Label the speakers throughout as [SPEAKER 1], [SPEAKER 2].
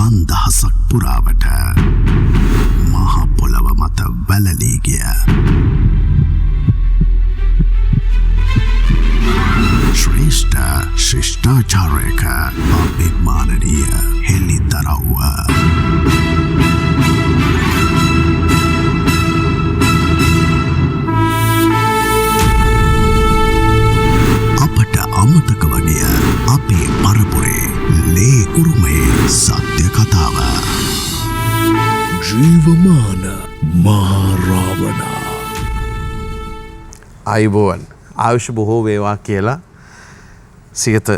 [SPEAKER 1] 5000ක් පුරාවට මහ පොළව මත වැළලී ගිය ශ්‍රේෂ්ඨ ශිෂ්ටාචාරයක අභිමානනීය හෙළිදරව්ව අපට අමතක වගේ අපේ පරපුරේ ලේ උරුමයේ සත්‍ය කතාව ජීවමාන මහරාවණ
[SPEAKER 2] අයිබෝවන් ආයුෂ බොහෝ වේවා කියලා සියත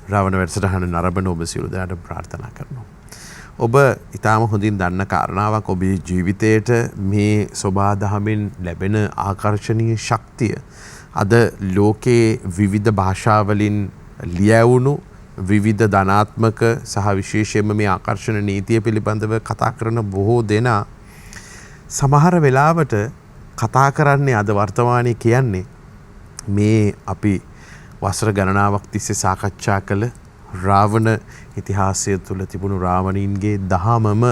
[SPEAKER 2] රාවණ වැඩසටහන නරඹන ඔබ සියලු දෙනාට ප්‍රාර්ථනා කරනවා. ඔබ ඊටාම හොඳින් දන්න කාරණාවක් ඔබේ ජීවිතයට මේ සෝබා දහමින් ලැබෙන ආකර්ෂණීය ශක්තිය අද ලෝකයේ විවිධ භාෂාවලින් ලියවුණු විවිධ ධනාත්මක සහ විශේෂයෙන්ම මේ ආකර්ෂණ නීතිය පිළිබඳව කතා කරන බොහෝ දෙනා සමහර වෙලාවට කතා කරන්නේ අද වර්තමානයේ කියන්නේ මේ අපි වසර ගණනාවක් තිස්සේ සාකච්ඡා කළ රාවණ ඉතිහාසය තුළ තිබුණු රාවණීන්ගේ දහමම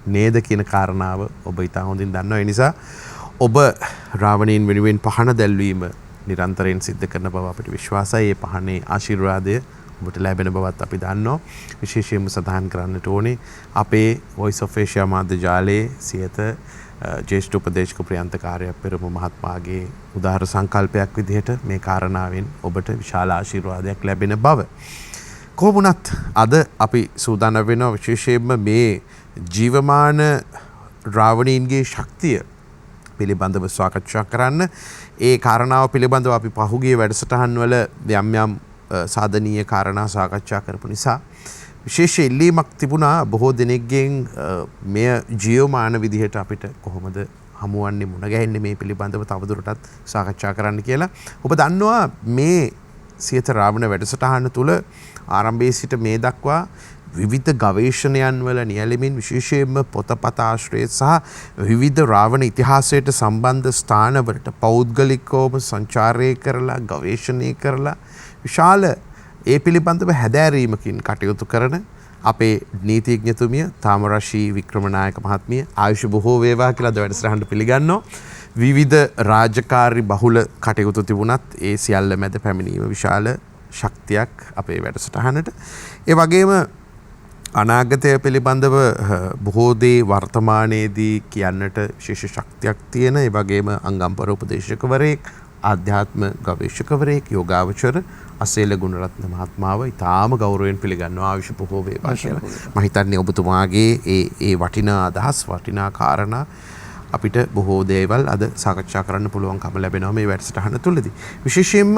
[SPEAKER 2] නේද කියන කාරණාව ඔබ ඉතා හොඳින් දන්නවා. ඒ නිසා ඔබ රාවණීන් වෙනුවෙන් පහන දැල්වීම නිරන්තරයෙන් සිද්ධ කරන බව අපිට විශ්වාසයි. ඒ පහනේ ආශිර්වාදය ඔබට ලැබෙන බවත් අපි දන්නවා. විශේෂයෙන්ම සඳහන් කරන්නට ඕනේ අපේ Voice of Asia මාධ්‍ය ජාලයේ සියත ජ්‍යෙෂ්ඨ උපදේශක ප්‍රියන්ත කාර්යයක් පෙරමු මහත්මයාගේ උදාහර සංකල්පයක් විදිහට මේ කාරණාවෙන් ඔබට විශාල ආශිර්වාදයක් ලැබෙන බව. කොහොම වුණත් අද අපි සූදානම් වෙනවා විශේෂයෙන්ම මේ ජීවමාන රාවණීන්ගේ ශක්තිය පිළිබඳව සාකච්ඡා කරන්න. ඒ කාරණාව පිළිබඳව අපි පහුගිය වැඩසටහන් වල යම් යම් සාධනීය කාරණා සාකච්ඡා කරපු නිසා විශේෂ ඉල්ලීමක් තිබුණා බොහෝ දෙනෙක්ගෙන් මෙය ජීවමාන විදිහට අපිට කොහොමද හමුවන්නේ මුණ ගැහෙන්නේ මේ පිළිබඳව තවදුරටත් සාකච්ඡා කරන්න කියලා. ඔබ දන්නවා මේ සියත රාවණ වැඩසටහන තුළ ආරම්භයේ සිට මේ දක්වා විවිධ ගවේෂණයන් වල නියැලෙමින් විශේෂයෙන්ම පොතපත ආශ්‍රය සහ විවිධ රාවණ ඉතිහාසයට සම්බන්ධ ස්ථානවලට පෞද්ගලිකවම සංචාරය කරලා ගවේෂණය කරලා විශාල ඒ පිළිබඳව හැදෑරීමකින් කටයුතු කරන අපේ නීතිඥතුමිය තාමරශී වික්‍රමනායක මහත්මිය ආයුෂ බොහෝ වේවා කියලා අද වැඩසටහනට පිළිගන්නවා. විවිධ රාජකාරී බහුල කටයුතු තිබුණත් ඒ සියල්ල මැද පැමිණීම විශාල ශක්තියක් අපේ වැඩසටහනට. ඒ වගේම අනාගතය පිළිබඳව බොහෝ දේ වර්තමානයේදී කියන්නට විශේෂ ශක්තියක් තියෙන ඒ වගේම අංගම්පර උපදේශකවරයෙක් ආධ්‍යාත්ම ගවේෂකවරයෙක් යෝගාවචර අසේල ගුණරත්න මහත්මාව ඉතාම ගෞරවයෙන් පිළිගන්නවා. ආයුෂ බොහෝ වේවා කියලා. මම හිතන්නේ ඔබතුමාගේ ඒ වටිනා අදහස් වටිනා කාරණා අපිට බොහෝ දේවල් අද සාකච්ඡා කරන්න පුළුවන්කම ලැබෙනවා මේ වැඩසටහන තුළදී. විශේෂයෙන්ම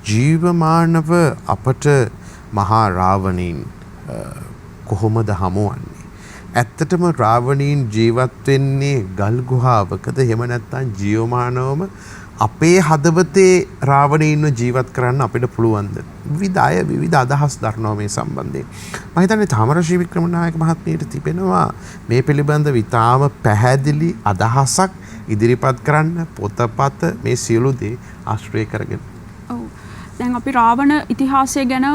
[SPEAKER 2] ජීවමානව අපට මහා රාවණීන් කොහොමද හමුවන්නේ? ඇත්තටම රාවණීන් ජීවත් වෙන්නේ ගල් ගුහාවකද එහෙම නැත්නම් ජීවමානවම අපේ හදවතේ රාවණීන්ව ජීවත් කරන්න අපිට පුළුවන්ද? විවිධ අය විවිධ අදහස් දක්වනවා මේ සම්බන්ධයෙන්. මම හිතන්නේ තාමරශී වික්‍රමනායක මහත්මියට තිබෙනවා මේ පිළිබඳව ඉතාම පැහැදිලි අදහසක් ඉදිරිපත් කරන්න පොතපත මේ සියලු දේ ආශ්‍රය කරගෙන.
[SPEAKER 3] දැන් අපි රාවණ ඉතිහාසය ගැන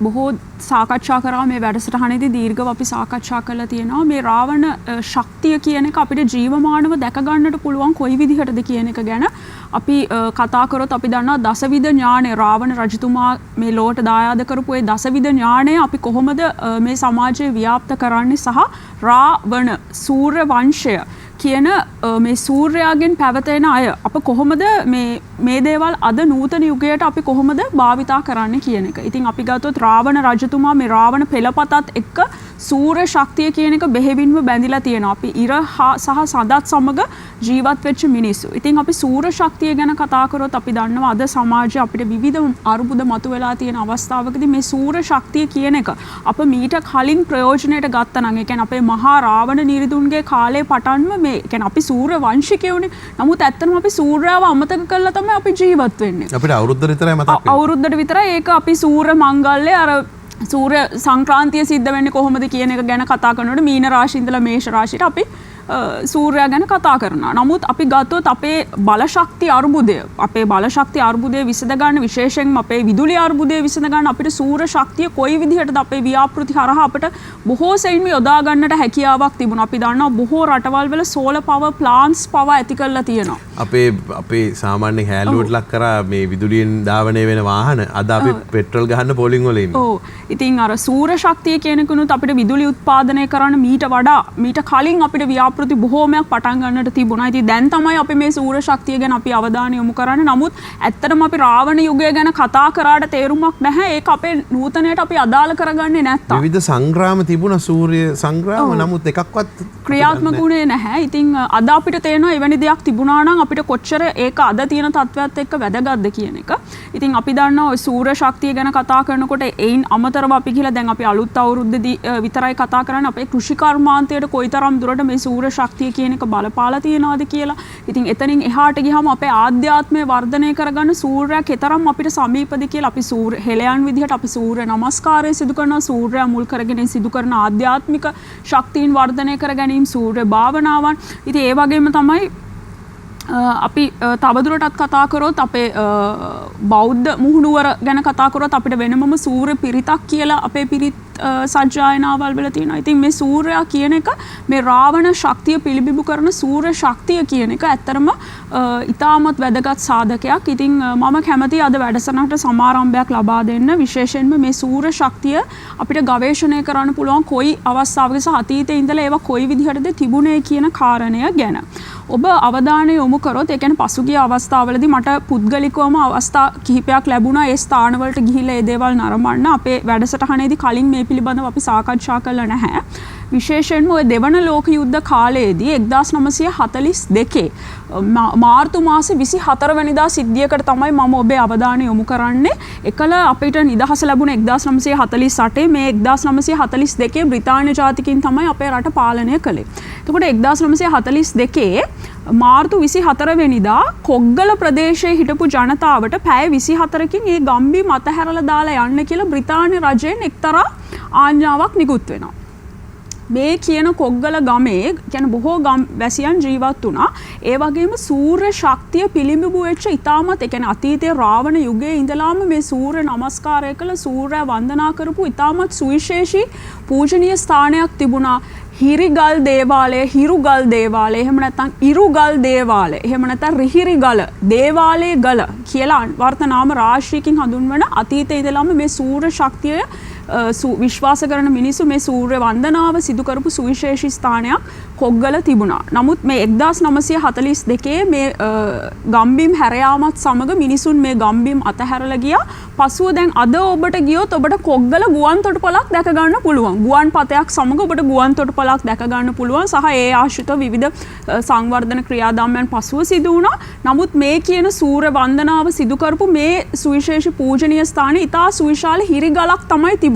[SPEAKER 3] බොහෝ සාකච්ඡා කරා මේ වැඩසටහනේදී දීර්ඝව අපි සාකච්ඡා කරලා තියෙනවා. මේ රාවණ ශක්තිය කියන එක අපිට ජීවමානව දැක ගන්නට පුළුවන් කොයි විදිහටද කියන එක ගැන අපි කතා කරොත් අපි දන්නවා දසවිධ ඥානය රාවණ රජතුමා මේ ලෝකට දායාද කරපු ඒ දසවිධ ඥානය අපි කොහොමද මේ සමාජයේ ව්‍යාප්ත කරන්නේ සහ රාවණ සූර්ය වංශය කියන මේ සූර්යයාගෙන් පැවතෙන අය අප කොහොමද මේ දේවල් අද නූතන යුගයට අපි කොහොමද භාවිතා කරන්න කියන එක. ඉතින් අපි ගත්තොත් රාවණ රජතුමා මේ රාවණ පෙළපතත් එක්ක සූර්ය ශක්තිය කියන එක බෙහෙවින්ම බැඳිලා තියෙනවා. අපි ඉර සහ සඳත් සමග ජීවත් වෙච්ච මිනිස්සු. ඉතින් අපි සූර්ය ශක්තිය ගැන කතා කරොත් අපි දන්නවා අද සමාජයේ අපිට විවිධ අරුබුද මතුවලා තියෙන අවස්ථාවකදී මේ සූර්ය ශක්තිය කියන එක අප මීට කලින් ප්‍රයෝජනයට ගත්තා නම් ඒ කියන්නේ අපේ මහා රාවණ නිරිඳුන්ගේ කාලේ පටන්ම මේ කියන්නේ අපි සූර්ය වංශිකයෝනේ. නමුත් ඇත්තටම අපි සූර්යව අමතක කරලා තමයි අපි ජීවත් වෙන්නේ.
[SPEAKER 2] අපිට අවුරුද්දට විතරයි මතක් වෙන්නේ.
[SPEAKER 3] අවුරුද්දට විතරයි ඒක අපි සූර්ය මංගල්‍ය අර සූර්ය සංක්‍රාන්තිය සිද්ධ වෙන්නේ කොහොමද කියන එක ගැන කතා කරනකොට මීන රාශිය ඉඳලා මේෂ රාශියට අපි සූර්යයා ගැන කතා කරනවා. නමුත් අපි ගත්තොත් අපේ බලශක්ති අර්බුදය, අපේ බලශක්ති අර්බුදය විසඳ ගන්න, විශේෂයෙන්ම අපේ විදුලි අර්බුදය විසඳ ගන්න අපිට සූර්ය ශක්තිය කොයි විදිහටද අපේ ව්‍යාපෘති හරහා අපිට බොහෝ සෙයින්ම යොදා ගන්නට හැකියාවක් තිබුණා. අපි දන්නවා බොහෝ රටවල් වල සෝලර් පවර් ප්ලාන්ට්ස් පව ඇති කරලා තියෙනවා.
[SPEAKER 2] අපේ සාමාන්‍ය හැලුවට ලක් කරා මේ විදුලියෙන් ධාවනය වෙන වාහන අද අපි පෙට්‍රල් ගහන්න පොලිං වල ඉන්නේ.
[SPEAKER 3] ඔව්. ඉතින් අර සූර්ය ශක්තිය කියනකුණුත් අපිට විදුලි උත්පාදනය කරන්න මීට කලින් අපිට ව්‍යාපෘති බොහෝමයක් පටන් ගන්නට තිබුණා. ඉතින් දැන් තමයි අපි මේ සූර්ය ශක්තිය ගැන අපි අවධානය යොමු කරන්නේ. නමුත් ඇත්තටම අපි රාවණ යුගය ගැන කතා කරාට තේරුමක් නැහැ. ඒක අපේ නූතනයට අපි අදාළ කරගන්නේ නැත්තම්.
[SPEAKER 2] විවිධ සංග්‍රාම තිබුණා, සූර්ය සංග්‍රාම. නමුත් එකක්වත්
[SPEAKER 3] ක්‍රියාත්මක වුණේ නැහැ. ඉතින් අද අපිට තේරෙනවා එවැනි දෙයක් තිබුණා නම් අපිට කොච්චර ඒක අද තියෙන තත්ත්වයට එක්ක වැදගත්ද කියන එක. ඉතින් අපි දන්නවා ඔය සූර්ය ශක්තිය ගැන කතා කරනකොට ඒයින් අමතරව අපි කියලා දැන් අපි අලුත් අවුරුද්දේදී විතරයි කතා කරන්නේ අපේ කෘෂි කර්මාන්තයට කොයිතරම් දුරට මේ සූර්ය ශක්තිය කියන එක බලපාලා තියෙනවද කියලා. ඉතින් එතනින් එහාට ගියාම අපේ ආධ්‍යාත්මය වර්ධනය කරගන්න සූර්යයා කෙතරම් අපිට සමීපද කියලා අපි සූර්ය හෙළයන් විදිහට අපි සූර්ය නමස්කාරය සිදු කරනවා. සූර්යයා මුල් කරගෙන සිදු කරන ආධ්‍යාත්මික ශක්තියින් වර්ධනය කර ගැනීම සූර්ය භාවනාවන්. ඉතින් ඒ වගේම තමයි අපි තවදුරටත් කතා කරොත් අපේ බෞද්ධ මුහුණුවර ගැන කතා කරොත් අපිට වෙනමම සූර්ය පිරිතක් කියලා අපේ පිරිත් සජ්ජායනාවල් වල තියෙනවා. ඉතින් මේ සූර්යයා කියන එක මේ රාවණ ශක්තිය පිළිබිඹු කරන සූර්ය ශක්තිය කියන එක ඇත්තරම ඉතාමත් වැදගත් සාධකයක්. ඉතින් මම කැමතියි අද වැඩසටහනට සමාරම්භයක් ලබා දෙන්න. විශේෂයෙන්ම මේ සූර්ය ශක්තිය අපිට ගවේෂණය කරන්න පුළුවන් කොයි අවස්ථාවක සහ අතීතයේ ඉඳලා ඒවා කොයි විදිහටද තිබුණේ කියන කාරණය ගැන. ඔබ අවධානය යොමු කරොත් ඒ කියන්නේ පසුගිය අවස්ථාවලදී මට පුද්ගලිකවම අවස්ථා කිහිපයක් ලැබුණා ඒ ස්ථානවලට ගිහිල්ලා ඒ දේවල් නරඹන්න. අපේ වැඩසටහනේදී කලින් මේ පිළිබඳව අපි සාකච්ඡා කළා නැහැ. විශේෂයෙන්ම ඔය දෙවන ලෝක යුද්ධ කාලයේදී 1942 මාර්තු මාසේ 24 වෙනිදා සිද්ධියකට තමයි මම ඔබේ අවධානය යොමු කරන්නේ. එකල අපිට නිදහස ලැබුණ 1948 මේ 1942 බ්‍රිතාන්‍ය ජාතිකින් තමයි අපේ රට පාලනය කළේ. එතකොට 1942 මාර්තු 24 වෙනිදා කොග්ගල ප්‍රදේශයේ හිටපු ජනතාවට පැය 24කින් ඒ ගම්බිම් අතහැරලා දාලා යන්න කියලා බ්‍රිතාන්‍ය රජයෙන් එක්තරා ආඥාවක් නිකුත් වෙනවා. මේ කියන කොග්ගල ගමේ කියන්නේ බොහෝ ගම් වැසියන් ජීවත් වුණා. ඒ වගේම සූර්ය ශක්තිය පිළිඹු වෙච්ච ඉතාමත් ඒ කියන්නේ අතීතයේ රාවණ යුගයේ ඉඳලාම මේ සූර්ය නමස්කාරය කළ සූර්යය වන්දනා කරපු ඉතාමත් සුවිශේෂී පූජනීය ස්ථානයක් තිබුණා. හිරිගල් දේවාලය, හිරුගල් දේවාලය, එහෙම නැත්නම් ඉරුගල් දේවාලය, එහෙම නැත්නම් රිහිරිගල දේවාලයේ ගල කියලා වර්තනාම රාශියකින් හඳුන්වන අතීතයේ ඉඳලාම මේ සූර්ය ශක්තිය විශ්වාස කරන මිනිස්සු මේ සූර්ය වන්දනාව සිදු කරපු සුවිශේෂී ස්ථානයක් කොග්ගල තිබුණා. නමුත් මේ 1942 මේ ගම්බිම් හැරයාමත් සමග මිනිසුන් මේ ගම්බිම් අතහැරලා ගියා. පසුව දැන් අද ඔබට ගියොත් ඔබට කොග්ගල ගුවන් තොටුපළක් දැක ගන්න පුළුවන්. ගුවන් පතයක් සමග ඔබට ගුවන් තොටුපළක් දැක ගන්න පුළුවන් සහ ඒ ආශ්‍රිත විවිධ සංවර්ධන ක්‍රියාදාමයන් පසුව සිදු වුණා. නමුත් මේ කියන සූර්ය වන්දනාව සිදු කරපු මේ සුවිශේෂී පූජනීය ස්ථානයේ ඉතා සුවිශාල හිරිගලක් තමයි තිබුණේ.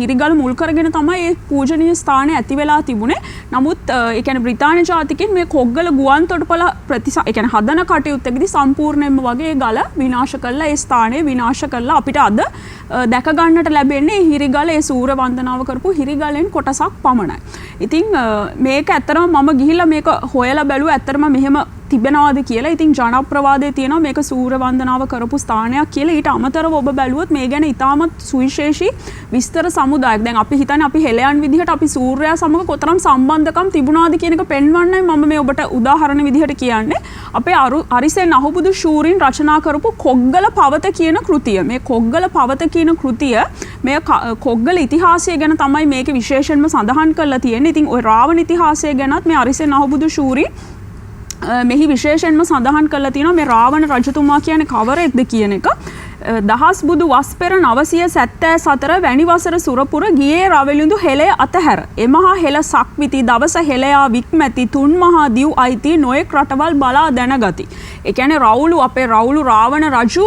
[SPEAKER 3] හිරිගල මුල් කරගෙන තමයි මේ පූජනීය ස්ථානය ඇති වෙලා තිබුණේ. නමුත් ඒ කියන්නේ බ්‍රිතාන්‍ය ජාතිකින් මේ කොග්ගල ගුවන් තොටුපළ ඒ කියන්නේ හදන කටයුත්තකදී සම්පූර්ණයෙන්ම වගේ ගල විනාශ කළා. ඒ ස්ථානය විනාශ කළා. අපිට අද දැක ගන්නට ලැබෙන්නේ හිරිගල ඒ සූර්ය වන්දනාව කරපු හිරිගලෙන් කොටසක් පමණයි. ඉතින් මේක ඇත්තටම මම ගිහිල්ලා මේක හොයලා බැලුවා ඇත්තටම මෙහෙම තිබෙනවාද කියලා. ඉතින් ජනප්‍රවාදයේ තියෙනවා මේක සූර්ය වන්දනාව කරපු ස්ථානයක් කියලා. ඊට අමතරව ඔබ බැලුවොත් මේ ගැන ඉතාමත් සුවිශේෂී විස්තර සමුදායක්. දැන් අපි හිතන්නේ අපි හෙළයන් විදිහට අපි සූර්යයා සමග කොතරම් සම්බන්ධකම් තිබුණාද කියන එක පෙන්වන්නයි මම මේ ඔබට උදාහරණ විදිහට කියන්නේ. අපේ අරිසෙන් අහුබුදු ශූරින් රචනා කරපු කොග්ගල පවත කියන කෘතිය. මේ කොග්ගල පවත කියන කෘතිය මේ කොග්ගල ඉතිහාසය ගැන තමයි මේකේ විශේෂයෙන්ම සඳහන් කරලා තියෙන්නේ. ඉතින් ওই රාවණ ඉතිහාසය ගැනත් මේ අරිසෙන් අහුබුදු ශූරි මෙහි විශේෂයෙන්ම සඳහන් කරලා තියෙනවා මේ රාවණ රජතුමා කියන්නේ කවරෙක්ද කියන එක. දහස් බුදු වස් පෙර 974 වැනි වසර සුරපුර ගියේ රවළුඳු හෙළය අතහැර එමහා හෙළ සක්විති දවස හෙළයා වික්මැති තුන් මහා දිව් අයිති නොයෙක් රටවල් බලා දැනගති. ඒ කියන්නේ අපේ රවුළු රාවණ රජු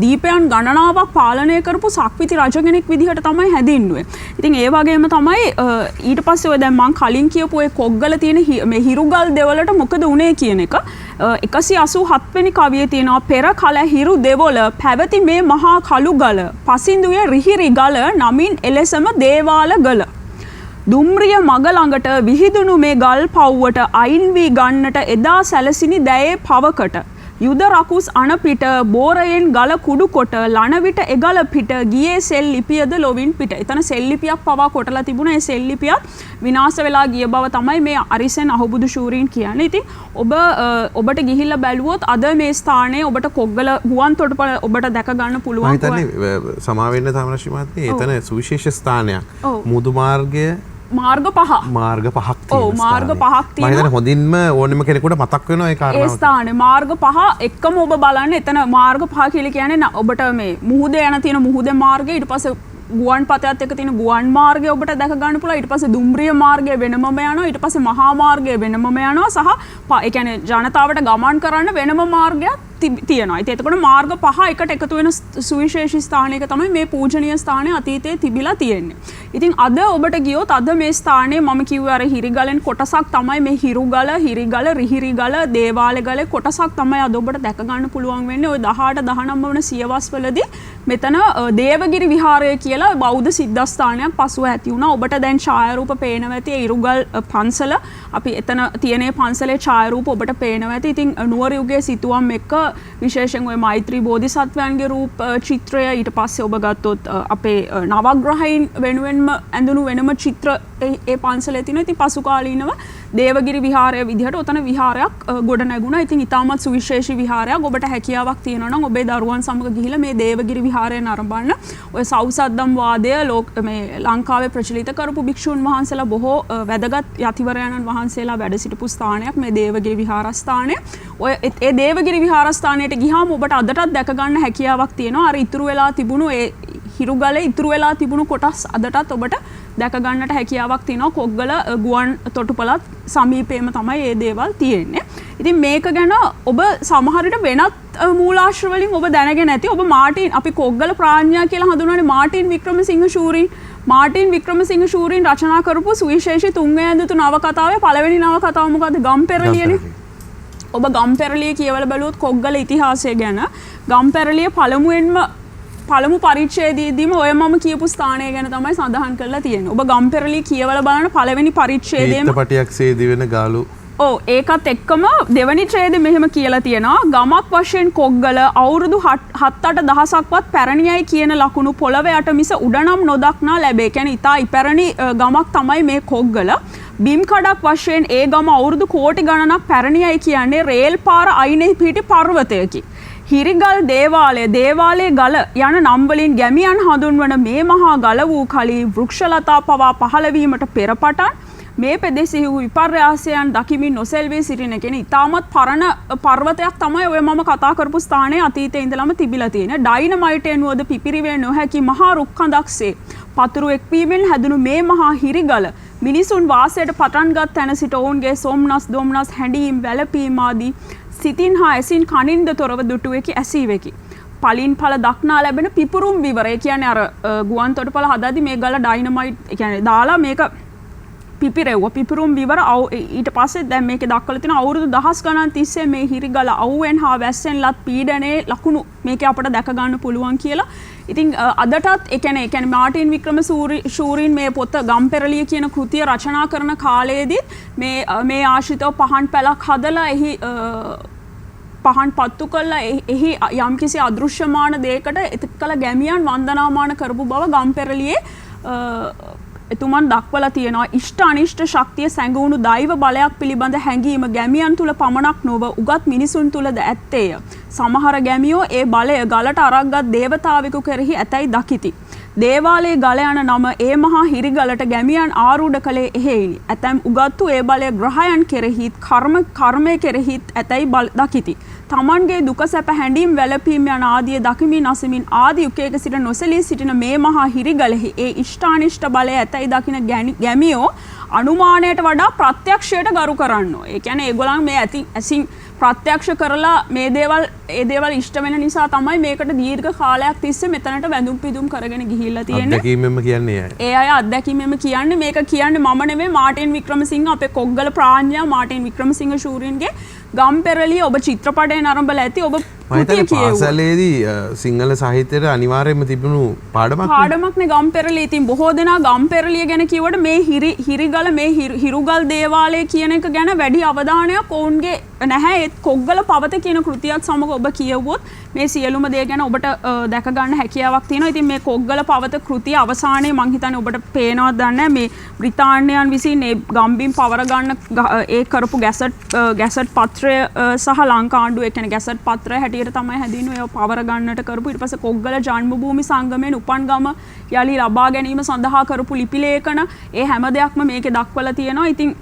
[SPEAKER 3] දීපයන් ගණනාවක් පාලනය කරපු සක්විති රජ කෙනෙක් විදිහට තමයි හැදින්නුවේ. ඉතින් ඒ වගේම තමයි ඊට පස්සේ ඔය දැන් මම කලින් කියපු ඒ කොග්ගල තියෙන මේ හිරුගල් දෙවලට මොකද උනේ කියන එක 187 වෙනි කවියේ තියෙනවා පෙර කල හිරු දෙවොල පැවති මේ මහා කළු ගල පසින්දුවේ රිහිරි ගල නමින් එලෙසම දේවාල ගල. දුම්රිය මග ළඟට විහිදුණු මේ ගල් පව්වට අයින් වී ගන්නට එදා සැලසිනි දැයේ පවකට යුද රකුස් අනපිට බෝරයෙන් ගල කුඩු කොට ලන විට එගල පිට ගියේ සෙල් ලිපියද ලොවින් පිට. එතන සෙල් ලිපියක් පවා කොටලා තිබුණා. ඒ සෙල් ලිපියත් විනාශ වෙලා ගිය බව තමයි මේ අරිසෙන් අහුබුදු ශූරීන් කියන්නේ. ඉතින් ඔබට ගිහිල්ලා බැලුවොත් අද මේ ස්ථානයේ ඔබට කොග්ගල ගුවන් තොටුපළ ඔබට දැක ගන්න පුළුවන්.
[SPEAKER 2] මම හිතන්නේ සමා වෙන්න තමරශි මහත්මිය එතන සුවිශේෂ ස්ථානයක්. මුදු මාර්ගය
[SPEAKER 3] මාර්ග පහක්
[SPEAKER 2] තියෙනවා.
[SPEAKER 3] මාර්ග පහක් තියෙනවා.
[SPEAKER 2] මම හිතන්නේ හොඳින්ම ඕනෙම කෙනෙකුට මතක් වෙනවා ඒ කාරණාව.
[SPEAKER 3] ඒ ස්ථානේ මාර්ග පහ එක්කම ඔබ බලන්න එතන මාර්ග පහ කියලා කියන්නේ ඔබට මේ මුහුදේ යන තියෙන මුහුදේ මාර්ගය ඊට පස්සේ ගුවන් පතයත් එක්ක තියෙන ගුවන් මාර්ගය ඔබට දැක ගන්න පුළුවන්. ඊට පස්සේ දුම්රිය මාර්ගය වෙනමම යනවා. ඊට පස්සේ මහා මාර්ගය වෙනමම යනවා සහ ඒ කියන්නේ ජනතාවට ගමන් කරන්න වෙනම මාර්ගයක් තියෙනවා. ඉතින් එතකොට මාර්ග පහ එකට එකතු වෙන සුවිශේෂී ස්ථානයක තමයි මේ පූජනීය ස්ථානය අතීතයේ තිබිලා තියෙන්නේ. ඉතින් අද ඔබට ගියොත් අද මේ ස්ථානයේ මම කිව්වේ අර හිරිගලෙන් කොටසක් තමයි මේ හිරුගල, හිරිගල, රිහිරිගල, දේවාලගල කොටසක් තමයි අද ඔබට දැක ගන්න පුළුවන් වෙන්නේ. ওই 18 19 වන සියවස්වලදී මෙතන දේවගිරි විහාරය කියලා බෞද්ධ සිද්ධාස්ථානයක් පසුව ඇති වුණා. ඔබට දැන් ඡායාරූප පේනවා ඇති. ඉරුගල් පන්සල අපි එතන තියෙන පන්සලේ ඡායාරූප ඔබට පේනවා ඇති. ඉතින් නුවර යුගයේ සිතුවම් එක්ක විශේෂයෙන් ඔය මෛත්‍රී බෝධිසත්වයන්ගේ රූප චිත්‍රය ඊට පස්සේ ඔබ ගත්තොත් අපේ නවග්‍රහයින් වෙනුවෙන්ම ඇඳුණු වෙනම චිත්‍ර ඒ පන්සලේ තියෙනවා. ඉතින් පසු කාලීනව දේවගිරි විහාරය විදිහට උතන විහාරයක් ගොඩ නැගුණා. ඉතින් ඊටමත් සුවිශේෂී විහාරයක්. ඔබට හැකියාවක් තියෙනවා නම් ඔබේ දරුවන් සමග ගිහිල්ලා මේ දේවගිරි විහාරය නරඹන්න. ඔය සෞසද්දම් වාදය මේ ලංකාවේ ප්‍රචලිත කරපු භික්ෂුන් වහන්සේලා බොහෝ වැදගත් යතිවරයන්න් වහන්සේලා වැඩ සිටපු ස්ථානයක් මේ දේවගිරි විහාරස්ථානය. ඔය ඒ දේවගිරි විහාරස්ථානයට ගියාම ඔබට අදටත් දැක ගන්න හැකියාවක් තියෙනවා. අර ඉතුරු වෙලා තිබුණු ඒ හිරුගලේ ඉතුරු වෙලා තිබුණු කොටස් අදටත් ඔබට දැක ගන්නට හැකියාවක් තියෙනවා. කොග්ගල ගුවන් තොටුපළත් සමීපයේම තමයි මේ දේවල් තියෙන්නේ. ඉතින් මේක ගැන ඔබ සමහර විට වෙනත් මූලාශ්‍ර වලින් ඔබ දැනගෙන ඇති. ඔබ මාටින් අපි කොග්ගල ප්‍රාඥා කියලා හඳුන්වන්නේ මාටින් වික්‍රමසිංහ ශූරීන්. මාටින් වික්‍රමසිංහ ශූරීන් රචනා කරපු සුවිශේෂී තුන්වැනි ඇඳුතු නවකතාවේ පළවෙනි නවකතාව මොකද්ද? ගම්පෙරළියනේ. ඔබ ගම්පෙරළිය කියවලා බැලුවොත් කොග්ගල ඉතිහාසය ගැන ගම්පෙරළිය පළමු පරිච්ඡේදයේදීම ඔය මම කියපු ස්ථානය ගැන තමයි සඳහන් කරලා තියෙන්නේ. ඔබ ගම්පෙරළිය කියවලා බලන පළවෙනි පරිච්ඡේදයේම
[SPEAKER 2] පිටපටියක් සේදි වෙන ගාලු
[SPEAKER 3] ඒකත් එක්කම දෙවනි ඡේදෙ මෙහෙම කියලා තියෙනවා. ගමක් වශයෙන් කොග්ගල අවුරුදු 7-8 දහසක්වත් පැරණියයි කියන ලකුණු පොළව යට මිස උඩනම් නොදක්නා ලැබේ. කියන්නේ ඉතා ඉපැරණි ගමක් තමයි මේ කොග්ගල. බිම් කඩක් වශයෙන් ඒ ගම අවුරුදු කෝටි ගණනක් පැරණියයි කියන්නේ රේල් පාර අයිනෙහි පිහිටි පර්වතයකි. හිරිගල් දේවාලයේ ගල යන නම් වලින් ගැමියන් හඳුන්වන මේ මහා ගල වූ කලී වෘක්ෂලතා පවා පහළ වීමට පෙර පටන් මේ පෙදෙසෙහි වූ විපර්යාසයන් දකිමින් නොසෙල්වී සිටින කෙනෙක්. ඉතාමත් පරණ පර්වතයක් තමයි ඔය මම කතා කරපු ස්ථානයේ අතීතයේ ඉඳලම තිබිලා තියෙන. ඩයිනමයිට් එනුවද පිපිරිවේ නොහැකි මහා රුක්කඳක්සේ පතුරු එක්වීමෙන් හැදුණු මේ මහා හිරිගල මිනිසුන් වාසයට පටන්ගත් තැන සිට ඔවුන්ගේ සොම්නස් දොම්නස් හැඬීම් වැළපීම් ආදී සිතින් හා ඇසින් කනින්ද තොරව දුටුවෙකි ඇසීවෙකි. පලින් පල දක්නා ලැබෙන පිපුරුම් විවරය කියන්නේ අර ගුවන් තොටුපළ හදද්දි මේ ගල ඩයිනමයිට් කියන්නේ දාලා මේක පිපිරෙව්වා. පිපුරුම් විවර ඊට පස්සේ දැන් මේකේ දක්වලා තියෙන අවුරුදු දහස් ගණන් තිස්සේ මේ හිරිගල අවුවෙන් හා වැස්සෙන් ලත් පීඩනයේ ලකුණු මේකේ අපට දැක ගන්න පුළුවන් කියලා. ඉතින් අදටත් ඒ කියන්නේ මාටින් වික්‍රම ශූරීන් මේ පොත ගම්පෙරළිය කියන කෘතිය රචනා කරන කාලයේදී මේ ආශ්‍රිතව පහන් පැලක් හදලා එහි පහන් පත්තු කළා එහි යම්කිසි අදෘශ්‍යමාන දෙයකට එතකල ගැමියන් වන්දනාමාන කරපු බව ගම්පෙරළියේ එතුමන් දක්වලා තියෙනවා. ඉෂ්ට අනිෂ්ට ශක්තිය සැඟවුණු දෛව බලයක් පිළිබඳ හැඟීම ගැමියන් තුල පමණක් නොව උගත් මිනිසුන් තුලද ඇත්තේය. සමහර ගැමියෝ ඒ බලය ගලට අරක්ගත් දේවතාවෙකු කෙරෙහි ඇතැයි දකිති. දේවාලයේ ගල යන නම ඒ මහා හිරිගලට ගැමියන් ආරූඪ කළේ එහෙයිනි. ඇතැම් උගත්තු ඒ බලය ග්‍රහයන් කෙරෙහිත් කර්මය කෙරෙහිත් ඇතැයි දකිති. තමන්ගේ දුක සැප හැඬීම් වැළපීම් යන ආදිය දකිමින් අසමින් ආදි යුගයක සිට නොසලී සිටින මේ මහා හිරිගලෙහි ඒ ඉෂ්ටානිෂ්ට බලය ඇතැයි දකින ගැමියෝ අනුමානයට වඩා ප්‍රත්‍යක්ෂයට ගරු කරන්නෝ. ඒ කියන්නේ ඒගොල්ලන් මේ ඇසින් ප්‍රත්‍යක්ෂ කරලා මේ දේවල් ඉෂ්ට වෙන නිසා තමයි මේකට දීර්ඝ කාලයක් තිස්සේ මෙතනට වැඳුම් පිදුම් කරගෙන ගිහිල්ලා තියෙන්නේ.
[SPEAKER 2] අත්දැකීමෙන්ම කියන්නේ
[SPEAKER 3] ඒ අය අත්දැකීමෙන්ම කියන්නේ මේක කියන්නේ මම නෙමෙයි මාටින් වික්‍රමසිංහ අපේ කොග්ගල ප්‍රාඥා මාටින් වික්‍රමසිංහ ශූරීන්ගේ ගම්පෙරළිය ඔබ චිත්‍රපටය නරඹලා ඇති. ඔබ
[SPEAKER 2] පාසලේදී සිංහල සාහිත්‍යයට අනිවාර්යයෙන්ම තිබුණු
[SPEAKER 3] පාඩමක්නේ ගම්පෙරළිය. ඉතින් බොහෝ දෙනා ගම්පෙරළිය ගැන කිව්වට මේ හිරිගල මේ හිරුගල් දේවාලය කියන එක ගැන වැඩි අවධානයක් ඔවුන්ගේ නැහැ. ඒත් කොග්ගල පවත කියන කෘතියක් සමග ඔබ කියවුවොත් මේ සියලුම දේ ගැන ඔබට දැක ගන්න හැකියාවක් තියෙනවා. ඉතින් මේ කොග්ගල පවත කෘතිය අවසානයේ මං හිතන්නේ ඔබට පේනවද දන්නේ මේ බ්‍රිතාන්‍යයන් විසින් ඒ ගම්බිම් පවර ගන්න ඒ කරපු ගැසට් පත්‍රය සහ ලංකා ආණ්ඩුව කියන්නේ ගැසට් පත්‍රය හැටියට තමයි හැදින්නේ ඔය පවර ගන්නට කරපු. ඊට පස්සේ කොග්ගල ජන්මභූමි සංගමයෙන් උපන් ගම යලි ලබා ගැනීම සඳහා කරපු ලිපි ලේඛන ඒ හැම දෙයක්ම මේකේ දක්වලා තියෙනවා. ඉතින්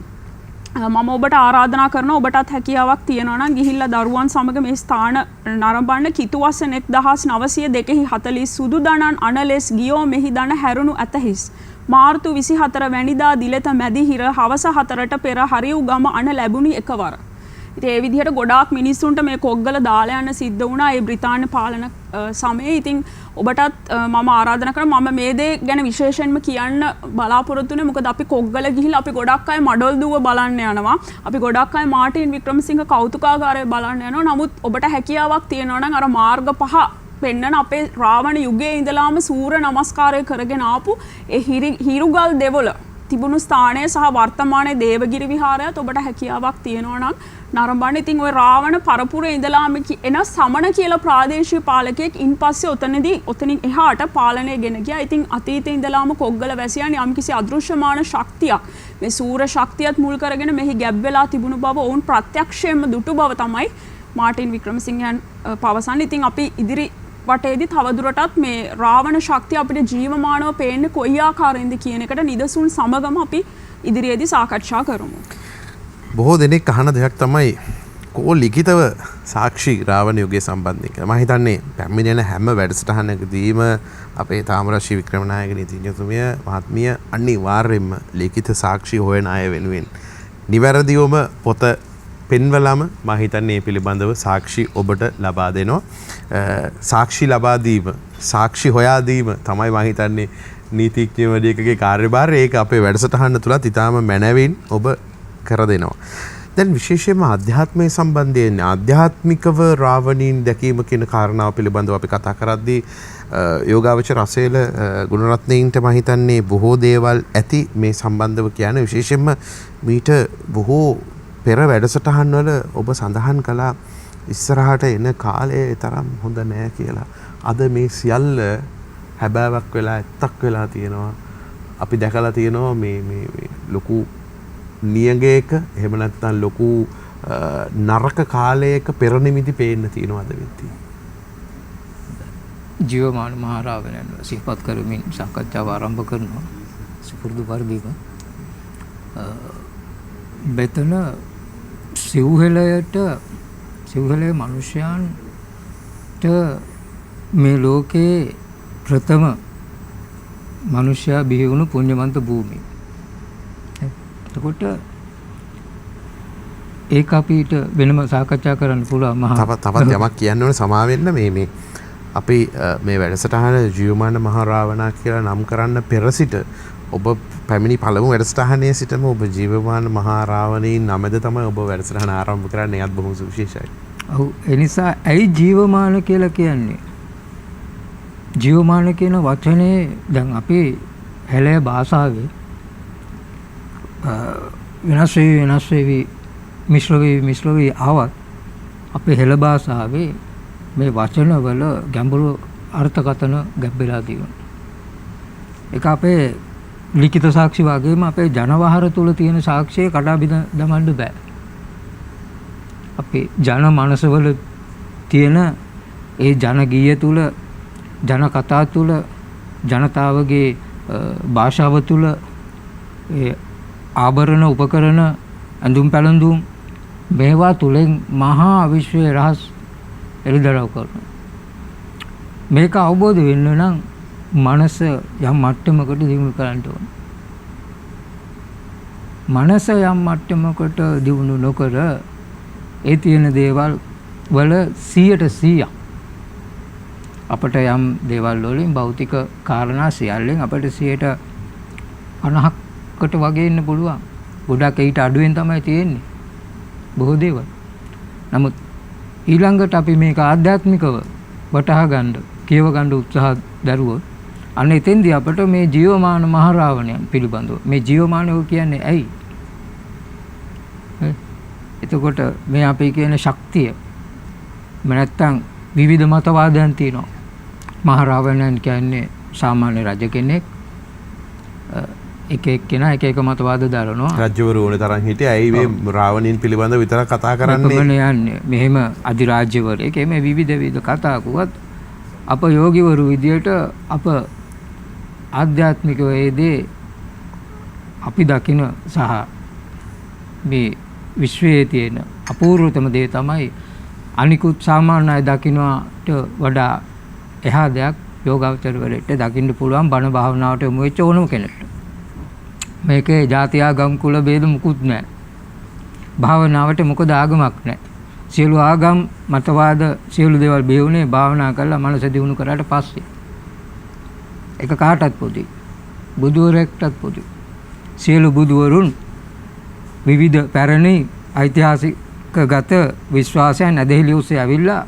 [SPEAKER 3] මම ඔබට ආරාධනා කරනවා ඔබටත් හැකියාවක් තියෙනවා නම් ගිහිල්ලා දරුවන් සමග මේ ස්ථාන නරඹන්න. කිතුවසන 1902 සුදු දනන් අනලෙස් ගියෝ මෙහි දන හැරුණු ඇතහිස්. මාර්තු 24 වැනිදා දිලත මැදි හිර හවස 4ට පෙර හරිව් ගම අන ලැබුණි එකවර. ඉතින් ඒ විදිහට ගොඩාක් මිනිස්සුන්ට මේ කොග්ගල දාලා යන්න සිද්ධ වුණා ඒ බ්‍රිතාන්‍ය පාලන සමයේ. ඉතින් ඔබටත් මම ආරාධනා කරනවා මම මේ දේ ගැන විශේෂයෙන්ම කියන්න බලාපොරොත්තු වෙන්නේ. මොකද අපි කොග්ගල ගිහිල්ලා අපි ගොඩක් අය මඩොල් දුව බලන්න යනවා. අපි ගොඩක් අය මාටින් වික්‍රමසිංහ කෞතුකාගාරය බලන්න යනවා. නමුත් ඔබට හැකියාවක් තියෙනවා නම් අර මාර්ග පහ පෙන්නන අපේ රාවණ යුගයේ ඉඳලාම සූර්ය නමස්කාරය කරගෙන ආපු ඒ හිරුගල් දෙවොල තිබුණු ස්ථානය සහ වර්තමානයේ දේවගිරි විහාරයත් ඔබට හැකියාවක් තියෙනවා නම් නරඹන්න. ඉතින් ওই රාවණ පරපුරේ ඉඳලාම එන සමන කියලා ප්‍රාදේශීය පාලකයෙක් ඉන්පස්සේ ඔතනින් එහාට පාලනය ගෙන ගියා. ඉතින් අතීතේ ඉඳලාම කොග්ගල වැසියන් යම්කිසි අදෘශ්‍යමාන ශක්තියක් මේ සූර්ය ශක්තියත් මුල් කරගෙන මෙහි ගැබ් වෙලා තිබුණු බව ඔවුන් ප්‍රත්‍යක්ෂයෙන්ම දුටු බව තමයි මාටින් වික්‍රමසිංහයන් පවසන්නේ. ඉතින් අපි ඉදිරි වටේදී තවදුරටත් මේ රාවණ ශක්තිය අපිට ජීවමානව පේන්නේ කොයි ආකාරයෙන්ද කියන එකට නිදසුන් සමගම අපි ඉදිරියේදී සාකච්ඡා කරමු.
[SPEAKER 2] බොහෝ දෙනෙක් අහන දෙයක් තමයි කෝ ලිඛිතව සාක්ෂි රාවණ යුගයේ සම්බන්ධයෙන් කියලා. මම හිතන්නේ පැමිණෙන හැම වැඩසටහනකදීම අපේ තාමරශ්‍රී වික්‍රමනායක නීතිඥතුමිය මහත්මිය අනිවාර්යයෙන්ම ලිඛිත සාක්ෂි හොයන අය වෙනුවෙන් නිවැරදිවම පොත පෙන්වලම මම හිතන්නේ මේ පිළිබඳව සාක්ෂි ඔබට ලබා දෙනවා. සාක්ෂි ලබා දීම සාක්ෂි හොයා දීම තමයි මම හිතන්නේ නීතිඥවරයෙකුගේ කාර්යභාරය. ඒක අපේ වැඩසටහන තුලත් ඉතාම මැනවින් ඔබ කර දෙනවා. දැන් විශේෂයෙන්ම අධ්‍යාත්මය සම්බන්ධයෙන් ආධ්‍යාත්මිකව රාවණීන් දැකීම කියන කාරණාව පිළිබඳව අපි කතා කරද්දී යෝගාවචර රසේල ගුණරත්නයින්ට මම හිතන්නේ බොහෝ දේවල් ඇති මේ සම්බන්ධව කියන්නේ. විශේෂයෙන්ම මීට බොහෝ පෙර වැඩසටහන් වල ඔබ සඳහන් කළා ඉස්සරහට එන කාලය තරම් හොඳ නෑ කියලා. අද මේ සියල්ල හැබෑවක් වෙලා ඇත්තක් වෙලා තියෙනවා. අපි දැකලා තියෙනවා මේ ලොකු නියගයක එහෙම නැත්නම් ලොකු නරක කාලයක පෙර නිමිති පේන්න තියෙනවා අද වෙද්දී.
[SPEAKER 4] ජීවමාන මහ රාවණයන් සිහිපත් කරමින් සාකච්ඡාව ආරම්භ කරනවා. සුපුරුදු පරිදිම බෙතන සිව්හෙළයේ මිනිසයන්ට මේ ලෝකේ ප්‍රථම මිනිසයා බිහි වුණු පුණ්‍යවන්ත භූමිය. එතකොට ඒක අපිට වෙනම සාකච්ඡා කරන්න පුළුවන්.
[SPEAKER 2] තවත් යමක් කියන්න ඕනේ සමා වෙන්න මේ අපි මේ වැඩසටහන ජීවමාන මහ රාවණා කියලා නම් කරන්න පෙර සිට ඔබ පැමිණි පළමු වැඩසටහනේ සිටම ඔබ ජීවමාන මහ රාවණීන් නමද තමයි ඔබ වැඩසටහන ආරම්භ කරන්නේ. ඒත් බොහොම සුවිශේෂයි.
[SPEAKER 4] ඔව් ඒ නිසා ඇයි ජීවමාන කියලා කියන්නේ? ජීවමාන කියන වචනේ දැන් අපි හෙළය භාෂාවේ වෙනස් වෙවි මිශ්‍ර වෙවි ආවත් අපේ හෙළ භාෂාවේ මේ වචන වල ගැඹුරු අර්ථකථන ගැඹෙලා තියෙනවා. ඒක අපේ ලිඛිත සාක්ෂි වගේම අපේ ජනවහර තුල තියෙන සාක්ෂිය කඩා දමන්න බෑ. අපේ ජන මනසවල තියෙන ඒ ජන ගීය තුල ජන කතා තුල ජනතාවගේ භාෂාව තුල ඒ ආභරණ උපකරණ ඇඳුම් පැළඳුම් මේවා තුලින් මහා විශ්වයේ රහස් එළිදරව් කරනවා. මේක අවබෝධ වෙන්න නම් මනස යම් මට්ටමකට දියුණු කරන්න ඕන. මනස යම් මට්ටමකට දියුණු නොකර ඒ තියෙන දේවල් වල 100% අපට යම් දේවල් වලින් භෞතික කාරණා සියල්ලෙන් අපට 50%කට වගේ ඉන්න පුළුවන්. ගොඩක් ඊට අඩුවෙන් තමයි තියෙන්නේ බොහෝ දේවල්. නමුත් ඊළඟට අපි මේක ආධ්‍යාත්මිකව වටහා ගන්න කියව ගන්න උත්සාහ දරුවොත් අන්න එතෙන්දී අපට මේ ජීවමාන මහරාවණයන් පිළිබඳව මේ ජීවමානව කියන්නේ ඇයි? එතකොට මේ අපි කියන ශක්තිය නැත්තම් විවිධ මතවාදයන් තියෙනවා. මහරාවණයන් කියන්නේ සාමාන්‍ය රජ කෙනෙක්. එක එක්කෙනා එක එක මතවාද දරනවා.
[SPEAKER 2] රජවරු ඕනේ තරම් හිටියේ ඇයි මේ රාවණින් පිළිබඳව විතරක් කතා කරන්නේ?
[SPEAKER 4] යන්නේ මෙහෙම අධිරාජ්‍යවරයෙක් මේ විවිධ කතා කුවත් අප යෝගිවරු විදියට අප ආධ්‍යාත්මික වේදේ අපි දකින සහ මේ විශ්වයේ තියෙන අපූර්වතම දේ තමයි අනිකුත් සාමාන්‍ය අය දකින්නට වඩා එහා දෙයක් යෝගාවචරවලට දකින්න පුළුවන් බණ භාවනාවට යොමු වෙච්ච ඕනම කෙනෙක්ට. මේකේ ජාති ආගම් කුල ભેද මුකුත් නැහැ. භාවනාවට මොකද ආගමක් නැහැ. සියලු ආගම් මතවාද සියලු දේවල් බිහුනේ භාවනා කරලා මනස දියුණු කරාට පස්සේ. ඒක කාටත් පොදුයි. බුදුවරයෙක්ටත් පොදුයි. සියලු බුදුවරුන් විවිධ පැරණි ඓතිහාසික ගත විශ්වාසයන් ඇදහිලි ඔස්සේ ඇවිල්ලා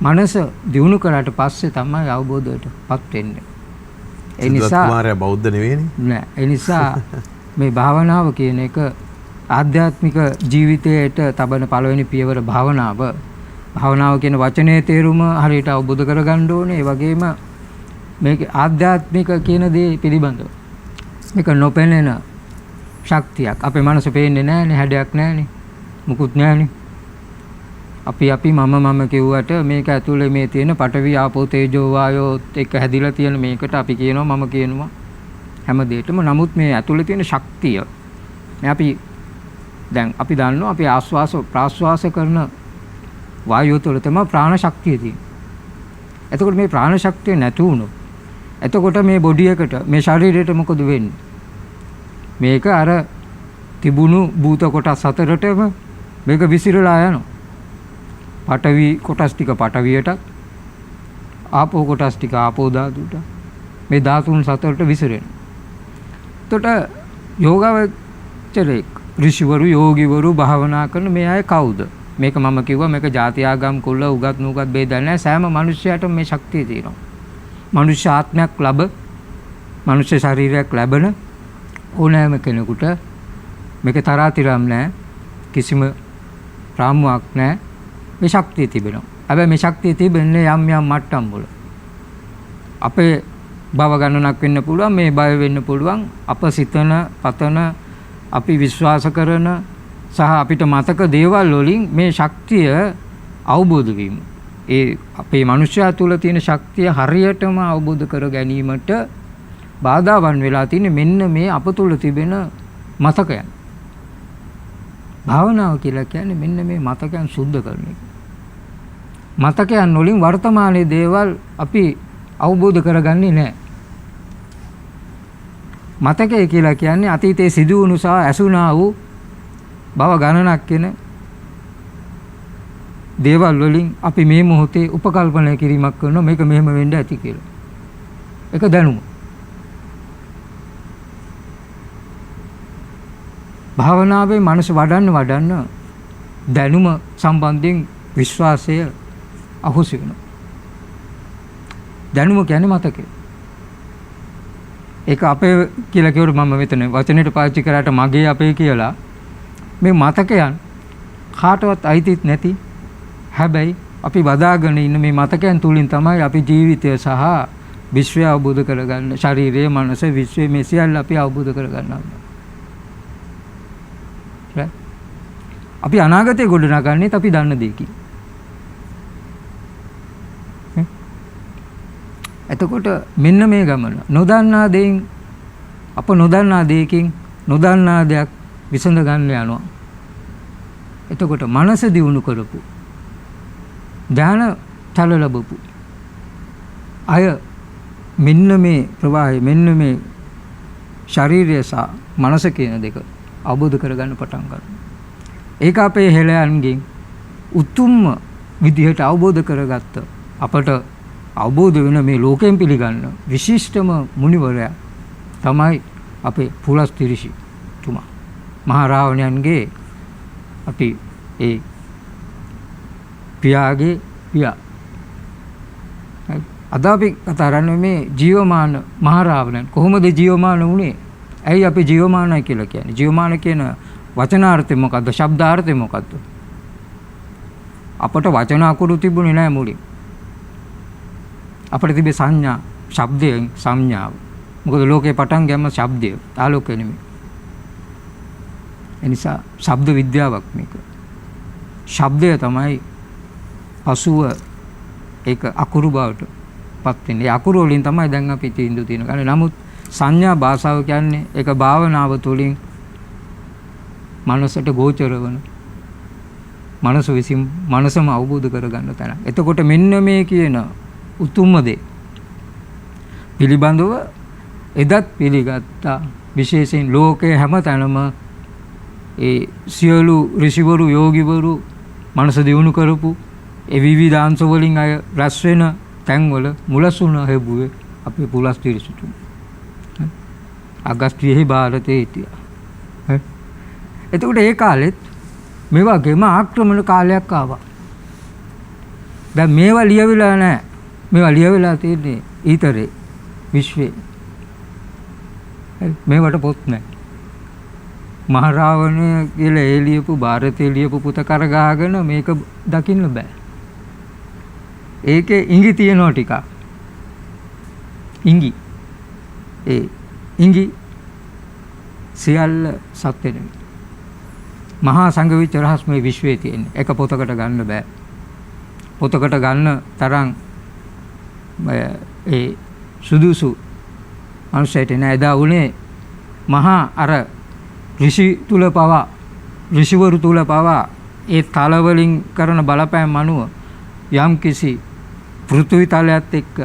[SPEAKER 4] මනස දියුණු කරාට පස්සේ තමයි අවබෝධයටපත් වෙන්නේ. ඒ නිසා
[SPEAKER 2] කුමාරයා බෞද්ධ නෙවෙයිනේ.
[SPEAKER 4] නෑ. ඒ නිසා මේ භාවනාව කියන එක ආධ්‍යාත්මික ජීවිතයට තබන පළවෙනි පියවර භාවනාව. භාවනාව කියන වචනේ තේරුම හරියට අවබෝධ කරගන්න ඕනේ. ඒ වගේම මේක ආධ්‍යාත්මික කියන දේ පිළිබඳව මේක නොපෙනෙන ශක්තියක්. අපේ මනස පේන්නේ නැහැනේ, හැඩයක් නැහැනේ, මුකුත් නැහැනේ. අපි මම කිව්වට මේක ඇතුලේ මේ තියෙන පඨවි ආපෝ තේජෝ වායෝත් එක්ක හැදිලා තියෙන මේකට අපි කියනවා මම කියනවා හැම දෙයකම. නමුත් මේ ඇතුලේ තියෙන ශක්තිය මේ අපි දන්නවා අපි ආස්වාස ප්‍රාස්වාස කරන වායුව තුළ තමයි ප්‍රාණ ශක්තිය තියෙන්නේ. එතකොට මේ ප්‍රාණ ශක්තිය නැති වුණොත් එතකොට මේ බොඩි එකට මේ ශරීරයට මොකද වෙන්නේ? මේක අර තිබුණු භූත කොටස් හතරටම මේක විසිරලා යනවා. පඨවි කොටස් ටික පඨවියට, ආපෝ කොටස් ටික ආපෝ ධාතුට, මේ ධාතුන් සතරට විසිරෙනවා. එතකොට යෝගාවචරයේ ඍෂිවරු යෝගිවරු භාවනා කරන මේ අය කවුද? මේක මම කිව්වා මේක ಜಾති ආගම් කුල උගත් නුගත් ભેදයක් නැහැ. සෑම මිනිසයාටම මේ ශක්තිය තියෙනවා. මනුෂ්‍ය ආත්මයක් මනුෂ්‍ය ශරීරයක් ලැබෙන ඕනෑම කෙනෙකුට මේක තරාතිරම් නැහැ. කිසිම රාමුවක් නැහැ. මේ ශක්තිය තිබෙනවා. හැබැයි මේ ශක්තිය තිබෙන්නේ යම් මට්ටම් වල. අපේ භව ගණනක් වෙන්න පුළුවන්, මේ බය වෙන්න පුළුවන්. අප සිතන, පතන, අපි විශ්වාස කරන සහ අපිට මතක දේවල් වලින් මේ ශක්තිය අවබෝධ වීම. ඒ අපේ මනුෂ්‍යයා තුළ තියෙන ශක්තිය හරියටම අවබෝධ කර ගැනීමට බාධාවන් වෙලා තියෙන්නේ මෙන්න මේ අප තුළ තිබෙන මතකයන්. භාවනාව කියලා කියන්නේ මෙන්න මේ මතකයන් සුද්ධ කරන එක. මතකයන් වලින් වර්තමානයේ දේවල් අපි අවබෝධ කරගන්නේ නැහැ. මතකය කියලා කියන්නේ අතීතයේ සිදු වුණු සහ ඇසුණා වූ භව ගණනක් කියන දේවල් වලින් අපි මේ මොහොතේ උපකල්පනය කිරීමක් කරනවා මේක මෙහෙම වෙන්න ඇති කියලා. ඒක දැනුම. භාවනාවේ මනස වඩන්න දැනුම සම්බන්ධයෙන් විශ්වාසය අහුසි වෙනවා. දැනුම කියන්නේ මතකය. ඒක අපේ කියලා කියවල මම මෙතන වචනෙට පාවිච්චි කරාට මගේ අපේ කියලා මේ මතකයන් කාටවත් අයිතිත් නැති. හැබැයි අපි වදාගෙන ඉන්න මේ මතකයන් තුලින් තමයි අපි ජීවිතය සහ විශ්වය අවබෝධ කරගන්න. ශරීරය, මනස, විශ්වය මේ සියල්ල අපි අවබෝධ කරගන්නවා. අපි අනාගතේ ගොඩනගන්නේ අපි දන්න දෙයකින්. එතකොට මෙන්න මේ ගමන නොදන්නා දෙයින් අප නොදන්නා දෙයකින් නොදන්නා දෙයක් විසඳ ගන්න යනවා. එතකොට මනස දියුණු කරපු ධාන තල ලැබපු අය මෙන්න මේ ප්‍රවාහය මෙන්න මේ ශරීරය සහ මනස කියන දෙක අවබෝධ කරගන්න පටන් ගන්නවා. ඒක අපේ හෙළයන්ගෙන් උතුම්ම විදිහට අවබෝධ කරගත්ත අපට අවබෝධ වෙන මේ ලෝකයෙන් පිළිගන්න විශිෂ්ටම මුනිවරයා තමයි අපේ පුලස්තිරිෂි තුමා. මහා රාවණයන්ගේ අපි ඒ පියාගේ පියා. අද අපි කතා කරන්නේ මේ ජීවමාන මහරාවණන් කොහොමද ජීවමාන වුණේ? ඇයි අපි ජීවමානයි කියලා කියන්නේ? ජීවමාන කියන වචනාර්ථය මොකද්ද? ශබ්දාර්ථය මොකද්ද? අපට වචන අකුරු තිබුණේ නැහැ මුලින්. අපිට තිබේ සංඥා, ශබ්දයෙන් සංඥාව. මොකද ලෝකේ පටන් ගෑම ශබ්දය, ආලෝකය නෙමෙයි. එනිසා ශබ්ද විද්‍යාවක් මේක. ශබ්දය තමයි පසුව ඒක අකුරු බවට පත් වෙන්නේ. ඒ අකුරු වලින් තමයි දැන් අපි තීන්දුව තියෙන ගන්නේ. නමුත් සංඥා භාෂාව කියන්නේ ඒක භාවනාව තුළින් මනසට ගෝචර වන මනස විසින් මනසම අවබෝධ කරගන්න තැන. එතකොට මෙන්න මේ කියන උතුම්ම දේ පිළිබඳව එදත් පිළිගත්තා. විශේෂයෙන් ලෝකයේ හැම තැනම ඒ සියලු ඍෂිවරු යෝගිවරු මනස දියුණු කරපු ඒ විවිධාංශ වලින් අය රැස් වෙන තැන්වල මුලසුන හැබුවේ අපේ පුලස්තිරි සිටුම. අගස්තියෙහි ಭಾರತයේ හිටියා. එතකොට ඒ කාලෙත් මේ වගේම ආක්‍රමණ කාලයක් ආවා. දැන් මේවා ලියවිලා නැහැ. මේවා ලියවිලා තියෙන්නේ ඊතරේ විශ්වයේ. මේවට පොත් නැහැ. මහරාවණ කියලා ඒ ලියපු ಭಾರತයේ ලියපු පුත කරගාගෙන මේක දකින්න බෑ. ඒකේ ඉඟි තියෙනවා ටිකක්. ඉඟි. ඒ ඉඟි සියල්ල සත්‍ය නෙමෙයි. මහා සංඝවිච්ච රහස් මේ විශ්වයේ තියෙන්නේ. එක පොතකට ගන්න බෑ. පොතකට ගන්න තරම් ඒ සුදුසු අනුසයට නෑ. එදා උනේ මහා අර ඍෂි තුල පවා ඍෂිවරු තුල පවා ඒ තල වලින් කරන බලපෑම් අනුව යම් කිසි පෘථිවි තලයත් එක්ක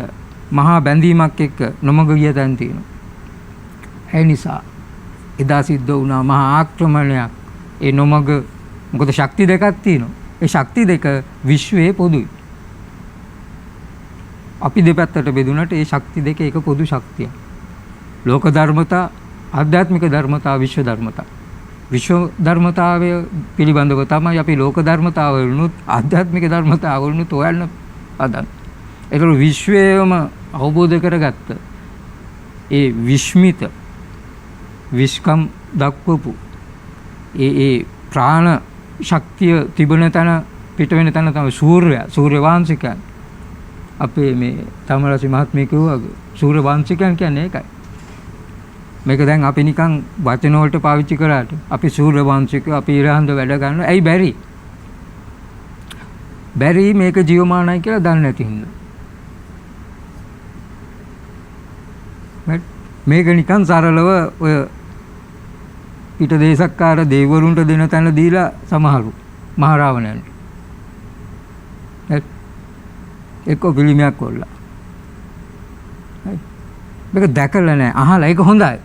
[SPEAKER 4] මහා බැඳීමක් එක්ක නොමග ගිය තැන් තියෙනවා. ඒ නිසා එදා සිද්ධ වුණා මහා ආක්‍රමණයක්. ඒ නොමග මොකද ශක්ති දෙකක් තියෙනවා. ඒ ශක්ති දෙක විශ්වයේ පොදුයි. අපි දෙපැත්තට බෙදුනට ඒ ශක්ති දෙක එක පොදු ශක්තියක්. ලෝක ධර්මතා, ආධ්‍යාත්මික ධර්මතා, විශ්ව ධර්මතා. විශ්ව ධර්මතාවය පිළිබඳව තමයි අපි ලෝක ධර්මතාව වලුත් ආධ්‍යාත්මික ධර්මතාව වලුත් හොයන්න හදන්නේ. ඒතර විශ්වයම අවබෝධ කරගත්ත ඒ විශ්මිත විස්කම් දක්වපු ඒ ප්‍රාණ ශක්තිය තිබෙන තැන පිට වෙන තැන තමයි සූර්යයා, සූර්ය වංශිකයන්. අපේ මේ තමරසි මහත්මිය කිව්වා සූර්ය වංශිකයන් කියන්නේ ඒකයි. මේක දැන් අපි නිකන් වචන වලට පාවිච්චි කරාට අපි සූර්ය වංශිකයෝ අපි ඉරහන්ද වැඩ ගන්නවා. ඇයි බැරි? බැරි මේක ජීවමානයි කියලා දන්නේ නැති හින්දා. මේක නිකන් සරලව ඔය පිට දේශක්කාර දෙවිවරුන්ට දෙන තැන දීලා සමහරු මහරාවණයන්ට එක්ක පිළිමයක් කොල්ලා. මේක දැකලා නැහැ, අහලා ඒක හොඳයි.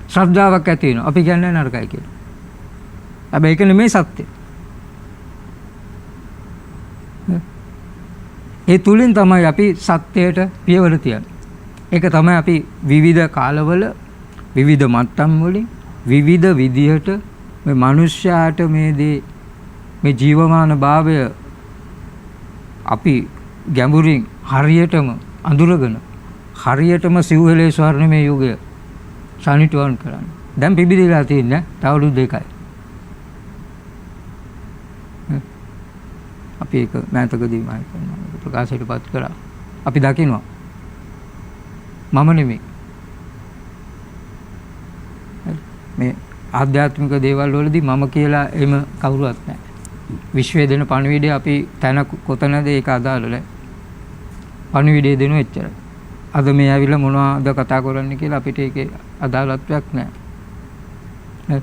[SPEAKER 4] ශ්‍රද්ධාවක් ඇති වෙනවා. අපි කියන්නේ නරකයි කියලා. හැබැයි ඒක නෙමෙයි සත්‍ය. ඒ තුලින් තමයි අපි සත්‍යයට පියවර තියන්නේ. ඒක තමයි අපි විවිධ කාලවල විවිධ මට්ටම් වලින් විවිධ විදිහට මේ මිනිස්යාට මේ දේ මේ ජීවමාන භාවය අපි ගැඹුරින් හරියටම අඳුරගෙන හරියටම සිව්හෙලේ ස්වර්ණමය යුගය සානිටුවන් කරන්න. දැන් පිබිදලා තියෙන්නේ තවලු දෙකයි. අපි ඒක මෑතකදී මම ප්‍රකාශයටපත් කරා. අපි දකිනවා මම නෙමෙයි මේ ආධ්‍යාත්මික දේවල් වලදී මම කියලා එහෙම කවුරුවත් නැහැ. විශ්වයේ දෙන පණිවිඩය අපි තන කොතනද ඒක අදාළ නැහැ. පණිවිඩය දෙනු එච්චරයි. අද මේ ඇවිල්ලා මොනවද කතා කරන්නේ කියලා අපිට ඒකේ අදාළත්වයක් නැහැ.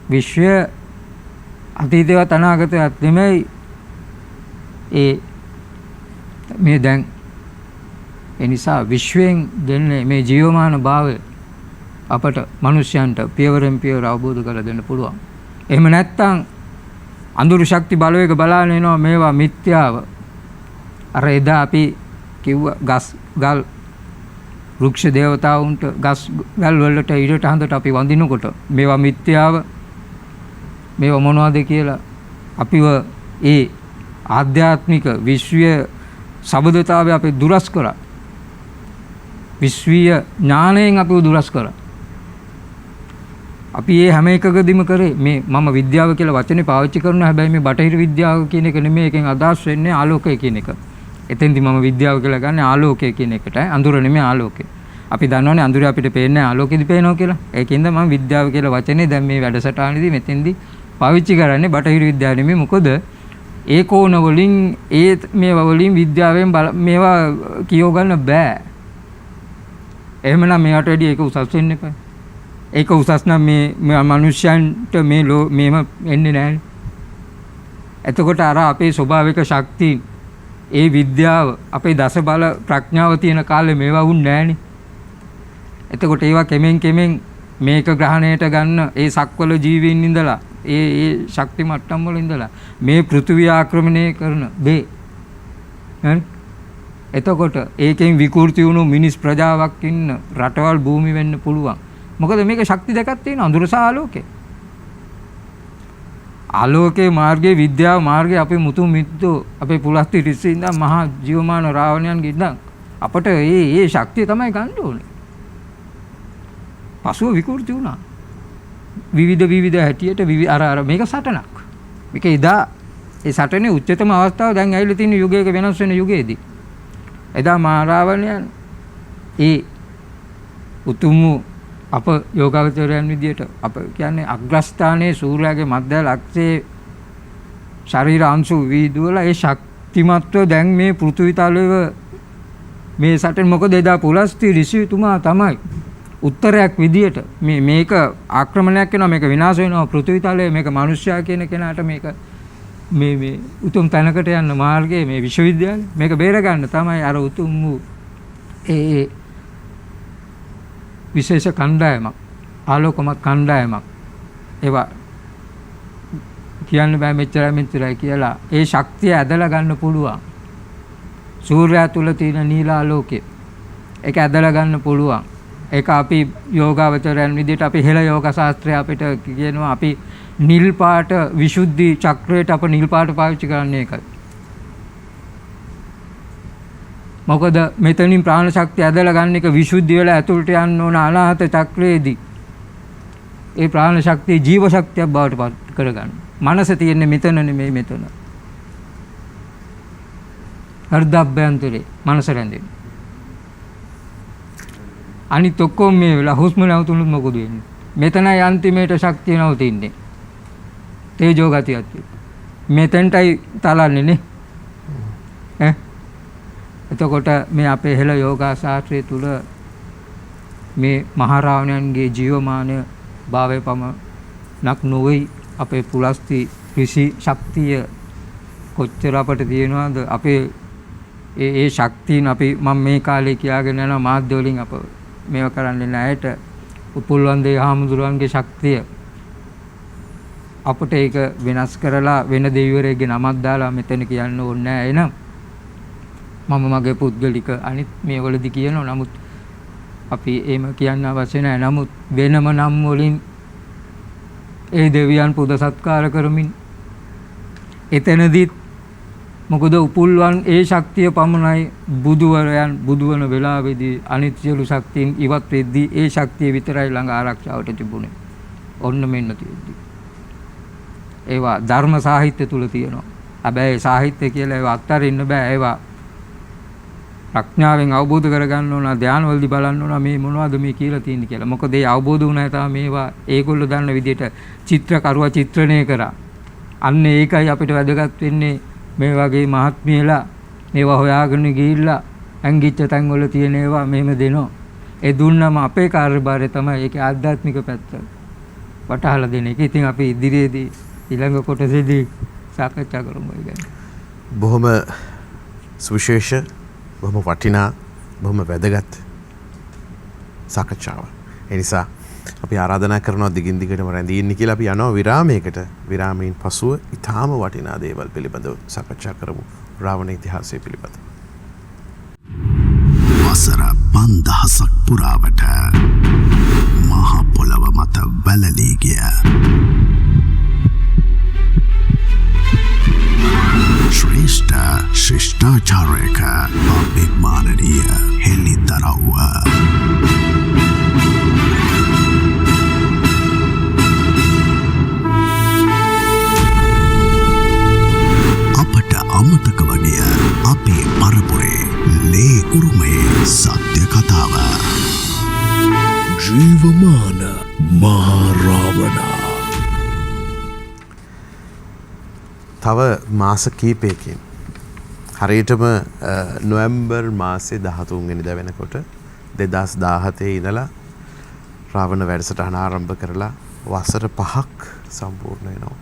[SPEAKER 4] විශ්වය අතීතයත් අනාගතයත් නෙමෙයි. ඒ මේ දැන් ඒ නිසා විශ්වයෙන් දෙන්නේ මේ ජීවමාන භාවය අපට මිනිස්යන්ට පියවරෙන් පියවර අවබෝධ කරලා දෙන්න පුළුවන්. එහෙම නැත්නම් අඳුරු ශක්ති බලවේග බලාගෙන එනවා මේවා මිත්‍යාව. අර එදා අපි කිව්ව ගස් ගල් වෘක්ෂ දේවතාවුන්ට ගස් ගල් වලට ඉරට හඳට අපි වඳිනකොට මේවා මිත්‍යාව මේවා මොනවද කියලා අපිව ඒ ආධ්‍යාත්මික විශ්වීය සබඳතාවය අපි දුරස් කරා. විශ්වීය ඥාණයෙන් අපි දුරස් කරා. අපි මේ හැම එකකදීම කරේ මේ මම විද්‍යාව කියලා වචනේ පාවිච්චි කරනවා. හැබැයි මේ බටහිර විද්‍යාව කියන එක නෙමෙයි. එකෙන් අදහස් වෙන්නේ ආලෝකය කියන එක. එතෙන්දි මම විද්‍යාව කියලා ගන්න ආලෝකය කියන එකට. අඳුර නෙමෙයි ආලෝකය. අපි දන්නවනේ අඳුර අපිට පේන්නේ ආලෝකෙදි පේනවා කියලා. ඒකින්ද මම විද්‍යාව කියලා වචනේ දැන් මේ වැඩසටහනේදී මෙතෙන්දි පාවිච්චි කරන්නේ බටහිර විද්‍යාව නෙමෙයි. මොකද ඒ කෝණ වලින් ඒ මේවා වලින් විද්‍යාවෙන් මේවා කියව ගන්න බෑ. එහෙමනම් මේවට වැඩි ඒක උසස් වෙන්න එපා. ඒක උසස් නම් මේ මනුෂ්‍යයන්ට මේම එන්නේ නැහැ. එතකොට අර අපේ ස්වභාවික ශක්තිය ඒ විද්‍යාව අපේ දස බල ප්‍රඥාව තියෙන කාලේ මේවා වුන් නැහනේ. එතකොට ඒවා කෙමෙන් මේක ග්‍රහණයට ගන්න ඒ සක්වල ජීවීන් ඉඳලා ඒ ශක්ති මට්ටම් වල ඉඳලා මේ පෘථිවිය ආක්‍රමණය කරන දේ. හරි. එතකොට ඒකෙන් විකෘති වුණු මිනිස් ප්‍රජාවක් ඉන්න රටවල් භූමි වෙන්න පුළුවන්. මොකද මේක ශක්ති දෙකක් තියෙනවා. අඳුර සහ ආලෝකය. ආලෝකයේ මාර්ගයේ විද්‍යාව මාර්ගයේ අපේ මුතු මිත්තු අපේ පුලස්ති ඍෂි ඉඳන් මහා ජීවමාන රාවණයන්ගේ ඉඳන් අපට මේ ශක්තිය තමයි ගන්න ඕනේ. පසුව විකෘති වුණා. විවිධ හැටියට අර මේක සටනක්. මේක එදා ඒ සටනේ උච්චතම අවස්ථාව දැන් ඇවිල්ලා තියෙන යුගයක වෙනස් වෙන යුගයේදී. එදා මහා රාවණයන් ඒ උතුම් අප යෝගාවචරයන් විදියට අප කියන්නේ අග්‍රස්ථානයේ සූර්යාගේ මධ්‍ය ලක්ෂයේ ශරීර අංශු විදුවලා ඒ ශක්තිමත්ව දැන් මේ පෘථිවි තලයේ මේ සටන මොකද එදා පුලස්ති ඍෂිතුමා තමයි උත්තරයක් විදියට මේක ආක්‍රමණයක් වෙනවා මේක විනාශ වෙනවා පෘථිවි තලයේ මේක මිනිස්යා කියන කෙනාට මේක මේ උතුම් තැනකට යන්න මාර්ගයේ මේ විශ්වවිද්‍යාලය මේක බේර ගන්න තමයි අර උතුම් වූ ඒ විශේෂ කණ්ඩායමක් ආලෝකමත් කණ්ඩායමක් ඒවා කියන්න බෑ මෙච්චරයි කියලා ඒ ශක්තිය ඇදලා ගන්න පුළුවන් සූර්යයා තුල තියෙන නිල ආලෝකය ඒක ඇදලා ගන්න පුළුවන් ඒක අපි යෝගාවචරයන් විදිහට අපි හෙළ යෝග ශාස්ත්‍රය අපිට කියනවා අපි නිල් පාට විසුද්ධි චක්‍රයට අප නිල් පාට පාවිච්චි කරන්නේ ඒකයි මොකද මෙතනින් ප්‍රාණ ශක්තිය ඇදලා ගන්න එක විසුද්ධි වෙලා ඇතුළට යන්න ඕන අනාහත චක්‍රයේදී ඒ ප්‍රාණ ශක්තිය ජීව ශක්තියක් බවට පත් කරගන්න. මනස තියෙන්නේ මෙතන නෙමෙයි මෙතන. හෘදඅභ්‍යන්තරේ මනස රැඳෙන්නේ. අනිත් ඔක්කොම මේ වෙලා හුස්ම නැවතුනොත් මොකද වෙන්නේ? මෙතනයි අන්තිමේට ශක්තිය නැවතින්නේ. තේජෝ ගතියක්. මෙතෙන්ටයි තලන්නේ නේ. එතකොට මේ අපේ හෙළ යෝගා ශාස්ත්‍රය තුල මේ මහරාවණයන්ගේ ජීවමාන භාවය පමණක් නොවේ අපේ පුලස්ති ඍෂි ශක්තිය කොච්චර අපට තියෙනවද අපේ ඒ ශක්තියන් අපි මම මේ කාලේ කියාගෙන යන මාධ්‍ය වලින් අප මේව කරන්නේ නැහැට උපුල්වන්දේ හාමුදුරුවන්ගේ ශක්තිය අපට ඒක වෙනස් කරලා වෙන දෙවිවරයෙක්ගේ නමක් දාලා මෙතන කියන්න ඕනේ නැහැ එනම් මම මගේ පුද්ගලික අනිත් මේවලදී කියනවා නමුත් අපි එහෙම කියන්න අවශ්‍ය නැහැ නමුත් වෙනම නම් වලින් ඒ දෙවියන් පුද සත්කාර කරමින් එතනදී මොකද උපුල්වන් ඒ ශක්තිය පමණයි බුදුවරයන් බුදුවන වෙලාවේදී අනිත් සියලු ශක්තියින් ඉවත් වෙද්දී ඒ ශක්තිය විතරයි ළඟ ආරක්ෂාවට තිබුණේ ඔන්න මෙන්න තියෙද්දි ඒවා ධර්ම සාහිත්‍ය තුල තියෙනවා හැබැයි සාහිත්‍ය කියලා ඒවා අත්තරින්න බෑ ඒවා ප්‍රඥාවෙන් අවබෝධ කරගන්න ඕන ධානවලදී බලන්න ඕන මේ මොනවද මේ කියලා තියෙන්නේ කියලා. මොකද ඒ අවබෝධ වුණා තමයි මේවා ඒගොල්ලෝ දන්න විදිහට චිත්‍රකරුවා චිත්‍රණය කරා. අන්න ඒකයි අපිට වැදගත් වෙන්නේ මේ වගේ මහත්මියලා මේවා හොයාගෙන ගිහිල්ලා ඇඟිච්ච තැන් වල තියෙන ඒවා මෙහෙම දෙනවා. ඒ දුන්නම අපේ කාර්යභාරය තමයි ඒකේ ආධ්‍යාත්මික පැත්ත වටහලා දෙන එක. ඉතින් අපි ඉදිරියේදී ඊළඟ කොටසේදී සාකච්ඡා කරමු ඒ ගැන.
[SPEAKER 2] බොහොම සුවිශේෂ බොහොම වටිනා බොහොම වැදගත් සාකච්ඡාවක්. ඒ නිසා අපි ආරාධනා කරනවා දිගින් දිගටම රැඳී ඉන්න කියලා අපි යනවා විරාමයකට. විරාමයෙන් පසුව ඊටාම වටිනා දේවල් පිළිබඳව සාකච්ඡා කරමු. රාවණ ඉතිහාසය පිළිබඳව.
[SPEAKER 1] වසර 5000ක් පුරාවට මහ පොළව මත වැළලී ගිය ශ්‍රී මහා රාවණා.
[SPEAKER 2] තව මාස කීපයකින් හරියටම නොවැම්බර් මාසේ 13 වෙනිදා වෙනකොට 2017 ඉඳලා රාවණ වැඩසටහන ආරම්භ කරලා වසර 5ක් සම්පූර්ණ වෙනවා.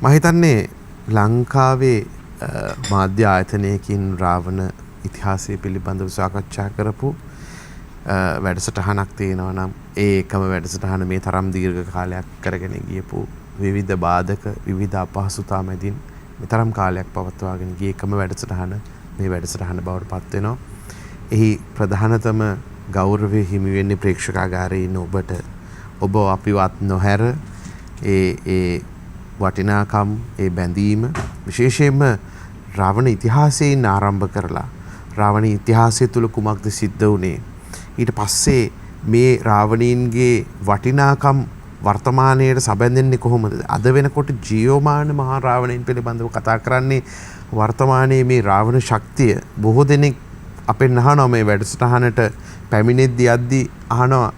[SPEAKER 2] මම හිතන්නේ ලංකාවේ මාධ්‍ය ආයතනයකින් රාවණ ඉතිහාසය පිළිබඳව සාකච්ඡා කරපු වැඩසටහනක් තියෙනවා නම් ඒ එකම වැඩසටහන මේ තරම් දීර්ඝ කාලයක් කරගෙන ගියපු විවිධ බාධක විවිධ අපහසුතා මැදින් මේ තරම් කාලයක් පවත්වාගෙන ගිය එකම වැඩසටහන මේ වැඩසටහන බවට පත් වෙනවා. එහි ප්‍රධානතම ගෞරවය හිමි වෙන්නේ ප්‍රේක්ෂකාගාරයේ ඉන්න ඔබට. ඔබ අපිවත් නොහැර ඒ වටිනාකම් ඒ බැඳීම විශේෂයෙන්ම රාවණ ඉතිහාසයෙන් ආරම්භ කරලා රාවණ ඉතිහාසය තුල කුමක්ද සිද්ධ වුනේ ඊට පස්සේ මේ රාවණීන්ගේ වටිනාකම් වර්තමානයේ සැබඳෙන්නේ කොහොමද අද වෙනකොට ජීවමාන මහා රාවණයන් පිළිබඳව කතා කරන්නේ වර්තමානයේ මේ රාවණ ශක්තිය බොහෝ දෙනෙක් අපෙන් අහනවා මේ වැඩසටහනට පැමිණෙද්දී යද්දී අහනවා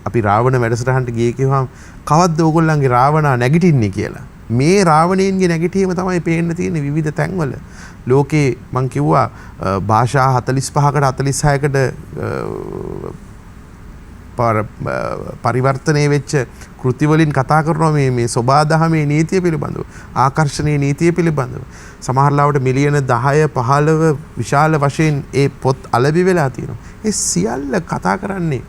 [SPEAKER 2] අපි රාවණ වැඩසටහනට ගියේ කියවහම කවද්ද ඕගොල්ලන්ගේ රාවණා නැගිටින්නේ කියලා මේ රාවණයන්ගේ නැගිටීම තමයි පේන්න තියෙන්නේ විවිධ තැන්වල ලෝකේ මං කිව්වා භාෂා 45කට 46කට පරිවර්තනය වෙච්ච කෘති වලින් කතා කරනවා මේ සෝබාදහමේ නීතිය පිළිබඳව ආකර්ෂණීය නීතිය පිළිබඳව සමහර ලාවට මිලියන 10 15 විශාල වශයෙන් ඒ පොත් අලෙවි වෙලා තියෙනවා ඒ සියල්ල කතා කරන්නේ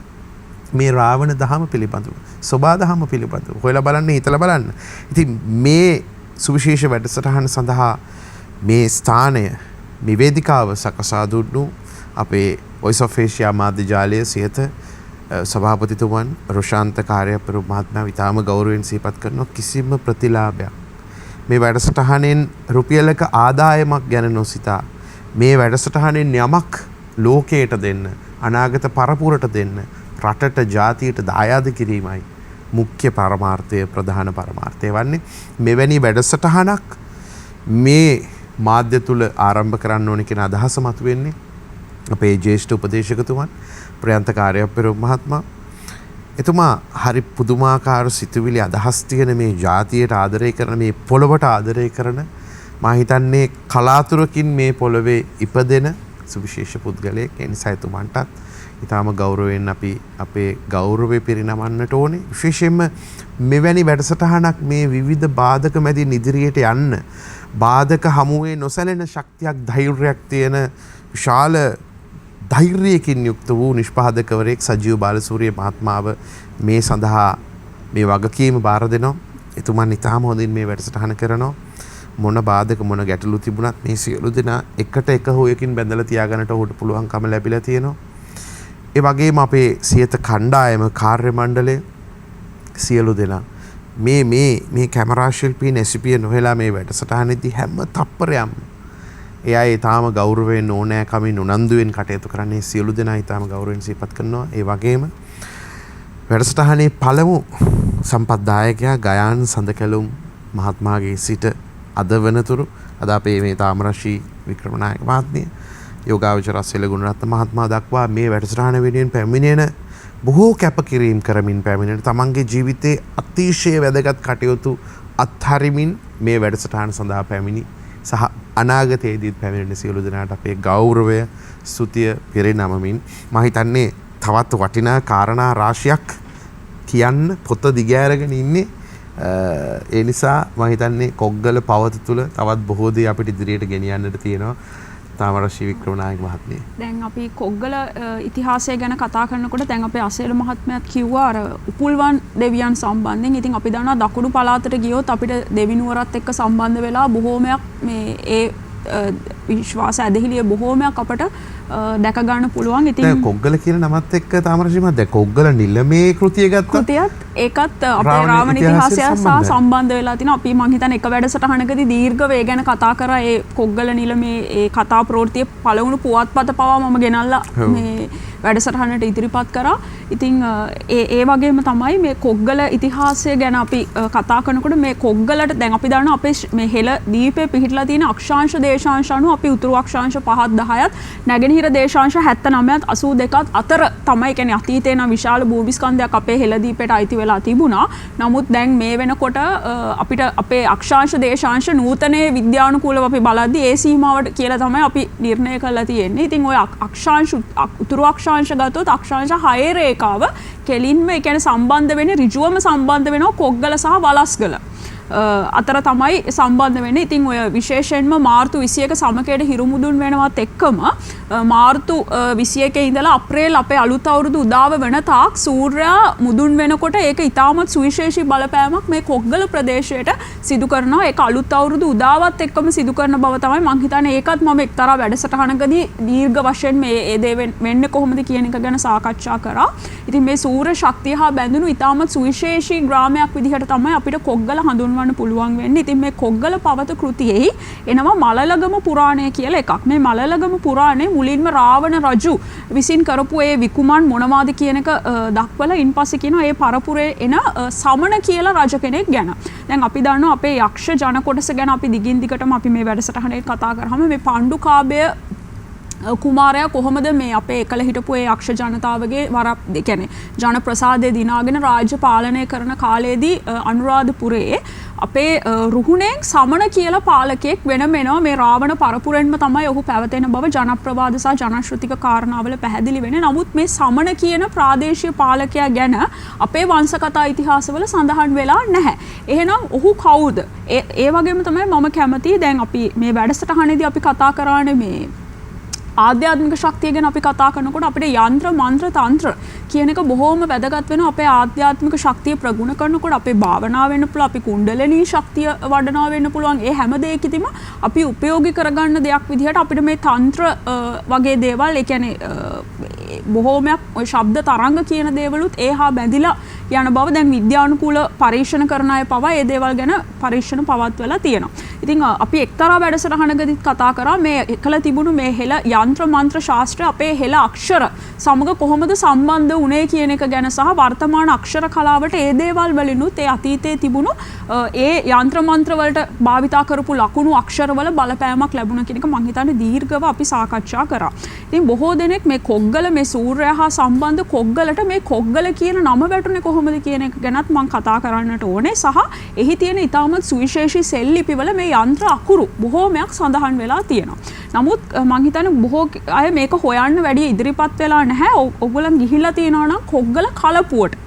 [SPEAKER 2] මේ රාවණ දහම පිළිබඳව සෝබාදහම පිළිබඳව හොයලා බලන්න හිතලා බලන්න ඉතින් මේ සුවිශේෂ වැඩසටහන සඳහා මේ ස්ථානය මේ වේදිකාව සකසා දුන්නු අපේ Voice of Asia මාධ්‍ය ජාලය සියත සභාපතිතුමන් රොෂාන්ත කාර්යපරු මහත්මයා විතාම ගෞරවයෙන් සිහිපත් කරන කිසිම ප්‍රතිලාභයක් මේ වැඩසටහනෙන් රුපියලක ආදායමක් ගැන නොසිතා මේ වැඩසටහනෙන් යමක් ලෝකයට දෙන්න අනාගත පරපුරට දෙන්න රටට ජාතියට දායාද කිරීමයි මුඛ්‍ය පරමාර්ථය ප්‍රධාන පරමාර්ථය වන්නේ මෙවැනි වැඩසටහනක් මේ මාධ්‍ය තුල ආරම්භ කරන්න ඕනේ කියන අදහස මතුවෙන්නේ අපේ ජ්‍යෙෂ්ඨ උපදේශකතුමන් ප්‍රයන්ත කාර්යපරු මහත්මයා එතුමා හරි පුදුමාකාර සිතුවිලි අදහස් තියෙන මේ ජාතියට ආදරය කරන මේ පොළොවට ආදරය කරන මා හිතන්නේ කලාතුරකින් මේ පොළොවේ ඉපදෙන සුවිශේෂ පුද්ගලයෙක් ඒ නිසා එතුමන්ටත් ඊටාම ගෞරවයෙන් අපි අපේ ගෞරවය පිරිනමන්නට ඕනේ විශේෂයෙන්ම මෙවැනි වැඩසටහනක් මේ විවිධ බාධක මැදින් ඉදිරියට යන්න බාධක හමුවේ නොසැලෙන ශක්තියක් ධෛර්යයක් තියෙන විශාල ධෛර්යයකින් යුක්ත වූ නිෂ්පාදකවරයෙක් සජීව බාලසූරිය මහත්මාව මේ සඳහා මේ වගකීම බාර දෙනවා. එතුමන් ඊටාම හොඳින් මේ වැඩසටහන කරනවා. මොන බාධක මොන ගැටලු තිබුණත් මේ සියලු දෙනා එකට එක හොයකින් බැඳලා තියාගන්නට ඔහුට පුළුවන්කම ලැබිලා තියෙනවා. ඒ වගේම අපේ සියත කණ්ඩායම කාර්ය මණ්ඩලය සියලු දෙනා මේ කැමරා ශිල්පීන් SCP නොහෙලා මේ වැඩසටහනේදී හැම තප්පරයක්ම එයා ඊටාම ගෞරවයෙන් ඕනෑකමින් උනන්දුවෙන් කටයුතු කරන්නේ සියලු දෙනා ඊටාම ගෞරවයෙන් සිහිපත් කරනවා. ඒ වගේම වැඩසටහනේ පළමු සම්පත්දායකයා ගයාන් සඳකැලුම් මහත්මයාගේ සිට අද වනතුරු අද අපේ මේ තාමරශ්‍රී වික්‍රමනායක මහත්මිය යෝගාවචර සෙල ගුණරත්න මහත්මයා දක්වා මේ වැඩසටහන වෙනුවෙන් පැමිණෙන බොහෝ කැපකිරීම් කරමින් පැමිණෙන තමන්ගේ ජීවිතයේ අතිශය වැදගත් කටයුතු අත්හරිමින් මේ වැඩසටහන සඳහා පැමිණි සහ අනාගතයේදීත් පැමිණෙන සියලු දෙනාට අපේ ගෞරවය ස්තුතිය පිරිනමමින් මම හිතන්නේ තවත් වටිනා කාරණා රාශියක් කියන්න පොත දිගෑරගෙන ඉන්නේ ඒ නිසා මම හිතන්නේ කොග්ගල පවත තුල තවත් බොහෝ දේ අපිට ඉදිරියට ගෙනියන්නට තියෙනවා තාමරශ්‍රී වික්‍රමනායක මහත්මිය.
[SPEAKER 3] දැන් අපි කොග්ගල ඉතිහාසය ගැන කතා කරනකොට දැන් අපේ අසේල මහත්මයාත් කිව්වා අර උපුල්වන් දෙවියන් සම්බන්ධයෙන්. ඉතින් අපි දන්නවා දකුණු පළාතට ගියොත් අපිට දෙවිනුවරත් එක්ක සම්බන්ධ වෙලා බොහෝමයක් මේ ඒ විශ්වාස ඇදහිලිය බොහෝමයක් අපට දැක ගන්න පුළුවන්. ඉතින්
[SPEAKER 2] කොග්ගල කියන නමත් එක්ක තාමරශ්‍රී මහත්මයා දැන් කොග්ගල නිලමේ කෘතිය ගත්තා.
[SPEAKER 3] කෘතියත් ඒකත් අපේ රාවණ ඉතිහාසය සහ සම්බන්ධ වෙලා තිනවා. අපි මං හිතන්නේ එක වැඩසටහනකදී දීර්ඝව ඒ ගැන කතා කරා. ඒ කොග්ගල නිලමේ ඒ කතා ප්‍රවෘත්තිය පළවුණු පුවත්පත පවා මම ගෙනල්ලා මේ වැඩසටහනට ඉදිරිපත් කරා. ඉතින් ඒ වගේම තමයි මේ කොග්ගල ඉතිහාසය ගැන අපි කතා කරනකොට මේ කොග්ගලට දැන් අපි දන්නවා අපේ මේ හෙළ දීපේ පිහිටලා තියෙන අක්ෂාංශ දේශාංශ අනුව අපි උතුරු අක්ෂාංශ 5ත් 10ත් නැගෙනහිර බටහිර දේශාංශ 79ත් 82ත් අතර තමයි කියන්නේ අතීතේ නම් විශාල භූමිස්කන්ධයක් අපේ හෙළදීපයට අයිති වෙලා තිබුණා. නමුත් දැන් මේ වෙනකොට අපිට අපේ අක්ෂාංශ දේශාංශ නූතනයේ විද්‍යානුකූලව අපි බලද්දී ඒ සීමාවට කියලා තමයි අපි නිර්ණය කරලා තියෙන්නේ. ඉතින් ওই අක්ෂාංශ උතුරු අක්ෂාංශ ගත්තොත් අක්ෂාංශ 6 රේඛාව කෙලින්ම ඒ කියන්නේ සම්බන්ධ වෙන්නේ ඍජුවම සම්බන්ධ වෙනවා කොග්ගල සහ වලස්ගල. අතර තමයි සම්බන්ධ වෙන්නේ. ඉතින් ඔය විශේෂයෙන්ම මාර්තු 21 සමකයට හිරුමුදුන් වෙනවත් එක්කම මාර්තු 21 ඉඳලා අප්‍රේල් අපේ අලුත් අවුරුදු උදාව වෙන තාක් සූර්යයා මුදුන් වෙනකොට ඒක ඉතාමත් සුවිශේෂී බලපෑමක් මේ කොග්ගල ප්‍රදේශයට සිදු කරනවා. ඒක අලුත් අවුරුදු උදාවත් එක්කම සිදු කරන බව තමයි මම හිතන්නේ. ඒකත් මම එක්තරා වැඩසටහනකදී දීර්ඝ වශයෙන් මේ දේ වෙන්නේ කොහොමද කියන එක ගැන සාකච්ඡා කරා. ඉතින් මේ සූර්ය ශක්තිය හා බැඳුණු ඉතාමත් සුවිශේෂී ග්‍රාමයක් විදිහට තමයි අපිට කොග්ගල හඳුන්වන්න පුළුවන් වෙන්නේ. ඉතින් මේ කොග්ගල පවත කෘතියෙහි එනවා මලලගම පුරාණය කියලා එකක්. මේ මලලගම පුරාණය මුලින්ම රාවණ රජු විසින් කරපු ඒ විකුමන් මොනවාද කියන එක දක්වලා ඉන්පස්සේ කියනවා ඒ පරපුරේ එන සමන කියලා රජ කෙනෙක් ගැන. දැන් අපි දන්නවා අපේ යක්ෂ ජන කොටස ගැන අපි දිගින් දිගටම අපි මේ වැඩසටහනේ කතා කරාම මේ පණ්ඩුකාභය කුමාරයා කොහොමද මේ අපේ එකල හිටපු ඒ යක්ෂ ජනතාවගේ ඒ කියන්නේ ජන ප්‍රසාදය දිනාගෙන රාජ්‍ය පාලනය කරන කාලයේදී අනුරාධපුරයේ අපේ රුහුණෙන් සමන කියලා පාලකයෙක් වෙනම එනවා. මේ රාවණ පරපුරෙන්ම තමයි ඔහු පැවතෙන බව ජනප්‍රවාද සහ ජනශ්‍රුතික කාරණාවල පැහැදිලි වෙන්නේ. නමුත් මේ සමන කියන ප්‍රාදේශීය පාලකයා ගැන අපේ වංශකථා ඉතිහාසවල සඳහන් වෙලා නැහැ. එහෙනම් ඔහු කවුද? ඒ වගේම තමයි මම කැමතියි දැන් අපි මේ වැඩසටහනේදී අපි කතා කරානේ මේ ආධ්‍යාත්මික ශක්තිය ගැන අපි කතා කරනකොට අපිට යන්ත්‍ර මන්ත්‍ර තන්ත්‍ර කියන එක බොහොම වැදගත් වෙනවා. අපේ ආධ්‍යාත්මික ශක්තිය ප්‍රගුණ කරනකොට අපේ භාවනාව වෙන්න පුළුවන්, අපි කුණ්ඩලිනී ශක්තිය වඩනවා වෙන්න පුළුවන්. ඒ හැම දෙයකදීම අපි උපයෝගී කරගන්න දෙයක් විදිහට අපිට මේ තන්ත්‍ර වගේ දේවල්, ඒ කියන්නේ බොහෝමයක් ඔය ශබ්ද තරංග කියන දේවලුත් ඒහා බැඳිලා යන බව දැන් විද්‍යානුකූල පරීක්ෂණ කරන අය පවා ඒ දේවල් ගැන පරීක්ෂණ පවත්වලා තියෙනවා. ඉතින් අපි එක්තරා වැඩසටහනකදී කතා කරා මේ එකල තිබුණු මේ හෙළ යන්ත්‍ර මන්ත්‍ර ශාස්ත්‍රය අපේ හෙළ අක්ෂර සමග කොහොමද සම්බන්ධ වුණේ කියන එක ගැන සහ වර්තමාන අක්ෂර කලාවට ඒ දේවල් වලිනුත් ඒ අතීතයේ තිබුණු ඒ යන්ත්‍ර මන්ත්‍ර වලට භාවිතා කරපු ලකුණු අක්ෂරවල බලපෑමක් ලැබුණා කියන එක මම හිතන්නේ දීර්ඝව අපි සාකච්ඡා කරා. ඉතින් බොහෝ දෙනෙක් මේ කොග්ගල මේ සූර්යයා හා සම්බන්ධ කොග්ගලට මේ කොග්ගල කියන නම වැටුනේ කොහොමද කියන එක ගැනත් මම කතා කරන්නට ඕනේ. සහ එහි තියෙන ඉතාමත් සුවිශේෂී සෙල් ලිපිවල මේ යන්ත්‍ර අකුරු බොහෝමයක් සඳහන් වෙලා තියෙනවා. නමුත් මම හිතන්නේ බොහෝ අය මේක හොයන්න වැඩි ඉදිරිපත් වෙලා නැහැ. ඔයගොල්ලන් ගිහිල්ලා තියෙනවා නම් කොග්ගල කලපුවට.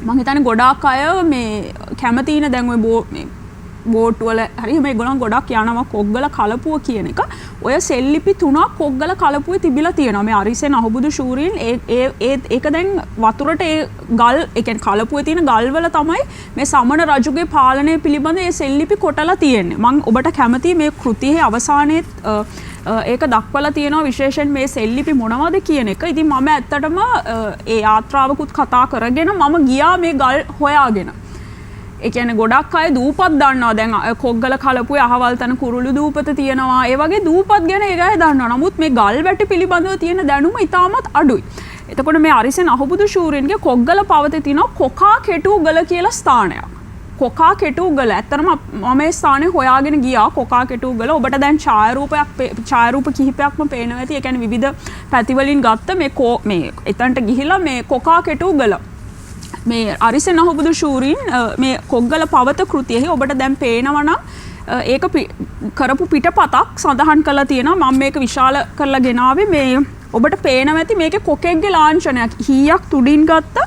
[SPEAKER 3] මම හිතන්නේ ගොඩාක් අය මේ කැමතින දැන් ඔය මේ බෝට් වල හරි මේගොල්ලන් ගොඩක් යනවා කොග්ගල කලපුව කියන එක. ඔය සෙල් ලිපි 3ක් කොග්ගල කලපුවේ තිබිලා තියෙනවා. මේ අරිසෙන් අහුබුදු ශූරීන් ඒක දැන් වතුරට ඒ ගල් ඒ කියන්නේ කලපුවේ තියෙන ගල් වල තමයි මේ සමන රජුගේ පාලනය පිළිබඳ ඒ සෙල් ලිපි කොටලා තියෙන්නේ. මම ඔබට කැමතියි මේ කෘතියේ අවසානයේ ඒක දක්වලා තියෙනවා විශේෂයෙන් මේ සෙල් ලිපි මොනවද කියන එක. ඉතින් මම ඇත්තටම ඒ යාත්‍රාවකුත් කතා කරගෙන මම ගියා මේ ගල් හොයාගෙන. ඒ කියන්නේ ගොඩක් අය දූපත් දන්නවා. දැන් කොග්ගල කලපුවේ අහවල් තන කුරුළු දූපත තියෙනවා. ඒ වගේ දූපත් ගැන ඒ අය දන්නවා. නමුත් මේ ගල් වැටි පිළිබඳව තියෙන දැනුම ඉතාමත් අඩුයි. එතකොට මේ අරිසෙන් අහුබුදු ශූරීන්ගේ කොග්ගල පවතේ තියෙන කොකා කෙටු ගල කියලා ස්ථානයක්. කොකා කෙටු ගල. ඇත්තටම මම මේ ස්ථානේ හොයාගෙන ගියා කොකා කෙටු ගල. ඔබට දැන් ඡායාරූප කිහිපයක්ම පේනවා ඇති. ඒ කියන්නේ විවිධ පැති වලින් ගත්ත මේ එතනට ගිහිලා මේ කොකා කෙටු ගල මේ අරිසෙන් අහුබුදු ශූරීන් මේ කොග්ගල පවත කෘතියෙහි ඔබට දැන් පේනවා නම් ඒක කරපු පිටපතක් සඳහන් කරලා තියෙනවා. මම මේක විශාල කරලා ගෙනාවේ මේ ඔබට පේනවා ඇති මේකේ කොකෙක්ගේ ලාංඡනයක්. හීයක් තුඩින් ගත්ත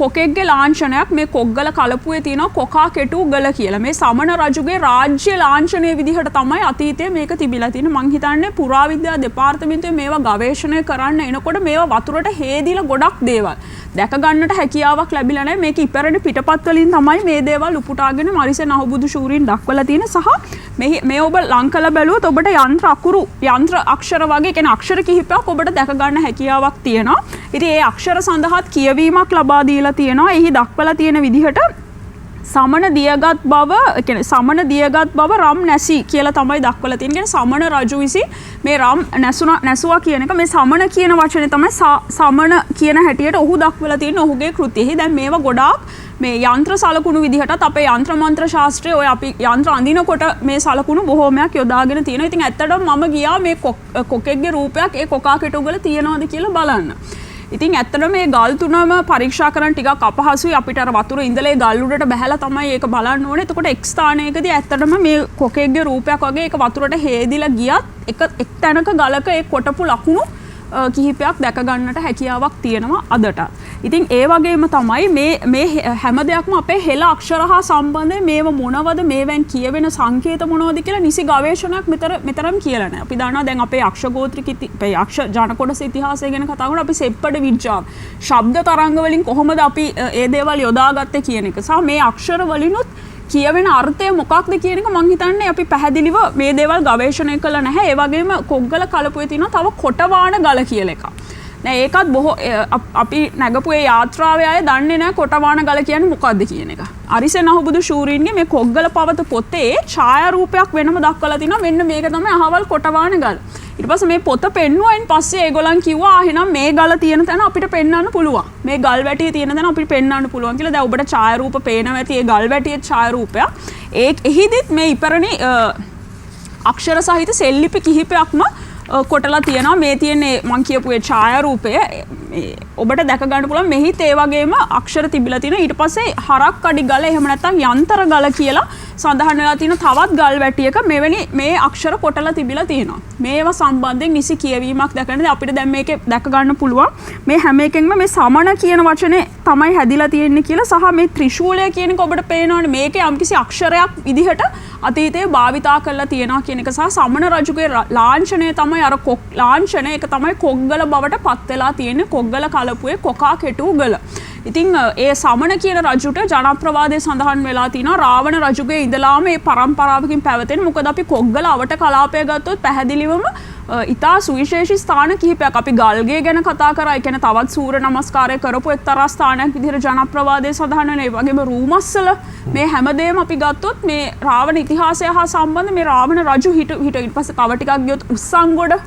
[SPEAKER 3] කොකෙක්ගේ ලාංඡනයක් මේ කොග්ගල කලපුවේ තියෙනවා කොකා කෙටු ගල කියලා. මේ සමන රජුගේ රාජ්‍ය ලාංඡනයේ විදිහට තමයි අතීතයේ මේක තිබිලා තියෙන්නේ. මං හිතන්නේ පුරාවිද්‍යා දෙපාර්තමේන්තුවේ මේවා ගවේෂණය කරන්න එනකොට මේවා වතුරට හේදිලා ගොඩක් දේවල් දැක ගන්නට හැකියාවක් ලැබිලා නැහැ. මේක ඉපැරණි පිටපත් වලින් තමයි මේ දේවල් උපුටාගෙන අරිසෙන් අහුබුදු ශූරීන් දක්වලා තියෙන. සහ මේ ඔබ ලං කළ බැලුවොත් ඔබට යන්ත්‍ර අක්ෂර වගේ කියන්නේ අක්ෂර කිහිපයක් ඔබට දැක ගන්න හැකියාවක් තියෙනවා. ඉතින් ඒ අක්ෂර සඳහාත් කියවීමක් ලබා දීලා තියෙනවා. එහි දක්වලා තියෙන විදිහට සමන දියගත් බව කියන්නේ සමන දියගත් බව රම් නැසි කියලා තමයි දක්වලා තියෙන්නේ. කියන්නේ සමන රජු විසින් මේ රම් නැසුවා කියන එක මේ සමන කියන වචනේ තමයි සමන කියන හැටියට ඔහු දක්වලා තියෙන ඔහුගේ කෘතියෙහි. දැන් මේවා ගොඩාක් මේ යන්ත්‍ර සලකුණු විදිහටත් අපේ යන්ත්‍ර මන්ත්‍ර ශාස්ත්‍රයේ ඔය අපි යන්ත්‍ර අඳිනකොට මේ සලකුණු බොහෝමයක් යොදාගෙන තියෙනවා. ඉතින් ඇත්තටම මම ගියා මේ කොකෙක්ගේ රූපයක් ඒ කොකා කෙටුවල තියනවාද කියලා බලන්න. ඉතින් ඇත්තටම මේ ගල් තුනම පරීක්ෂා කරන්න ටිකක් අපහසුයි. අපිට අර වතුර ඉඳලා ඒ ගල් උඩට බහැලා තමයි ඒක බලන්න ඕනේ. එතකොට එක් ස්ථානයකදී ඇත්තටම මේ කොකෙක්ගේ රූපයක් වගේ ඒක වතුරට හේදිලා ගියත් එක් තැනක ගලක ඒ කොටපු ලකුණු කිහිපයක් දැක ගන්නට හැකියාවක් තියෙනවා අදටත්. ඉතින් ඒ වගේම තමයි මේ හැම දෙයක්ම අපේ හෙළ අක්ෂර හා සම්බන්ධයෙන් මේව මොනවද මේවෙන් කියවෙන සංකේත මොනවද කියලා නිසි ගවේෂණයක් මෙතරම් කියලා නැහැ. අපි දන්නවා දැන් අපේ අක්ෂ ගෝත්‍රික අපේ අක්ෂ ජනකොටස ඉතිහාසය ගැන කතා කරනකොට අපි සෙප්පඩ විද්‍යාව ශබ්ද තරංග වලින් කොහොමද අපි ඒ දේවල් යොදාගත්තේ කියන එක සහ මේ අක්ෂර වලිනුත් කියවෙන අර්ථය මොකක්ද කියන එක මං හිතන්නේ අපි පැහැදිලිව මේ දේවල් ගවේෂණය කළා නැහැ. ඒ වගේම කොග්ගල කලපුවේ තියෙනවා තව කොටවාන ගල කියලා එකක්. නෑ ඒකත් බොහෝ අපි නැගපු ඒ යාත්‍රාවේ අය දන්නේ නැහැ කොටවාන ගල කියන්නේ මොකක්ද කියන එක. අරිසෙන් අහුබුදු ශූරීන්ගේ මේ කොග්ගල පවත පොතේ ඡායාරූපයක් වෙනම දක්වලා තිනවා. මෙන්න මේක තමයි අහවල් කොටවාන ගල. ඊට පස්සේ මේ පොත පෙන්නුවයින් පස්සේ ඒගොල්ලන් කිව්වා එහෙනම් මේ ගල තියෙන තැන අපිට පෙන්වන්න පුළුවන්. මේ ගල් වැටියේ තියෙන තැන අපිට පෙන්වන්න පුළුවන් කියලා. දැන් ඔබට ඡායාරූප පේනවා ඇති ඒ ගල් වැටියේ ඡායාරූපයක්. එහිදිත් මේ ඉපරණි අක්ෂර සහිත සෙල්ලිපි කිහිපයක්ම කොටලා තියෙනවා. මේ තියෙන්නේ මං කියපු ඒ ඡායාරූපය ඔබට දැක ගන්න පුළුවන්. මෙහිත් ඒ වගේම අක්ෂර තිබිලා තියෙනවා. ඊට පස්සේ හරක් කඩි ගල එහෙම නැත්නම් යන්තර ගල කියලා සඳහන් වෙලා තියෙන තවත් ගල් වැටියක මෙවැනි මේ අක්ෂර කොටලා තිබිලා තියෙනවා. මේවා සම්බන්ධයෙන් නිසි කියවීමක් දැකන්නේ අපිට දැන් මේකේ දැක ගන්න පුළුවන්. මේ හැම එකෙන්ම මේ සමන කියන වචනේ තමයි හැදිලා තියෙන්නේ කියලා සහ මේ ත්‍රිශූලය කියන එක ඔබට පේනවනේ මේකේ යම්කිසි අක්ෂරයක් විදිහට අතීතයේ භාවිතා කරලා තියෙනවා කියන එක සහ සමන රජුගේ ලාංඡනය තමයි අර කොක් ලාංඡනය ඒක තමයි කොග්ගල බවට පත් වෙලා තියෙන්නේ. කොග්ගල කලපුවේ කොකා කෙටු ගල. ඉතින් ඒ සමන කියන රජුට ජනප්‍රවාදයේ සඳහන් වෙලා තිනවා රාවණ රජුගේ ඉඳලාම මේ පරම්පරාවකින් පැවතෙන. මොකද අපි කොග්ගල අවට කලාපය ගත්තොත් පැහැදිලිවම ඉතා සුවිශේෂී ස්ථාන කිහිපයක් අපි ගල්ගේ ගැන කතා කරා. ඒ කියන්නේ තවත් සූර්ය නමස්කාරය කරපු එක්තරා ස්ථානයක් විදිහට ජනප්‍රවාදයේ සඳහන් වෙන. ඒ වගේම රූමස්සල මේ හැමදේම අපි ගත්තොත් මේ රාවණ ඉතිහාසය හා සම්බන්ධ මේ රාවණ රජු ඊට පස්සේ තව ටිකක් ගියොත් උස්සංගොඩ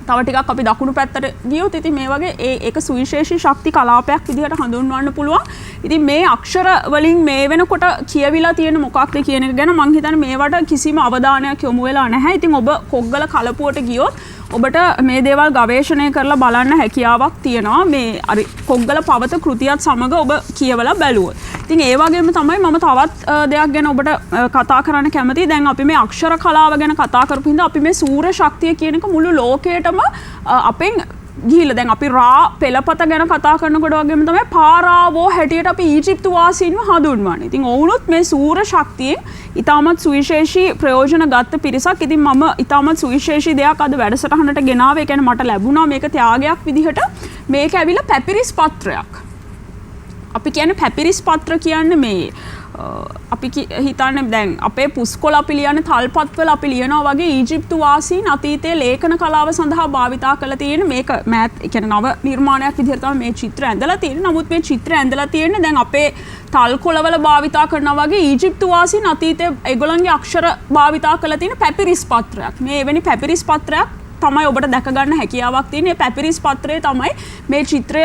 [SPEAKER 3] තව ටිකක් අපි දකුණු පැත්තට ගියොත් ඉතින් මේ වගේ ඒක සුවිශේෂී ශක්ති කලාපයක් විදිහට හඳුන්වන්න පුළුවන්. ඉතින් මේ අක්ෂර වලින් මේ වෙනකොට කියවිලා තියෙන මොකක්ද කියන එක ගැන මම හිතන්නේ මේවට කිසිම අවධානයක් යොමු වෙලා නැහැ. ඉතින් ඔබ කොග්ගල කලපුවට ගියොත් ඔබට මේ දේවල් ගවේෂණය කරලා බලන්න හැකියාවක් තියෙනවා. මේ අර කොග්ගල පවත කෘතියත් සමග ඔබ කියවලා බැලුවොත්. ඉතින් ඒ වගේම තමයි මම තවත් දෙයක් ගැන ඔබට කතා කරන්න කැමතියි. දැන් අපි මේ අක්ෂර කලාව ගැන කතා කරපු හින්දා අපි මේ සූර්ය ශක්තිය කියන එක මුළු ලෝකයටම අපෙන් ගිහිල්ලා දැන් අපි රා පෙළපත ගැන කතා කරනකොට වගේම තමයි පාරාවෝ හැටියට අපි ඊජිප්තු වාසීන්ව හඳුන්වන්නේ. ඉතින් ඔවුනුත් මේ සූර්ය ශක්තියෙන් ඉතාමත් සුවිශේෂී ප්‍රයෝජන ගත්ත පිරිසක්. ඉතින් මම ඉතාමත් සුවිශේෂී දෙයක් අද වැඩසටහනට ගෙනාවේ. ඒ කියන්නේ මට ලැබුණා මේක ත්‍යාගයක් විදිහට. මේක ඇවිල්ලා පැපිරිස් පත්‍රයක්. අපි කියන්නේ පැපිරිස් පත්‍ර කියන්නේ මේ අපි හිතන්නේ දැන් අපේ පුස්කොළ අපි ලියන්නේ තල්පත්වල අපි ලියනවා වගේ ඊජිප්තු වාසීන් අතීතයේ ලේඛන කලාව සඳහා භාවිතා කරලා තියෙන මේක මෑත් කියන්නේ නව නිර්මාණයක් විදිහට තමයි මේ චිත්‍ර ඇඳලා තියෙන්නේ. නමුත් මේ චිත්‍ර ඇඳලා තියෙන්නේ දැන් අපේ තල්කොළවල භාවිතා කරනවා වගේ ඊජිප්තු වාසීන් අතීතයේ ඒගොල්ලන්ගේ අක්ෂර භාවිතා කරලා තියෙන පැපිරිස් පත්‍රයක්. මේ එවැනි පැපිරිස් පත්‍රයක් තමයි ඔබට දැක ගන්න හැකියාවක් තියෙන. මේ පැපිරිස් පත්‍රයේ තමයි මේ චිත්‍රය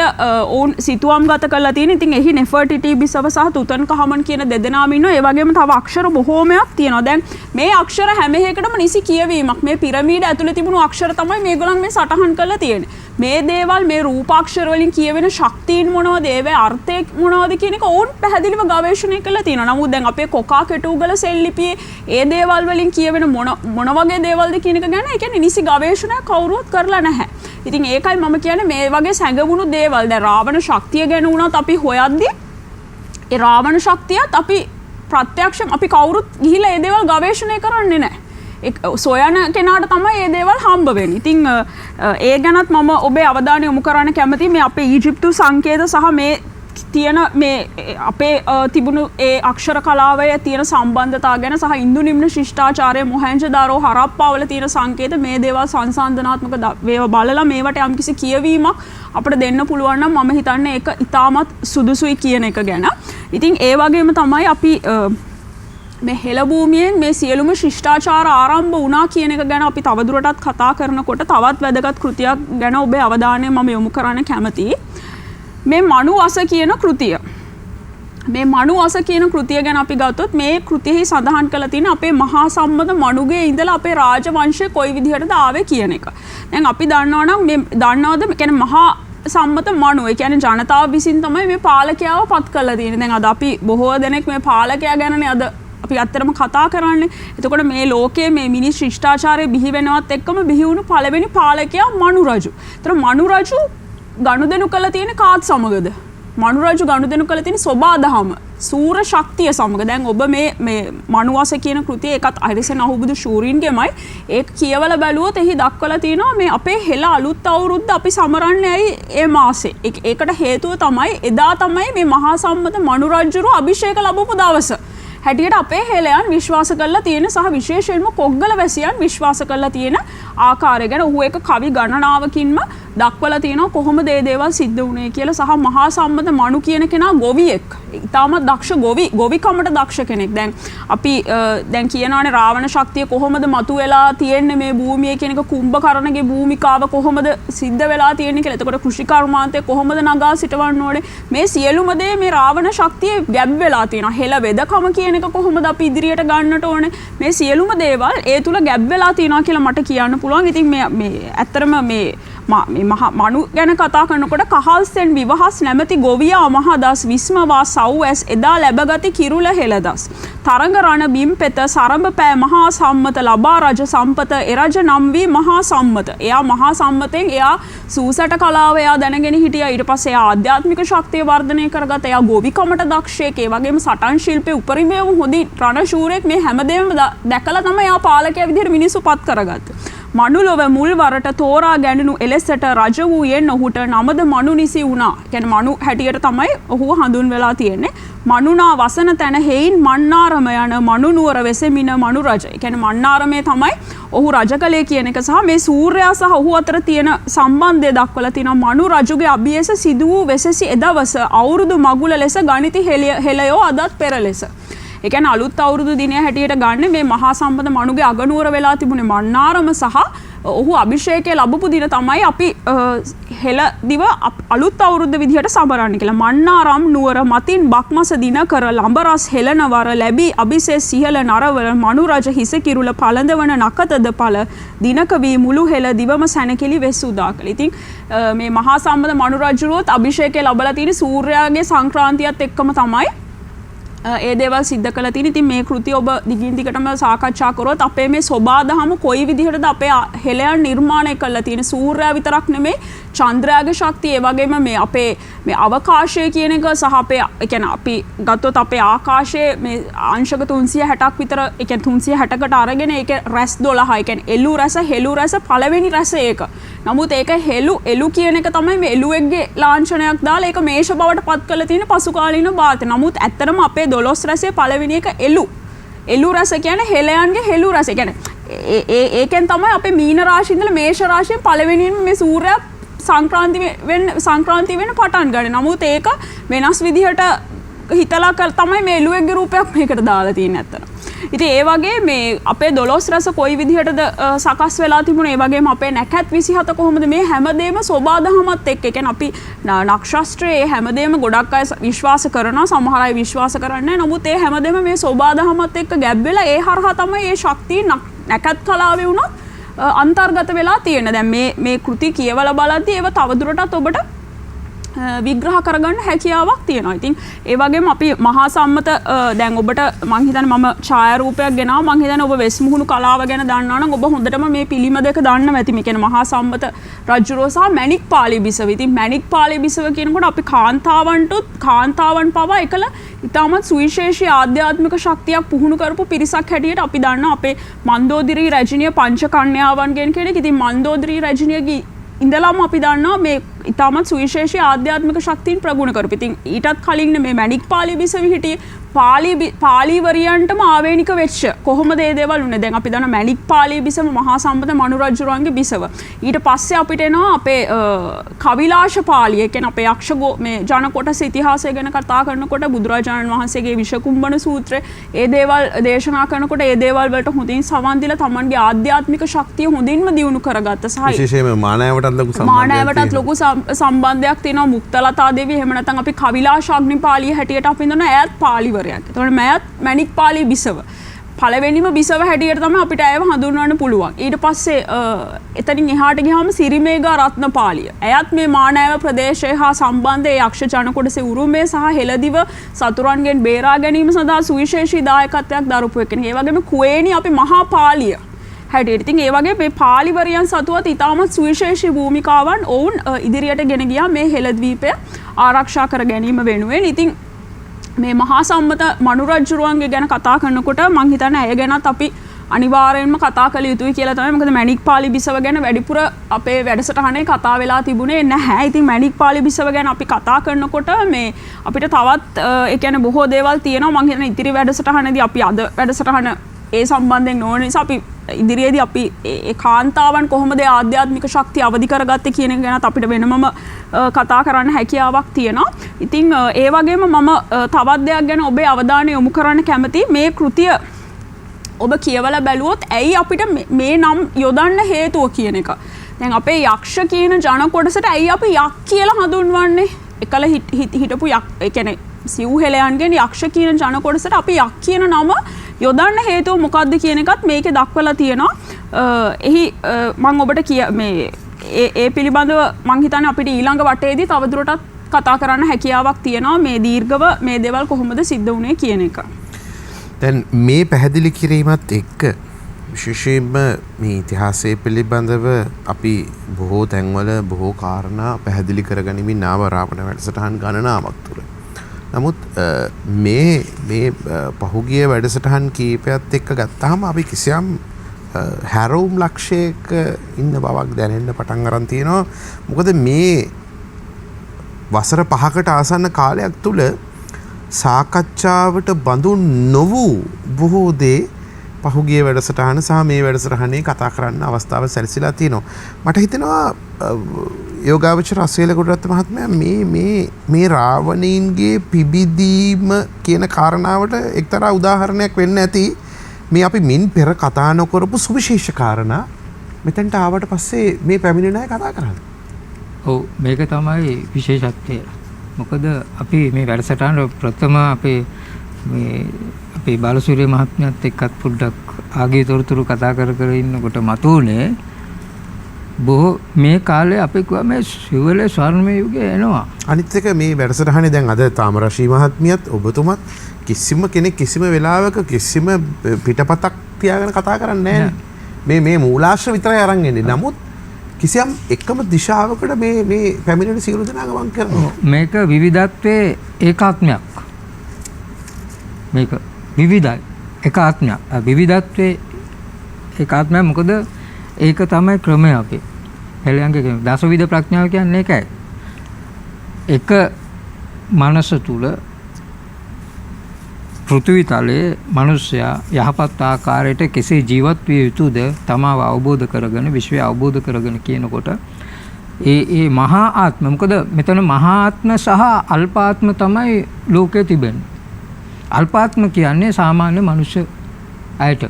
[SPEAKER 3] ඕන් සිතුවම්ගත කරලා තියෙන. ඉතින් එහි නෙෆර්ටිටි බිසව සහ තුතන්ඛාමන් කියන දෙදෙනාම ඉන්නවා. ඒ වගේම තව අක්ෂර බොහෝමයක් තියෙනවා. දැන් මේ අක්ෂර හැම එකකටම නිසි කියවීමක්. මේ පිරමීඩ ඇතුලේ තිබුණු අක්ෂර තමයි මේගොල්ලන් මේ සටහන් කරලා තියෙන්නේ. මේ දේවල් මේ රූපාක්ෂර වලින් කියවෙන ශක්තියින් මොනවද ඒවේ අර්ථය මොනවද කියන එක ඕන් පැහැදිලිව ගවේෂණය කරලා තියෙනවා. නමුත් දැන් අපේ කොකා කෙටුගල සෙල්ලිපියේ ඒ දේවල් වලින් කියවෙන මොන වගේ දේවල්ද කියන එක ගැන ඒ කියන්නේ නිසි ගවේෂණයක් කවුරුවත් කරලා නැහැ. ඉතින් ඒකයි මම කියන්නේ මේ වගේ සැඟවුණු දේවල් දැන් රාවණ ශක්තිය ගැන උනත් අපි හොයද්දී ඒ රාවණ ශක්තියත් අපි ප්‍රත්‍යක්ෂ අපි කවුරුත් ගිහිලා ඒ දේවල් ගවේෂණය කරන්නේ නැහැ. සොයන කෙනාට තමයි මේ දේවල් හම්බ වෙන්නේ. ඉතින් ඒ ගැනත් මම ඔබේ අවධානය යොමු කරන්න කැමතියි. මේ අපේ ඊජිප්තු සංකේත සහ මේ තියෙන මේ අපේ තිබුණු ඒ අක්ෂර කලාවේ තියෙන සම්බන්ධතාව ගැන සහ ඉන්දු නිම්න ශිෂ්ටාචාරය මොහෙන්ජදාරෝ හරප්පාවල තියෙන සංකේත මේ දේවල් සංසන්දනාත්මක වේව බලලා මේවට යම්කිසි කියවීමක් අපිට දෙන්න පුළුවන් නම් මම හිතන්නේ ඒක ඉතාමත් සුදුසුයි කියන එක ගැන. ඉතින් ඒ වගේම තමයි අපි මේ හෙළ භූමියෙන් මේ සියලුම ශිෂ්ටාචාර ආරම්භ වුණා කියන එක ගැන අපි තවදුරටත් කතා කරනකොට තවත් වැදගත් කෘතියක් ගැන ඔබේ අවධානය මම යොමු කරන්න කැමතියි. මේ මනුවස කියන කෘතිය. මේ මනුවස කියන කෘතිය ගැන අපි ගත්තොත් මේ කෘතියෙහි සඳහන් කරලා තියෙන අපේ මහා සම්මත මනුගේ ඉඳලා අපේ රාජවංශය කොයි විදිහටද ආවේ කියන එක. දැන් අපි දන්නවා නම් මේ දන්නවද කියන්නේ මහා සම්මත මනු ඒ කියන්නේ ජනතාව විසින් තමයි මේ පාලකයාව පත් කරලා තියෙන්නේ. දැන් අද අපි බොහෝ දෙනෙක් මේ පාලකයා ගැනනේ අද අපි අත්‍තරම කතා කරන්නේ. එතකොට මේ ලෝකයේ මේ මිනිස් ශිෂ්ටාචාරය බිහි වෙනවත් එක්කම බිහි වුණු පළවෙනි පාලකයා මනු රජු. ඒතර මනු රජු ගනුදෙනු කළ තියෙන කාත් සමගද? මනු රජු ගනුදෙනු කළ තියෙන සෝබාදහම සූර ශක්තිය සමග. දැන් ඔබ මේ මනුවස කියන කෘතිය ඒකත් අහිරිසෙන් අහුබුදු ශූරීන්ගෙමයි ඒක කියවලා බැලුවොත් එහි දක්වලා තියෙනවා මේ අපේ හෙළ අලුත් අවුරුද්ද අපි සමරන්නේ ඇයි ඒ මාසේ. ඒකට හේතුව තමයි එදා තමයි මේ මහා සම්මත මනු රජුරු අභිෂේක ලැබපු දවස. හැටියට අපේ හෙළයන් විශ්වාස කරලා තියෙන සහ විශේෂයෙන්ම කොග්ගල වැසියන් විශ්වාස කරලා තියෙන ආකාරය ගැන ඔහු ඒක කවි ගණනාවකින්ම දක්වලා තියෙනවා කොහොමද මේ දේවල් සිද්ධ වුණේ කියලා. සහ මහා සම්මත මනු කියන කෙනා ගොවියෙක්. ඊටමත් දක්ෂ ගොවිකමට දක්ෂ කෙනෙක්. දැන් අපි දැන් කියනවානේ රාවණ ශක්තිය කොහොමද මතුවලා තියෙන්නේ මේ භූමියේ කියන එක කුම්භකර්ණගේ භූමිකාව කොහොමද සිද්ධ වෙලා තියෙන්නේ කියලා. එතකොට කෘෂි කර්මාන්තය කොහොමද නගා සිටවන්න ඕනේ. මේ සියලුම දේ මේ රාවණ ශක්තිය ගැබ් වෙලා තියෙනවා. හෙළ වෙදකම කියන එක කොහොමද අපි ඉදිරියට ගන්නට ඕනේ. මේ සියලුම දේවල් ඒ තුල ගැබ් වෙලා තියෙනවා කියලා මට කියන්න පුළුවන්. ඉතින් මේ ඇත්තරම මේ මනු ගැන කතා කරනකොට කහල්සෙන් විවහස් නැමැති ගොවියා මහදස් විස්මවා සව්ඇස් එදා ලැබගති කිරුල හෙළදස්. තරඟ රණ බිම් පෙත සරඹ පෑ මහා සම්මත ලබා රජ සම්පත එරජ නම් වී මහා සම්මත. එයා මහා සම්මතෙන් එයා සූසට කලාව එයා දැනගෙන හිටියා. ඊට පස්සේ එයා ආධ්‍යාත්මික ශක්තිය වර්ධනය කරගත්තා. එයා ගොවිකමට දක්ෂයෙක්. ඒ වගේම සටන් ශිල්පේ උපරිමයෙන් හොඳින් රණශූරයෙක්. මේ හැමදේම දැකලා තමයි එයා පාලකයා විදිහට මිනිස්සු පත් කරගත්තේ. මනුලොව මුල් වරට තෝරා ගැනුණු එලෙසට රජ වූයෙන් ඔහුට නමද මනු නිසි වුණා. කියන්නේ මනු හැටියට තමයි ඔහුව හඳුන් වෙලා තියෙන්නේ. මනුනා වසන තැන හේයින් මන්නාරම යන මනු නුවර වෙසෙමින මනු රජ. කියන්නේ මන්නාරමේ තමයි ඔහු රජකලේ කියන එක සහ මේ සූර්යයා සහ ඔහු අතර තියෙන සම්බන්ධය දක්වලා තියෙනවා. මනු රජුගේ අභියස සිදු වූ වෙසසි එදවස අවුරුදු මගුල ලෙස ගණිති හෙළයෝ අදත් පෙර ලෙස. ඒ කියන්නේ අලුත් අවුරුදු දිනය හැටියට ගන්න මේ මහා සම්පත මනුගේ අගනුවර වෙලා තිබුණේ මන්නාරම සහ ඔහු අභිෂේකය ලැබපු දින තමයි අපි හෙළ දිව අලුත් අවුරුද්ද විදිහට සමරන්නේ කියලා. මන්නාරම් නුවර මතින් බක්මස දින කර ලඹරස් හෙළනවර ලැබී අභිෂේක සිහල නරවල මනු රජ හිස කිරුල පළඳවන නකතද පළ දිනක වී මුළු හෙළ දිවම සැනකෙලි වෙස් උදා කළ. ඉතින් මේ මහා සම්පත මනු රජුරුවත් අභිෂේකය ලැබලා තියෙන සූර්යාගේ සංක්‍රාන්තියත් එක්කම තමයි ඒ දේවල් සිද්ධ කළා තියෙන. ඉතින් මේ කෘතිය ඔබ දිගින් දිගටම සාකච්ඡා කරොත් අපේ මේ සෝබාදහම කොයි විදිහටද අපේ හෙළයන් නිර්මාණය කළා තියෙන. සූර්යයා විතරක් නෙමෙයි චන්ද්‍රයාගේ ශක්තිය ඒ වගේම මේ අපේ මේ අවකාශය කියන එක සහ අපේ ඒ කියන්නේ අපි ගත්තොත් අපේ ආකාශයේ මේ අංශක 360ක් විතර ඒ කියන්නේ 360කට අරගෙන ඒකේ රැස් 12 ඒ කියන්නේ එළු රැස හෙළු රැස පළවෙනි රැස ඒක. නමුත් ඒක එළු කියන එක තමයි මේ එළුවෙක්ගේ ලාංඡනයක් දාලා ඒක මේෂ බවට පත් කරලා තියෙන පසු කාලීන භාරතය. නමුත් ඇත්තටම අපේ 12 රැසේ පළවෙනි එක එළු රැස කියන්නේ හෙළයන්ගේ හෙළු රැස. ඒ කියන්නේ ඒකෙන් තමයි අපේ මීන රාශිය ඉඳලා මේෂ රාශියෙන් පළවෙනිම මේ සූර්යයා සංක්‍රාන්ති වෙන පටන් ගන්න. නමුත් ඒක වෙනස් විදිහට හිතලා තමයි මේ එළුවෙක්ගේ රූපයක් මේකට දාලා තියෙන්නේ ඇත්තට. ඉතින් ඒ වගේ මේ අපේ 12 රස කොයි විදිහටද සකස් වෙලා තිබුණේ. ඒ වගේම අපේ නැකත් 27 කොහොමද මේ හැමදේම සෝබාදහමත් එක්ක. ඒ කියන්නේ අපි නක්ෂත්‍රයේ හැමදේම ගොඩක් අය විශ්වාස කරනවා. සමහර අය විශ්වාස කරන්නේ නැහැ. නමුත් ඒ හැමදේම මේ සෝබාදහමත් එක්ක ගැබ් වෙලා ඒ හරහා තමයි මේ ශක්තිය නැකත් කලාවේ වුණත් අන්තර්ගත වෙලා තියෙන. දැන් මේ කෘති කියවලා බලද්දී ඒව තවදුරටත් ඔබට විග්‍රහ කරගන්න හැකියාවක් තියෙනවා. ඉතින් ඒ වගේම අපි මහා සම්මත දැන් ඔබට මං හිතන්නේ මම ඡායාරූපයක් ගෙනාවා. මං හිතන්නේ ඔබ වෙස්මුහුණු කලාව ගැන දන්නා නම් ඔබ හොඳටම මේ පිළිම දෙක දන්නවා ඇති. මේ කියන්නේ මහා සම්මත රජුරෝ සහ මැණික් පාලි බිසව. ඉතින් මැණික් පාලි බිසව කියනකොට අපි කාන්තාවන් පවා එකල ඉතාමත් සුවිශේෂී ආධ්‍යාත්මික ශක්තියක් පුහුණු කරපු පිරිසක් හැටියට අපි දන්නවා. අපේ මන්දෝදරි රජිනිය පංච කන්‍යාවන්ගෙන් කෙනෙක්. ඉතින් මන්දෝදරි රජිනියගේ ඉඳලාම අපි දන්නවා මේ ඉතාමත් සුවිශේෂී ආධ්‍යාත්මික ශක්තියින් ප්‍රගුණ කරපු. ඉතින් ඊටත් කලින් මේ මැණික් පාලි බිසව හිටියේ පාලීවරියන්ටම ආවේනික වෙච්ච කොහොමද ඒ දේවල් උනේ? දැන් අපි දන්න මැණික් පාලී බිසව මහා සම්පත මනු රජුරන්ගේ බිසව. ඊට පස්සේ අපිට එනවා අපේ කවිලාශ පාලිය. ඒ කියන්නේ අපේ යක්ෂ මේ ජන කොටස ඉතිහාසය ගැන කතා කරනකොට බුදුරජාණන් වහන්සේගේ විෂකුම්බන සූත්‍රය ඒ දේවල් දේශනා කරනකොට ඒ දේවල් වලට හොඳින් සවන් දීලා තමන්ගේ ආධ්‍යාත්මික ශක්තිය හොඳින්ම දියුණු කරගත්ත සහ
[SPEAKER 2] විශේෂයෙන්ම මානවයටත් ලොකු
[SPEAKER 3] සම්බන්ධයක් තියෙනවා. මුක්තලතා දේවිය එහෙම නැත්නම් අපි කවිලාශ අග්නිපාලිය හැටියට අපි දන්න ඈත් පාලිවරයක්. එතකොට මැණික් පාලී බිසව පළවෙනිම බිසව හැටියට තමයි අපිට ඇයව හඳුන්වන්න පුළුවන්. ඊට පස්සේ එතනින් එහාට ගියාම සිරිමේගා රත්නපාලිය. එයත් මේ මානෑව ප්‍රදේශය හා සම්බන්ධ ඒ යක්ෂ ජන කොටසේ උරුමය සහ හෙළදිව සතුරන්ගෙන් බේරා ගැනීම සඳහා සුවිශේෂී දායකත්වයක් දරපු එකනේ. ඒ වගේම කුවේණි අපි මහා පාලිය හැටියට. ඉතින් ඒ වගේ මේ පාලිවරියන් සතුවත් ඉතාමත් සුවිශේෂී භූමිකාවන් ඔවුන් ඉදිරියට ගෙන ගියා මේ හෙළද්වීපය ආරක්ෂා කර ගැනීම වෙනුවෙන්. ඉතින් මේ මහා සම්මත මනු රජුරුවන්ගේ ගැන කතා කරනකොට මං හිතන්නේ ඇය ගැනත් අපි අනිවාර්යයෙන්ම කතා කළ යුතුයි කියලා තමයි. මොකද මැණික් පාලි බිසව ගැන වැඩිපුර අපේ වැඩසටහනේ කතා වෙලා තිබුණේ නැහැ. ඉතින් මැණික් පාලි බිසව ගැන අපි කතා කරනකොට මේ අපිට තවත් ඒ කියන්නේ බොහෝ දේවල් තියෙනවා. මං හිතන්නේ ඉතිරි වැඩසටහනේදී අපි අද වැඩසටහන ඒ සම්බන්ධයෙන් නොවන නිසා අපි ඉදිරියේදී අපි ඒ කාන්තාවන් කොහොමද ආධ්‍යාත්මික ශක්තිය අවදි කරගත්තේ කියන එක ගැනත් අපිට වෙනමම කතා කරන්න හැකියාවක් තියෙනවා. ඉතින් ඒ වගේම මම තවත් දෙයක් ගැන ඔබේ අවධානය යොමු කරන්න කැමතියි. මේ කෘතිය ඔබ කියවලා බැලුවොත් ඇයි අපිට මේ නම් යොදන්න හේතුව කියන එක. දැන් අපේ යක්ෂ කියන ජන කොටසට ඇයි අපි යක් කියලා හඳුන්වන්නේ? එකල හිටපු ඒ කියන්නේ සිව්හෙලයන්ගෙන් යක්ෂ කියන ජන කොටසට අපි යක් කියන නම යොදන්න හේතුව මොකක්ද කියන එකත් මේකේ දක්වලා තියෙනවා. එහි මම ඔබට මේ ඒ පිළිබඳව මං හිතන්නේ අපිට ඊළඟ වටේදී තවදුරටත් කතා කරන්න හැකියාවක් තියෙනවා මේ දීර්ඝව මේ දේවල් කොහොමද සිද්ධ වුනේ කියන එක.
[SPEAKER 2] දැන් මේ පැහැදිලි කිරීමත් එක්ක විශේෂයෙන්ම මේ ඉතිහාසය පිළිබඳව අපි බොහෝ තැන්වල බොහෝ කාරණා පැහැදිලි කරගනිමින් ආව රාවණ වැඩසටහන් ගණනාවක් තුළ. නමුත් මේ පහුගිය වැඩසටහන් කීපයත් එක්ක ගත්තාම අපි කිසියම් හැරවුම් ලක්ෂයක ඉන්න බවක් දැනෙන්න පටන් අරන් තියෙනවා. මොකද මේ වසර 5කට ආසන්න කාලයක් තුළ සාකච්ඡාවට බඳුන් නොවූ බොහෝ දේ පහුගිය වැඩසටහන සහ මේ වැඩසටහනේ කතා කරන්න අවස්ථාව සැලසිලා තියෙනවා. මට හිතෙනවා යෝගාවචර අසේලගොඩරත්න මහත්මයා මේ රාවණීන්ගේ පිබිදීම කියන කාරණාවට එක්තරා උදාහරණයක් වෙන්න ඇති. මේ අපි මින් පෙර කතා නොකරපු සුවිශේෂ කාරණා මෙතනට ආවට පස්සේ මේ පැමිණෙන අය කතා කරන්නේ.
[SPEAKER 4] ඔව් මේක තමයි විශේෂත්වය. මොකද අපි මේ වැඩසටහන ප්‍රථම අපේ බාලසූරිය මහත්මයාත් එක්කත් පොඩ්ඩක් ආගේ තොරතුරු කතා කර ඉන්නකොට මතුනේ බොහෝ මේ කාලේ අපි කිව්වා මේ සිවල ස්වර්ණමය යුගය එනවා. අනිත් එක
[SPEAKER 2] මේ වැඩසටහනේ දැන් අද තාමරශී මහත්මියත් ඔබතුමත් කිසිම කෙනෙක් කිසිම වෙලාවක කිසිම පිටපතක් තියාගෙන කතා කරන්නේ නැහැ. මේ මූලාශ්‍ර විතරයි අරන් එන්නේ. නමුත් කිසියම් එකම දිශාවකට මේ පැමිණෙන සියලු දෙනා ගමන් කරනවා.
[SPEAKER 4] මේක විවිධත්වයේ ඒකාත්මයක්. මේක විවිධයි ඒකාත්මයක්. විවිධත්වයේ ඒකාත්මයක් මොකද ඒක තමයි ක්‍රමය අපේ. හෙළයන්ගේ දසවිධ ප්‍රඥාව කියන්නේ ඒකයි. එක මනස තුල පෘථිවි තලයේ මිනිසයා යහපත් ආකාරයට කෙසේ ජීවත් විය යුතුද තමාව අවබෝධ කරගෙන විශ්වය අවබෝධ කරගෙන කියනකොට ඒ මහා ආත්ම මොකද මෙතන මහා ආත්ම සහ අල්පාත්ම තමයි ලෝකේ තිබෙන්නේ. අල්පාත්ම කියන්නේ සාමාන්‍ය මනුෂ්‍ය අයට.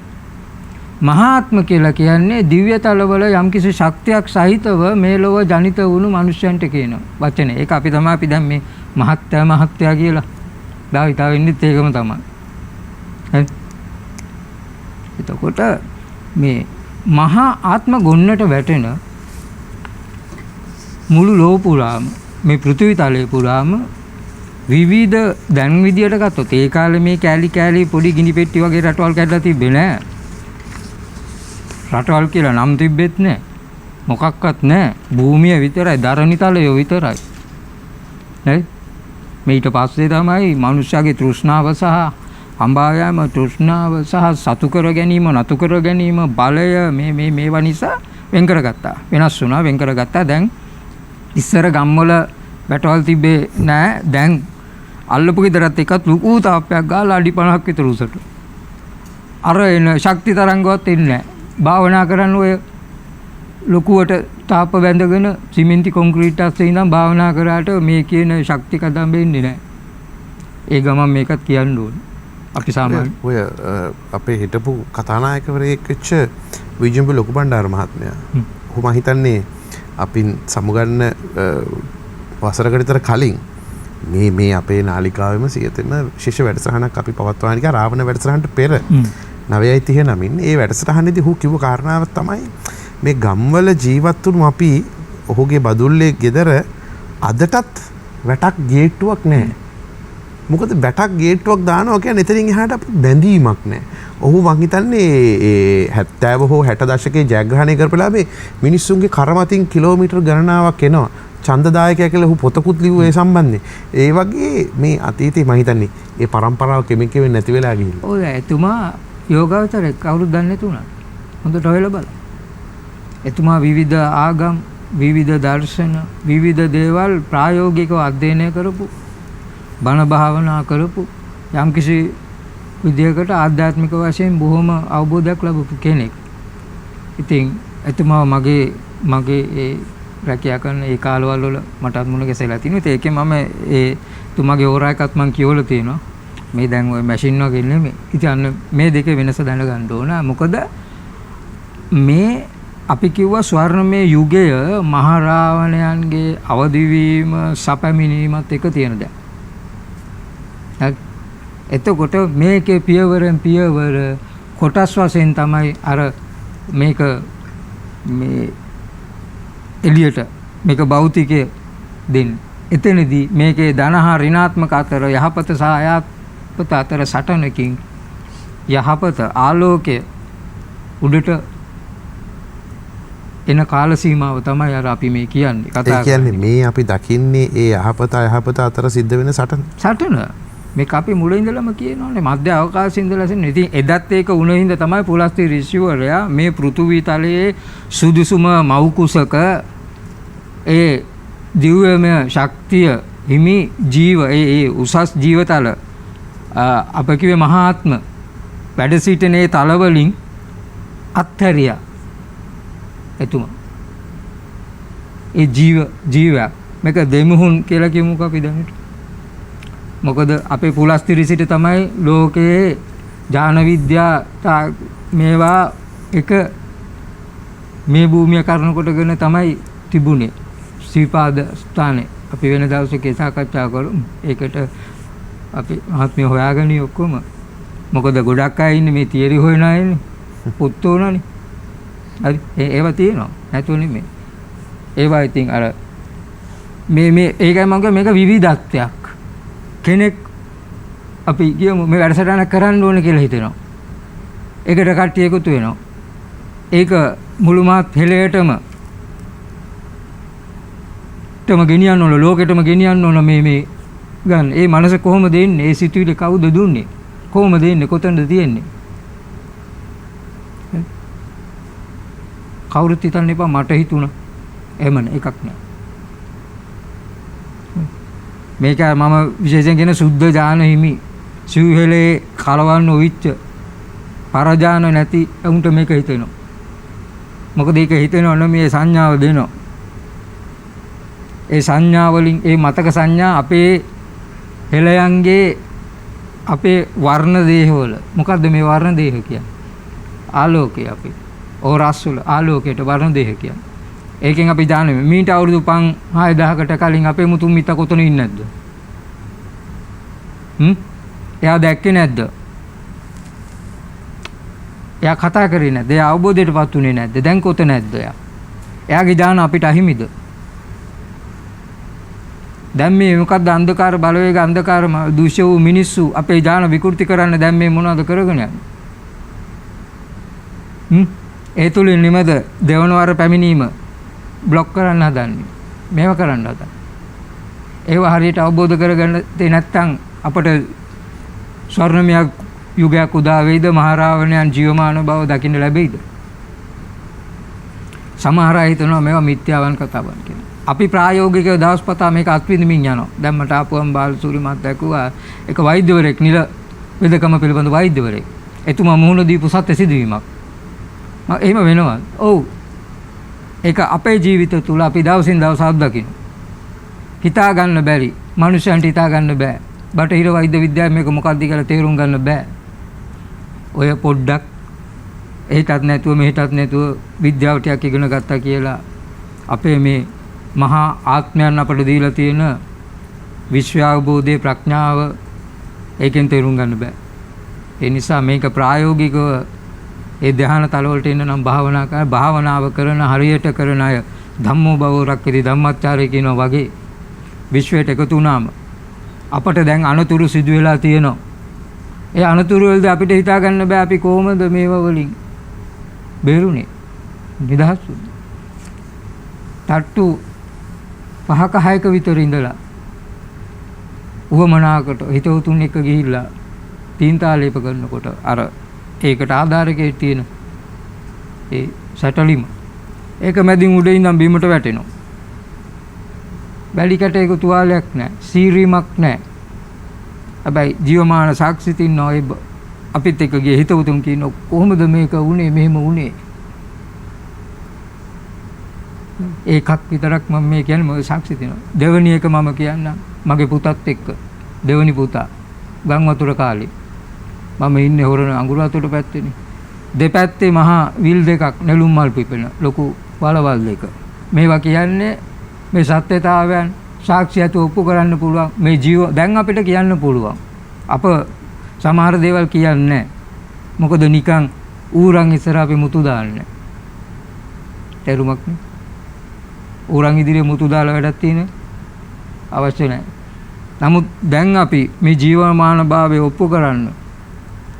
[SPEAKER 4] මහා ආත්ම කියලා කියන්නේ දිව්‍ය තලවල යම්කිසි ශක්තියක් සහිතව මේ ලෝව ජනිත වුණු මිනිසයන්ට කියන වචනේ. ඒක අපි දැන් මේ මහත්ය කියලා භාවිතා වෙන්නේ ඒකම තමයි. එතකොට මේ මහා ආත්ම ගොන්නට වැටෙන මුළු ලෝක පුරාම මේ පෘථිවි තලයේ පුරාම විවිධ දැන් විදියට ගත්තොත් ඒ කාලේ මේ කෑලි පොඩි ගිනි පෙට්ටි වගේ රටවල් කැඩලා තිබ්බේ නෑ. රටවල් කියලා නම් තිබ්බෙත් නෑ. මොකක්වත් නෑ. භූමිය විතරයි, දරණි තලය විතරයි. නේද? ඊට පස්සේ තමයි මනුෂ්‍යයාගේ තෘෂ්ණාව සහ අඹායම තෘෂ්ණාව සහ සතු කර ගැනීම නතු කර ගැනීම බලය මේවා නිසා වෙන් කරගත්තා. වෙනස් වුණා, වෙන් කරගත්තා. දැන් ඉස්සර ගම්වල වැටවල් තිබ්බේ නෑ. දැන් අල්ලපු ගෙදරත් එකත් ලොකු තාප්පයක් ගාලා අඩි 50ක් විතර උසට. අර එන ශක්ති තරංගවත් එන්නේ නැහැ. භාවනා කරන්න ඔය ලොකුවට තාප්ප බැඳගෙන සිමෙන්ති කොන්ක්‍රීට් අස්සේ ඉඳන් භාවනා කරාට මේ කියන ශක්ති කදම්බ එන්නේ නැහැ. ඒ ගමන් මේකත් කියන්න ඕනේ. අපි සාමාන්‍ය
[SPEAKER 2] ඔය අපේ හිටපු කතානායකවරයෙක් වෙච්ච විජයඹ ලොකු බණ්ඩාර මහත්මයා. ඔහු මම හිතන්නේ අපින් සමුගන්න වසරකට විතර කලින් මේ අපේ නාලිකාවෙම සියතෙම විශේෂ වැඩසටහනක් අපි පවත්වන එක රාවණ වැඩසටහනට පෙර 9:30 නමින් ඒ වැඩසටහනේදී ඔහු කිව්ව කාරණාවක් තමයි මේ ගම්වල ජීවත් වුණු අපි ඔහුගේ බදුල්ලේ ගෙදර අදටත් වැටක් ගේට්ටුවක් නැහැ. මොකද වැටක් ගේට්ටුවක් දානවා කියන්නේ එතනින් එහාට අපිට බැඳීමක් නැහැ. ඔහු මං හිතන්නේ ඒ 70 හෝ 60 දශකයේ ජයග්‍රහණය කරපලා මේ මිනිස්සුන්ගේ කරමතින් කිලෝමීටර් ගණනාවක් එනවා. ඡන්දදායකයා කියලා ඔහු පොතකුත් ලිව්ව ඒ සම්බන්ධයෙන්. ඒ වගේ මේ අතීතේ මං හිතන්නේ ඒ પરම්පරාව කෙමෙන් කෙමෙන් නැති වෙලා ගිහිල්ලා.
[SPEAKER 4] ඔය එතුමා යෝගාවචරෙක් කවුරුත් දන්නේ නැතුණා. හොඳට හොයලා බලන්න. එතුමා විවිධ ආගම්, විවිධ දර්ශන, විවිධ දේවල් ප්‍රායෝගිකව අධ්‍යයනය කරපු, බණ භාවනා කරපු යම්කිසි විද්‍යාවකට ආධ්‍යාත්මික වශයෙන් බොහොම අවබෝධයක් ලැබපු කෙනෙක්. ඉතින් එතුමා මගේ ඒ රැකියා කරන ඒ කාලවල වල මටත් මුණ ගැසලා තිනවා. ඉතින් ඒකේ මම ඒ තුමාගේ ඕරා එකත් මම කියවලා තියෙනවා. මේ දැන් ওই මැෂින් වගේ නෙමෙයි. ඉතින් මේ දෙකේ වෙනස දැනගන්න ඕන. මොකද මේ අපි කිව්වා ස්වර්ණමය යුගය මහරාවණයන්ගේ අවදිවීම සපැමිනීමත් එක තියෙන දෙයක්. එතකොට මේකේ පියවරෙන් පියවර කොටස් වශයෙන් තමයි අර මේක මේ එළියට මේක භෞතිකයේ දෙන්නේ. එතනදී මේකේ ධන හා ඍණාත්මක අතර යහපත සහ අයහපත අතර සටනකින් යහපත ආලෝකය උඩට එන කාල සීමාව තමයි අර අපි මේ කියන්නේ කතා
[SPEAKER 2] කියන්නේ මේ අපි දකින්නේ ඒ යහපත අයහපත අතර සිද්ධ වෙන සටන.
[SPEAKER 4] මේක අපි මුල ඉඳලම කියනවානේ මධ්‍ය අවකාශයේ ඉඳලා සින්න. ඉතින් එදත් ඒක උණ හින්දා තමයි පුලස්ති ඍෂිවරයා මේ පෘථුවි තලයේ සුදුසුම මව්කුසක ඒ දිව්‍යමය ශක්තිය හිමි ජීව ඒ උසස් ජීවතල අප කිව්වේ මහාත්ම වැඩ සිටින ඒ තලවලින් අත්හැරියා එතුමා. ඒ ජීවයක් මේක දෙමුහුන් කියලා කියමුකෝ අපි දැනට. මොකද අපේ පුලස්ති ඍෂිට තමයි ලෝකයේ ඥාන විද්‍යා මේවා එක මේ භූමිය කරන කොටගෙන තමයි තිබුණේ. ශ්‍රීපාද ස්ථානේ අපි වෙන දවසක සාකච්ඡා කරමු. ඒකට අපි ආත්මය හොයාගනි ඔක්කොම. මොකද ගොඩක් අය ඉන්නේ මේ තියරි හොයන අයනේ. පුත්තෝනනේ. හරි ඒවා තියෙනවා. නැතුව නෙමෙයි. ඒවා ඉතින් අර මේ ඒකයි මම මේක විවිධත්වයක්. කෙනෙක් අපි කියමු මේ වැඩසටහනක් කරන්න ඕන කියලා හිතෙනවා. ඒකට කට්ටිය එකතු වෙනවා. ඒක මුළු මහත් හෙළයටම ගෙනියන්න ඕන, ලෝකෙටම ගෙනියන්න ඕන මේ ගන්න. ඒ මනස කොහොමද එන්නේ? ඒ සිතුවිලි කවුද දුන්නේ? කොහොමද එන්නේ? කොතනද තියෙන්නේ? කවුරුත් හිතන්න එපා මට හිතුණා. එහෙම එකක් නෑ. මේක මම විශේෂයෙන් කියන සුද්ධ ඥාන හිමි සිව්හෙලේ කලවන්න නොවිච්ච පරජාන නැති උන්ට මේක හිතෙනවා. මොකද ඒක හිතෙනවා නම් මේ සංඥාව දෙනවා. ඒ සංඥා වලින් ඒ මතක සංඥා අපේ හෙළයන්ගේ අපේ වර්ණ දේහවල මොකද්ද මේ වර්ණ දේහ කියන්නේ? ආලෝකය අපි ඕරස් වල ආලෝකයට වර්ණ දේහ කියන්නේ. ඒකෙන් අපි දාන්නේ මීට අවුරුදු 5000කට කලින් අපේ මුතුන් මිත්තා කොතන ඉන්නේ නැද්ද? එයා දැක්කේ නැද්ද? එයා කතා කරේ නැද්ද? එයා අවබෝධයටපත් උනේ නැද්ද? දැන් කොතන නැද්ද එයා? එයාගේ ඥාන අපිට අහිමිද? දැන් මේ මොකක්ද අන්ධකාර බලවේග අන්ධකාර දුෂ්‍ය වූ මිනිස්සු අපේ ඥාන විකෘති කරන්න දැන් මේ මොනවද කරගෙන යන්නේ? ඒ තුලින් නිමද දෙවනවර පැමිණීම බ්ලොක් කරන්න හදන්නේ. මේව කරන්න හදන්නේ. ඒව හරියට අවබෝධ කරගන්න තේ නැත්නම් අපට ස්වර්ණමය යුගයක් උදා වෙයිද? මහරාවණයන් ජීවමාන බව දකින්න ලැබෙයිද? සමහර අය හිතනවා මේවා මිත්‍යාවන් කතාවක් කියලා. අපි ප්‍රායෝගිකව දවස්පතා මේක අත්විඳින්මින් යනවා. දැන් මට ආපුවම බාලසූරි මහත්තයා කිව්වා එක වෛද්‍යවරයෙක් නිල වෙදකම පිළිබඳ වෛද්‍යවරයෙක්. එතුමා මුහුණ දීපු සත්‍ය සිදුවීමක්. එහෙම වෙනවා. ඔව්. ඒක අපේ ජීවිත තුළ අපි දවසින් දවස අත්දකින්න. හිතා ගන්න බැරි. මනුෂ්‍යයන්ට හිතා ගන්න බෑ. බටහිර වෛද්‍ය විද්‍යාවේ මේක මොකක්ද කියලා තේරුම් ගන්න බෑ. ඔය පොඩ්ඩක් එහෙටත් නැතුව මෙහෙටත් නැතුව විද්‍යාව ටිකක් ඉගෙන ගත්තා කියලා අපේ මේ මහා ආත්මයන් අපට දීලා තියෙන විශ්ව අවබෝධයේ ප්‍රඥාව ඒකෙන් තේරුම් ගන්න බෑ. ඒ නිසා මේක ප්‍රායෝගිකව ඒ ධ්‍යාන තලවලට එන්න නම් භාවනාව කරන හරියට කරන අය ධම්මෝ බවෝ රක්කති ධම්මච්චාරය කියනවා වගේ විශ්වයට එකතු වුණාම අපට දැන් අනතුරු සිදු වෙලා තියෙනවා. ඒ අනතුරු වලදී අපිට හිතා ගන්න බෑ අපි කොහොමද මේවා වලින් බේරුනේ නිදහස් වුනේ. තට්ටු 5ක 6ක විතර ඉඳලා උවමනාකට හිතවතුන් එක්ක ගිහිල්ලා තීන්තාලේප කරනකොට අර ඒකට ආධාරකයේ තියෙන ඒ සැටලිම ඒක මැදින් උඩ ඉඳන් බීමට වැටෙනවා. බැලි කැටයක තුවාලයක් නැහැ, සීරීමක් නැහැ. හැබැයි ජීවමාන සාක්ෂි තින්නවා ඒ අපිත් එක්ක ගිය හිතවතුන් කියන කොහොමද මේක වුනේ මෙහෙම වුනේ. ඒකක් විතරක් මම මේ කියන්නේ මොකද සාක්ෂි තිනවා. දෙවෙනි එක මම කියන්නම් මගේ පුතත් එක්ක දෙවෙනි පුතා ගම් වතුර කාලේ මම ඉන්නේ හොරන අඟුරු අතට පැත්තේනේ. දෙපැත්තේ මහා විල් දෙකක් නෙළුම් මල් පිපෙන ලොකු වලවල් දෙක. මේවා කියන්නේ මේ සත්‍යතාවයන් සාක්ෂියත් ඔප්පු කරන්න පුළුවන් මේ ජීව දැන් අපිට කියන්න පුළුවන්. අප සමහර දේවල් කියන්නේ නැහැ. මොකද නිකන් ඌරන් ඉස්සර අපි මුතු දාන්නේ. තේරුමක් නේ. ඌරන් ඉදිරියේ මුතු දාලා වැඩක් තියෙන අවශ්‍ය නැහැ. නමුත් දැන් අපි මේ ජීවමාන භාවය ඔප්පු කරන්න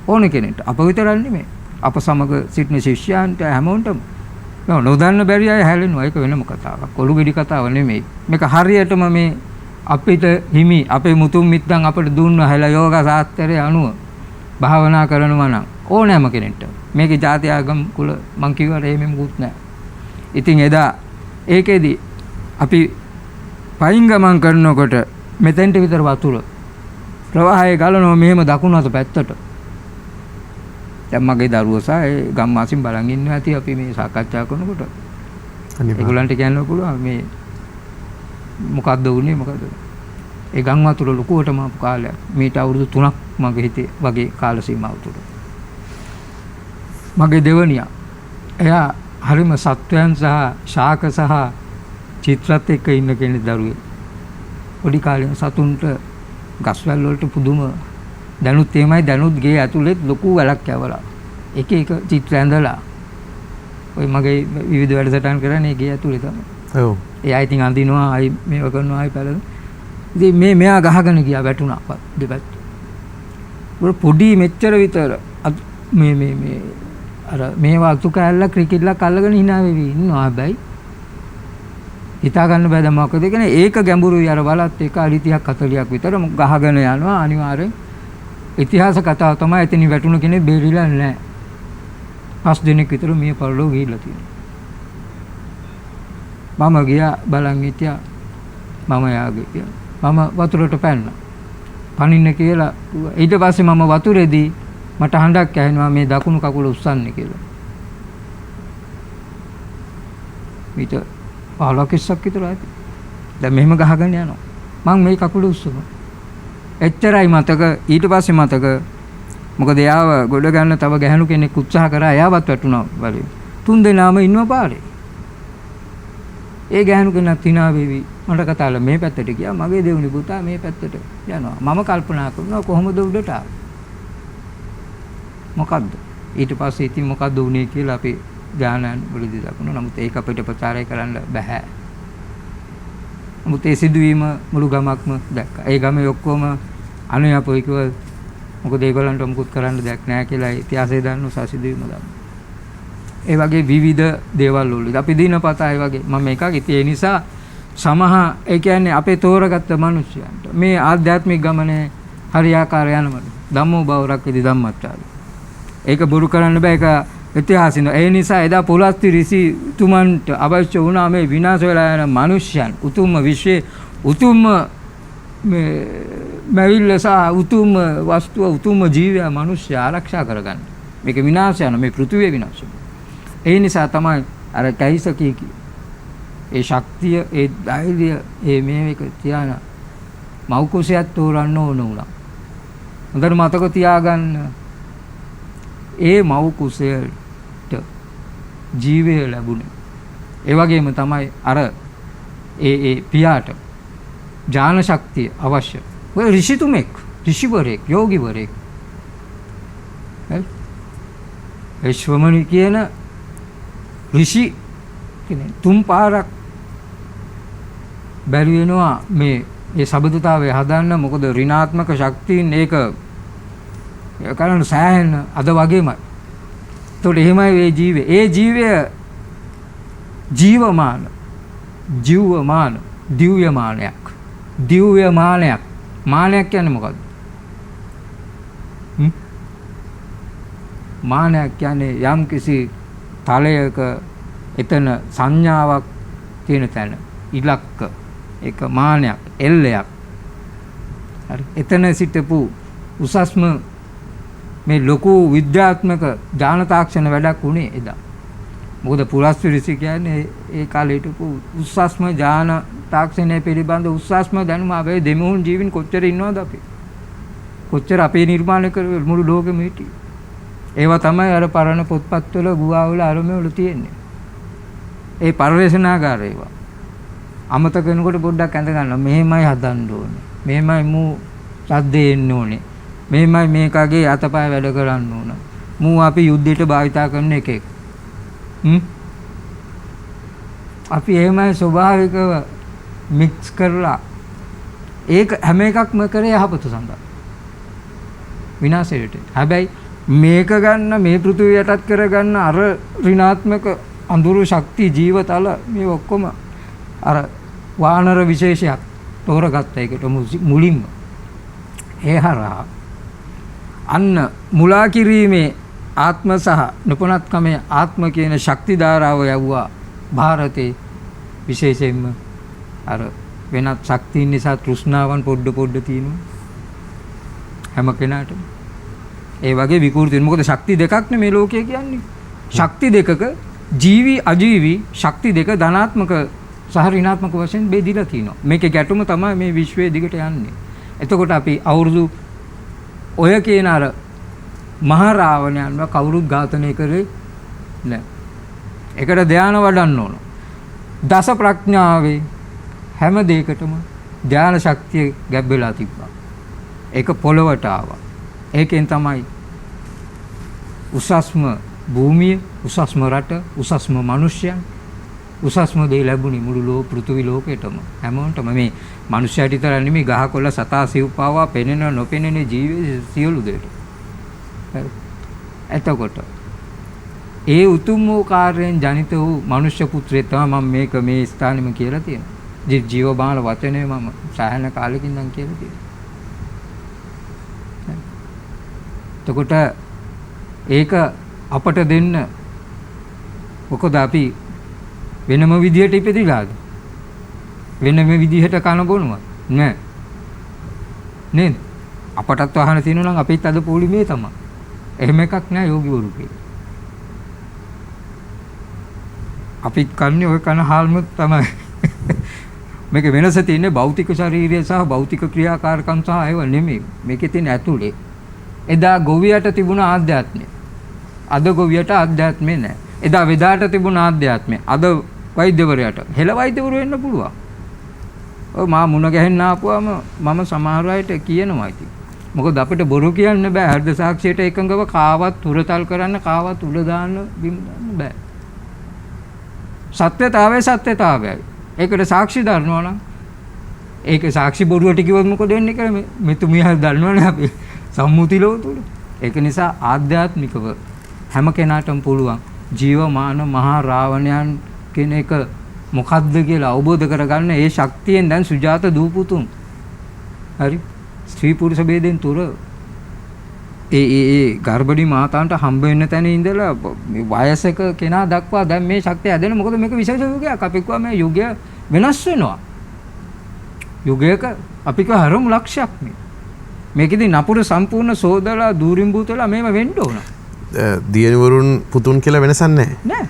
[SPEAKER 4] ඕන කෙනෙක්ට අප විතරක් නෙමෙයි. අප සමග සිටින ශිෂ්‍යයන්ට හැමෝටම නොදන්න බැරි අය හැලෙනවා. ඒක වෙනම කතාවක්. කොළු ගෙඩි කතාව නෙමෙයි. මේක හරියටම මේ අපිට හිමි අපේ මුතුන් මිත්තන් අපිට දුන්න හැල යෝග ශාස්ත්‍රයේ අනුව භාවනා කරනවා නම් ඕනෑම කෙනෙක්ට මේකේ ಜಾති ආගම් කුල මං කිව්වට එහෙම මුකුත් නැහැ. ඉතින් එදා ඒකෙදි අපි පයින් ගමන් කරනකොට මෙතෙන්ට විතර වතුර ප්‍රවාහය ගලනවා මෙහෙම දකුණු අත පැත්තට. දැන් මගේ දරුවෝ සහ ඒ ගම්වාසීන් බලන් ඉන්නවා ඇති අපි මේ සාකච්ඡා කරනකොට. ඒගොල්ලන්ට කියන්න පුළුවන් මේ මොකද්ද වුනේ මොකද? ඒ ගම් වතුර ලොකුවටම ආපු කාලයක්. මීට අවුරුදු 3ක් මගේ හිතේ වගේ කාල සීමාව තුළ. මගේ දෙවනියා එයා හරිම සත්වයන් සහ ශාක සහ චිත්‍රත් එක්ක ඉන්න කෙනෙක් දරුවෙක්. පොඩි කාලේ සතුන්ට ගස්වැල් වලට පුදුම දැනුත් එමයයි දැනුත් ගේ ඇතුළෙත් ලොකු වැලක් යවලා එක එක චිත්‍ර ඇඳලා ඔය මගේ විවිධ වැඩසටහන් කරන්නේ ගේ ඇතුළේ තමයි. ඔව්. එයා ඉතින් අඳිනවා ආයි මේව කරනවා ආයි පැලන. ඉතින් මෙයා ගහගෙන ගියා වැටුණා දෙපැත්ත. පොඩි මෙච්චර විතර මේ අර මේවා අතු කැල්ල ක්‍රිකට්ලක් අල්ලගෙන hina වෙවි ඉන්නවා. හැබැයි හිතා ගන්න බෑ දැන් මොකද කියන්නේ ඒක ගැඹුරුයි අර බලත් එක අඩි 30ක් 40ක් විතර ගහගෙන යනවා අනිවාර්යෙන්. ඉතිහාස කතාව තමයි එතනින් වැටුණු කෙනෙක් බේරිලා නැහැ. 5 දිනක් විතර මිය පරලෝ ගිහිල්ලා තියෙනවා. මම ගියා බලන් හිටියා. මම යාගේ ගියා. මම වතුරට පැන්නා. පනින්න කියලා ඊට පස්සේ මම වතුරේදී මට හඬක් ඇහෙනවා මේ දකුණු කකුල උස්සන්නේ කියලා. ඊට 15ක් විතර ඇති. දැන් මෙහෙම ගහගෙන යනවා. මම මේ කකුල උස්සනවා. එච්චරයි මතක. ඊට පස්සේ මතක මොකද එයාව ගොඩ ගන්න තව ගැහණු කෙනෙක් උත්සාහ කරා එයාවත් වැටුණා බලේ. 3 දෙනාම ඉන්නව පාරේ. ඒ ගැහණු කෙනෙක් තිනා වෙවි මට කතාලා මේ පැත්තට ගියා. මගේ දෙවුනි පුතා මේ පැත්තට යනවා. මම කල්පනා කරනවා කොහොමද උඩට ආවේ? මොකද්ද? ඊට පස්සේ ඉතින් මොකද්ද වුනේ කියලා අපි ඥානයන් වලදී දක්වනවා. නමුත් ඒක අපිට ප්‍රචාරය කරන්න බෑ. නමුත් ඒ සිදුවීම මුළු ගමක්ම දැක්කා. ඒ ගමේ ඔක්කොම අනුයපොයි කිව්වා මොකද ඒගොල්ලන්ට මොකුත් කරන්න දෙයක් නැහැ කියලා ඉතිහාසය දන්නු සාසිදුවීම දන්නු. ඒ වගේ විවිධ දේවල් වල අපි දිනපතා ඒ වගේ මම එකක් ඉතින් ඒ නිසා ඒ කියන්නේ අපේ තෝරගත්ත මිනිස්සුන්ට මේ ආධ්‍යාත්මික ගමනේ හරියාකාර යනවලු. ධම්මෝ බව රක්කති ධම්මච්චාරය. ඒක බොරු කරන්න බෑ. ඒක ඉතිහාසින. ඒ නිසා එදා පුලස්ති ඍෂිතුමන්ට අවශ්‍ය වුණා මේ විනාශ වෙලා යන මිනිස්යන් උතුම්ම විශ්වයේ උතුම්ම මේ මැවිල්ල සහ උතුම්ම වස්තුව උතුම්ම ජීවය මිනිස්සු ආරක්ෂා කරගන්න. මේක විනාශ යන මේ පෘථිවිය විනාශ වෙනවා. ඒ නිසා තමයි අර කයිසකී ඒ ශක්තිය ඒ ධෛර්යය ඒ මේක තියාන මව් කුසයක් තෝරන්න ඕන උනා. හොඳට මතක තියාගන්න. ඒ මව් කුසයට ජීවය ලැබුණේ. ඒ වගේම තමයි අර ඒ පියාට ඥාන ශක්තිය අවශ්‍ය. ඔය ඍෂිතුමෙක්, ඍෂිවරයෙක්, යෝගිවරයෙක්. හරි? විශ්වමණි කියන ඍෂි කියන්නේ තුන් පාරක් බැරි වෙනවා මේ සබඳතාවය හදන්න. මොකද ඍණාත්මක ශක්තියින් ඒක කරන සෑහෙන අද වගේමයි. ඒතකොට එහෙමයි මේ ජීවය. ඒ ජීවය ජීවමාන, දිව්‍යමානයක්. දිව්‍යමානයක්. මානයක් කියන්නේ මොකද්ද? මානයක් කියන්නේ යම් කිසි තලයක එතන සංඥාවක් තියෙන තැන ඉලක්ක ඒක මානයක්, එල්ලයක්. හරි. එතන සිටපු උසස්ම මේ ලොකු විද්‍යාත්මක ඥාන තාක්ෂණ වැඩක් උනේ එදා. මොකද පුලස්ති ඍෂි කියන්නේ ඒ කාලේ හිටපු උසස්ම ඥාන තාක්ෂණය පිළිබඳ උසස්ම දැනුම අපේ දෙමෝන් ජීවින් කොච්චර ඉන්නවද අපි? කොච්චර අපේ නිර්මාණය කර මුළු ලෝකෙම හිටියේ. ඒවා තමයි අර පරණ පොත්පත්වල ගුහාවල අරමවල තියෙන්නේ. ඒ පරිවේශනාගාර ඒවා. අමතක වෙනකොට පොඩ්ඩක් ඇඳ ගන්න. මෙහෙමයි හදන්න ඕනේ. මෙහෙමයි මූ සද්දේ එන්න ඕනේ. මෙහෙමයි මේකගේ අතපය වැඩ කරන්න ඕන. මූ අපි යුද්ධයට භාවිතා කරන එකෙක්. අපි එහෙමයි ස්වභාවිකව මික්ස් කරලා ඒක හැම එකක්ම කරේ යහපත සඳහා. විනාශයට. හැබැයි මේක ගන්න මේ පෘථිවිය යටත් කරගන්න අර ඍණාත්මක අඳුරු ශක්ති ජීවතල මේ ඔක්කොම අර වානර විශේෂයක් තෝරගත්ත එකට මුලින්ම ඒ හරහා අන්න මුලා කිරීමේ ආත්ම සහ නිපුණත්කමේ ආත්ම කියන ශක්ති ධාරාව යවුවා ಭಾರತේ විශේෂයෙන්ම අර වෙනත් ශක්තියින් නිසා තෘෂ්ණාවන් පොඩ තියෙනවා හැම කෙනාටම. ඒ වගේ විකෘති. මොකද ශක්ති දෙකක් නේ මේ ලෝකයේ කියන්නේ. ශක්ති දෙකක ජීවි අජීවි ශක්ති දෙක ධනාත්මක සහ ඍණාත්මක වශයෙන් බෙදලා තිනවා. මේකේ ගැටුම තමයි මේ විශ්වයේ දිගට යන්නේ. එතකොට අපි අවුරුදු ඔය කියන අර මහා රාවණයන්ව කවුරුත් ඝාතනය කරේ නැහැ. ඒකට ධානය වඩන්න ඕන. දස ප්‍රඥාවේ හැම දෙයකටම ධාන ශක්තිය ගැබ්බෙලා තිබ්බා. ඒක පොළවට ආවා. ඒකෙන් තමයි උසස්ම භූමිය, උසස්ම රට, උසස්ම මිනිසයන්, උසස්ම දේ ලැබුණේ මුළු පෘථිවි ලෝකෙටම. හැමෝටම මේ මිනිසයාට විතර නෙමෙයි ගහකොළ සතා සිව්පාවා පෙනෙන නොපෙනෙන ජීවි සියලු දේට. එතකොට ඒ උතුම් වූ කාර්යයෙන් ජනිත වූ මනුෂ්‍ය පුත්‍රයෙක් තමයි මම මේක මේ ස්ථානෙම කියලා තියෙනවා. ජීවමාන වචනේ මම සාහන කාලෙකින් නම් කියලා තියෙනවා. එතකොට ඒක අපට දෙන්න මොකද අපි වෙනම විදිහට ඉපදිලාද? වෙනම විදිහට කන බොනවා නෑ නේද? අපටත් වහන තියෙනවා නම් අපිත් අද පොලිමේ තමයි. එහෙම එකක් නෑ යෝගිවරු කියලා. අපිත් කන්නේ ඔය කන හාල්ම තමයි. මේක වෙනස තියෙන්නේ භෞතික ශරීරය සහ භෞතික ක්‍රියාකාරකම් සහ ඒව නෙමෙයි. මේකේ තියෙන ඇතුලේ. එදා ගොවියට තිබුණ ආධ්‍යාත්මය. අද ගොවියට ආධ්‍යාත්මය නෑ. එදා වෙදාට තිබුණ ආධ්‍යාත්මය. අද වෛද්‍යවරයාට හෙළ වෛද්‍යවරු වෙන්න පුළුවන්. ඔය මා මුණ ගැහෙන්න ආපුවම මම සමහර අයට කියනවා ඉතින්. මොකද අපිට බොරු කියන්න බෑ. හෘද සාක්ෂියට එකඟව කාවත් උරතල් කරන්න කාවත් උල දාන්න බිම් දාන්න බෑ. සත්‍යතාවයයි. ඒකට සාක්ෂි දරනවා නම් ඒක සාක්ෂි බොරුවට කිව්වොත් මොකද වෙන්නේ කියලා මෙතුමිය දන්නවනේ අපි සම්මුති ලෝක තුල. ඒක නිසා ආධ්‍යාත්මිකව හැම කෙනාටම පුළුවන් ජීවමාන මහා රාවණයන් කියන එක මොකද්ද කියලා අවබෝධ කරගන්න ඒ ශක්තියෙන් දැන් සුජාත දූපුතුන් හරි ස්ත්‍රී පුරුෂ ભેදෙන් තුර ඒ ගර්භණී මාතාන්ට හම්බ වෙන්න තැන ඉඳලා මේ වයසක කෙනා දක්වා දැන් මේ ශක්තිය හැදෙන මොකද මේක විශේෂ යුගයක්. අපි කිව්වා මේ යුගය වෙනස් වෙනවා. යුගයක අපි කිව්වා හරමු ලක්ෂයක් මේ. මේකෙදි නපුර සම්පූර්ණ සෝදලා දූරින් බූතලා මේව වෙන්න ඕන.
[SPEAKER 2] දියණිවරුන් පුතුන් කියලා වෙනසක් නැහැ.
[SPEAKER 4] නෑ.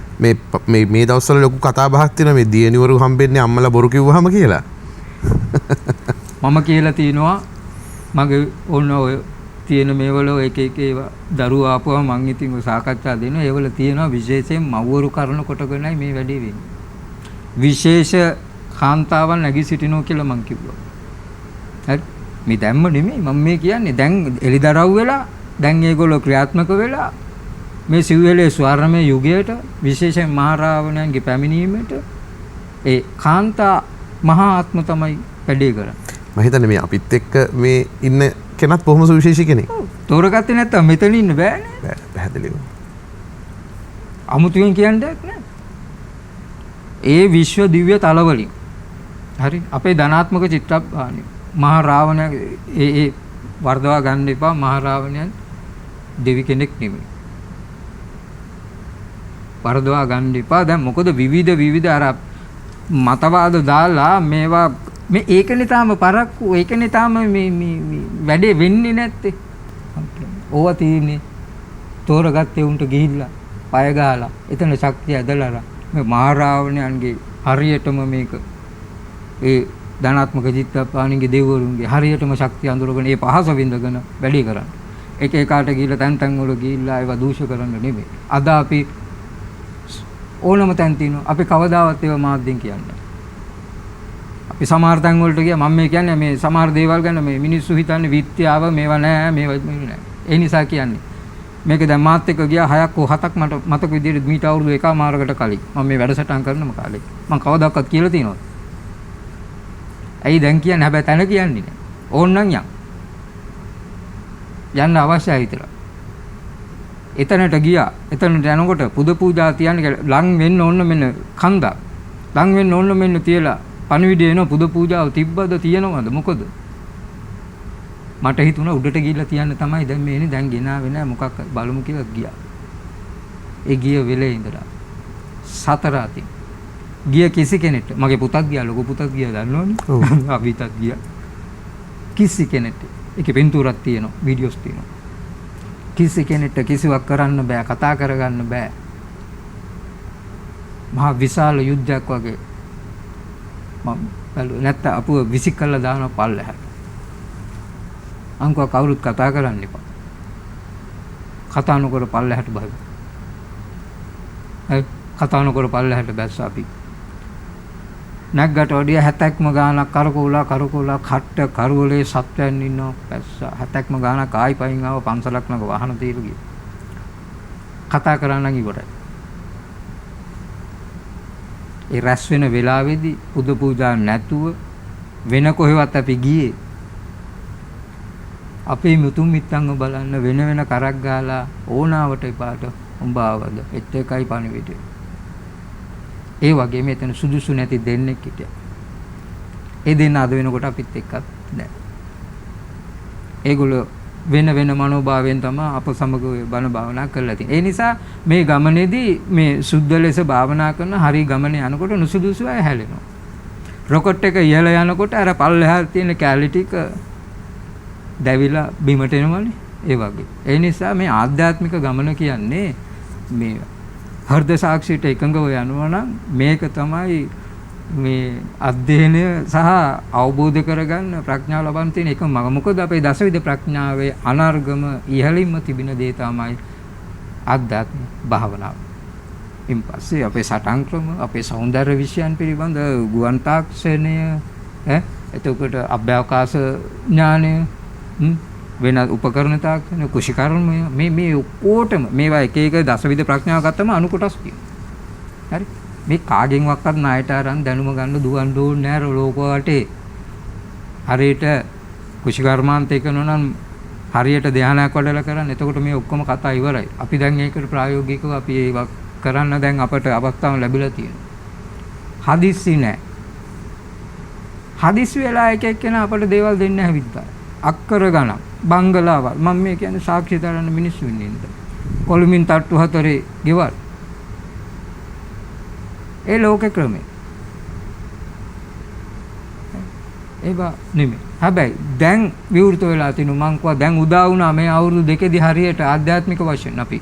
[SPEAKER 2] මේ දවස්වල ලොකු කතා බහක් තියෙනවා මේ දියණිවරු හම්බෙන්නේ අම්මලා බොරු කිව්වහම කියලා.
[SPEAKER 4] මම කියලා තිනවා මගේ ඕන ඔය තියෙන මේවල එක එක ඒවා දරුවෝ ආපුවා මං ඉතින් ඔය සාකච්ඡා දෙනවා. ඒවල තියෙනවා විශේෂයෙන් මව්වරු කරන කොටගෙනයි මේ වැඩේ වෙන්නේ. විශේෂ කාන්තාවන් නැගී සිටිනවා කියලා මං කිව්වා. හරි. මේ දැම්ම නෙමෙයි මම මේ කියන්නේ. දැන් එලිදරව් වෙලා දැන් ඒගොල්ලෝ ක්‍රියාත්මක වෙලා මේ සිව්වැලේ ස්වර්ණමය යුගයට විශේෂයෙන් මහරාවණයන්ගේ පැමිණීමට ඒ කාන්තා මහා ආත්ම තමයි වැඩේ කරන්නේ.
[SPEAKER 2] මම හිතන්නේ මේ අපිත් එක්ක මේ ඉන්න කෙනත් බොහොම සුවිශේෂී කෙනෙක්.
[SPEAKER 4] තෝරගත්තේ නැත්තම් මෙතන ඉන්න බෑනේ.
[SPEAKER 2] පැහැදිලිව.
[SPEAKER 4] අමුතුවෙන් කියන්න දෙයක් නෑ. ඒ විශ්ව දිව්‍ය තලවලින් හරි අපේ ධනාත්මක චිත්‍රාභාණ්‍ය මහා රාවණ ඒ වර්ධවා ගන්න එපා. මහා රාවණයන් දෙවි කෙනෙක් නෙමෙයි. වර්ධවා ගන්න එපා. දැන් මොකද විවිධ අර මතවාද දාලා මේවා මේ ඒකනේ තාම පරක්කු ඒකනේ තාම මේ වැඩේ වෙන්නේ නැත්තේ. ඕවා තියෙන්නේ තෝරගත්තේ උන්ට ගිහිල්ලා පය ගහලා එතන ශක්තිය ඇදලා මේ මහරාවණයන්ගේ හරියටම මේක ඒ ධනාත්මක චිත්තපාණිගේ දෙවිවරුන්ගේ හරියටම ශක්තිය අඳුරගෙන ඒ පහස විඳගෙන වැඩි කරන්න. එක එකාට ගිහිල්ලා තැන් වල ගිහිල්ලා ඒවා දූෂ කරන්න නෙමෙයි. අද අපි ඕනම තැන් තියෙනවා. අපි කවදාවත් ඒවා මාධ්‍යෙන් කියන්නේ. අපි සමහර තැන් වලට ගියා මම මේ කියන්නේ මේ සමහර දේවල් ගැන මේ මිනිස්සු හිතන්නේ විත්‍යාව මේවා නෑ මේවා නෑ. ඒ නිසා කියන්නේ මේක දැන් මාත් එක්ක ගියා 6ක් හෝ 7ක් මට මතක විදිහට මීට අවුරුදු එකමාරකට කලින් මම මේ වැඩසටහන් කරනම කාලේ මම කවදාවත් කියලා තියෙනවද? ඇයි දැන් කියන්නේ හැබැයි තැන කියන්නේ නෑ. ඕන්නම් යන්න අවශ්‍යයි විතර. එතනට ගියා. එතනට යනකොට පුද පූජා තියන්නේ ලං වෙන්න ඕන මෙන්න කන්දක්. ලං වෙන්න ඕන මෙන්න තියලා පණිවිඩය එන පුද පූජාව තිබ්බද තියනවද මොකද? මට හිතුණා උඩට ගිහිල්ලා තියන්න තමයි දැන් මේ එන්නේ. දැන් ගෙනාවේ නෑ මොකක් බලමු කියලා ගියා. ඒ ගිය වෙලේ ඉඳලා 4 අතින් ගිය කිසි කෙනෙක්ට මගේ පුතත් ගියා ලොකු පුතත් ගියා දන්නවනේ. ඔව්. අපිටත් ගියා. කිසි කෙනෙක්ට ඒකේ පින්තූරක් තියෙනවා වීඩියෝස් තියෙනවා. කිසි කෙනෙක්ට කිසිවක් කරන්න බෑ කතා කරගන්න බෑ. මහා විශාල යුද්ධයක් වගේ මම බැලුවා. නැත්නම් අපුව විසික් කරලා දානවා පල්ලෙහාට. අංකව කවුරුත් කතා කරන්න එපා. කතා නොකර පල්ලෙහාට බහිමු. කතා නොකර පල්ලෙහාට බැස්ස අපි. නැග්ගට ඔඩිය 70ක්ම ගානක් කරකෝලා කට්ට කරවලේ සත්වයන් ඉන්නවා බැස්ස 70ක්ම ගානක් ආයි පයින් ආව පන්සලක් නග වාහන తీරු ගියා. කතා කරන්න ඉවරයි. ඒ රැස් වෙන වෙලාවේදී පුද පූජා නැතුව වෙන කොහෙවත් අපි ගියේ අපේ මුතුන් මිත්තන්ව බලන්න වෙන කරක් ගාලා ඕනාවට එපාට උඹ ආවද එත් එකයි පණිවිඩය. ඒ වගේ මෙතන සුදුසු නැති දෙන්නෙක් හිටියා. ඒ දෙන්න අද වෙනකොට අපිත් එක්කත් නැහැ. ඒගොල්ලෝ වෙන මනෝභාවයෙන් තමයි අප සමග බණ භාවනා කරලා තියෙන්නේ. ඒ නිසා මේ ගමනේදී මේ සුද්ධ ලෙස භාවනා කරන හරි ගමනේ යනකොට නුසුදුසු අය හැලෙනවා. රොකට් එක ඉහළ යනකොට අර පල්ලෙහා තියෙන කැලි ටික දැවිලා බිමට එනවනේ. ඒ වගේ. ඒ නිසා මේ ආධ්‍යාත්මික ගමන කියන්නේ මේ හෘද සාක්ෂියට එකඟව යනවා නම් මේක තමයි මේ අධ්‍යයනය සහ අවබෝධ කරගන්න ප්‍රඥාව ලබන්න තියෙන එකම මඟ. මොකද අපේ දසවිධ ප්‍රඥාවේ අනර්ගම ඉහළින්ම තිබෙන දේ තමයි ආධ්‍යාත්ම භාවනාව. ඉන් පස්සේ අපේ සටන් ක්‍රම, අපේ සෞන්දර්ය විෂයන් පිළිබඳ ගුවන් තාක්ෂණය, එතකොට අභ්‍යවකාශ ඥානය, වෙන උපකරණ තාක්ෂණය, කුෂිකර්මය මේ ඔක්කොටම මේවා එක එක දසවිධ ප්‍රඥාව ගත්තම අනු කොටස් තියෙනවා. හරි? මේ කාගෙන්වත් ණයට අරන් දැනුම ගන්න දුවන්න ඕනේ නෑ ලෝක වටේ. හරියට කුෂිකර්මාන්තය කරනවා නම් හරියට ධානයක් වඩලා කරන්න. එතකොට මේ ඔක්කොම කතා ඉවරයි. අපි දැන් ඒකට ප්‍රායෝගිකව අපි ඒක කරන්න දැන් අපට අවස්ථාව ලැබිලා තියෙනවා. හදිස්සි නෑ. හදිස්සි වෙලා එක එක්කෙනා අපට දේවල් දෙන්න හැවිත්තා. අක්කර ගණන් බංගලාවල් මම මේ කියන්නේ සාක්ෂි තරන්න මිනිස්සු ඉන්නේ ඉඳ. කොළඹින් තට්ටු 4 ගෙවල්. ඒ ලෝක ක්‍රමේ. ඒවා නෙමෙයි. හැබැයි දැන් විවෘත වෙලා තිනු මං කව දැන් උදා වුණා මේ අවුරුදු දෙකේදී හරියට ආධ්‍යාත්මික වශයෙන් අපි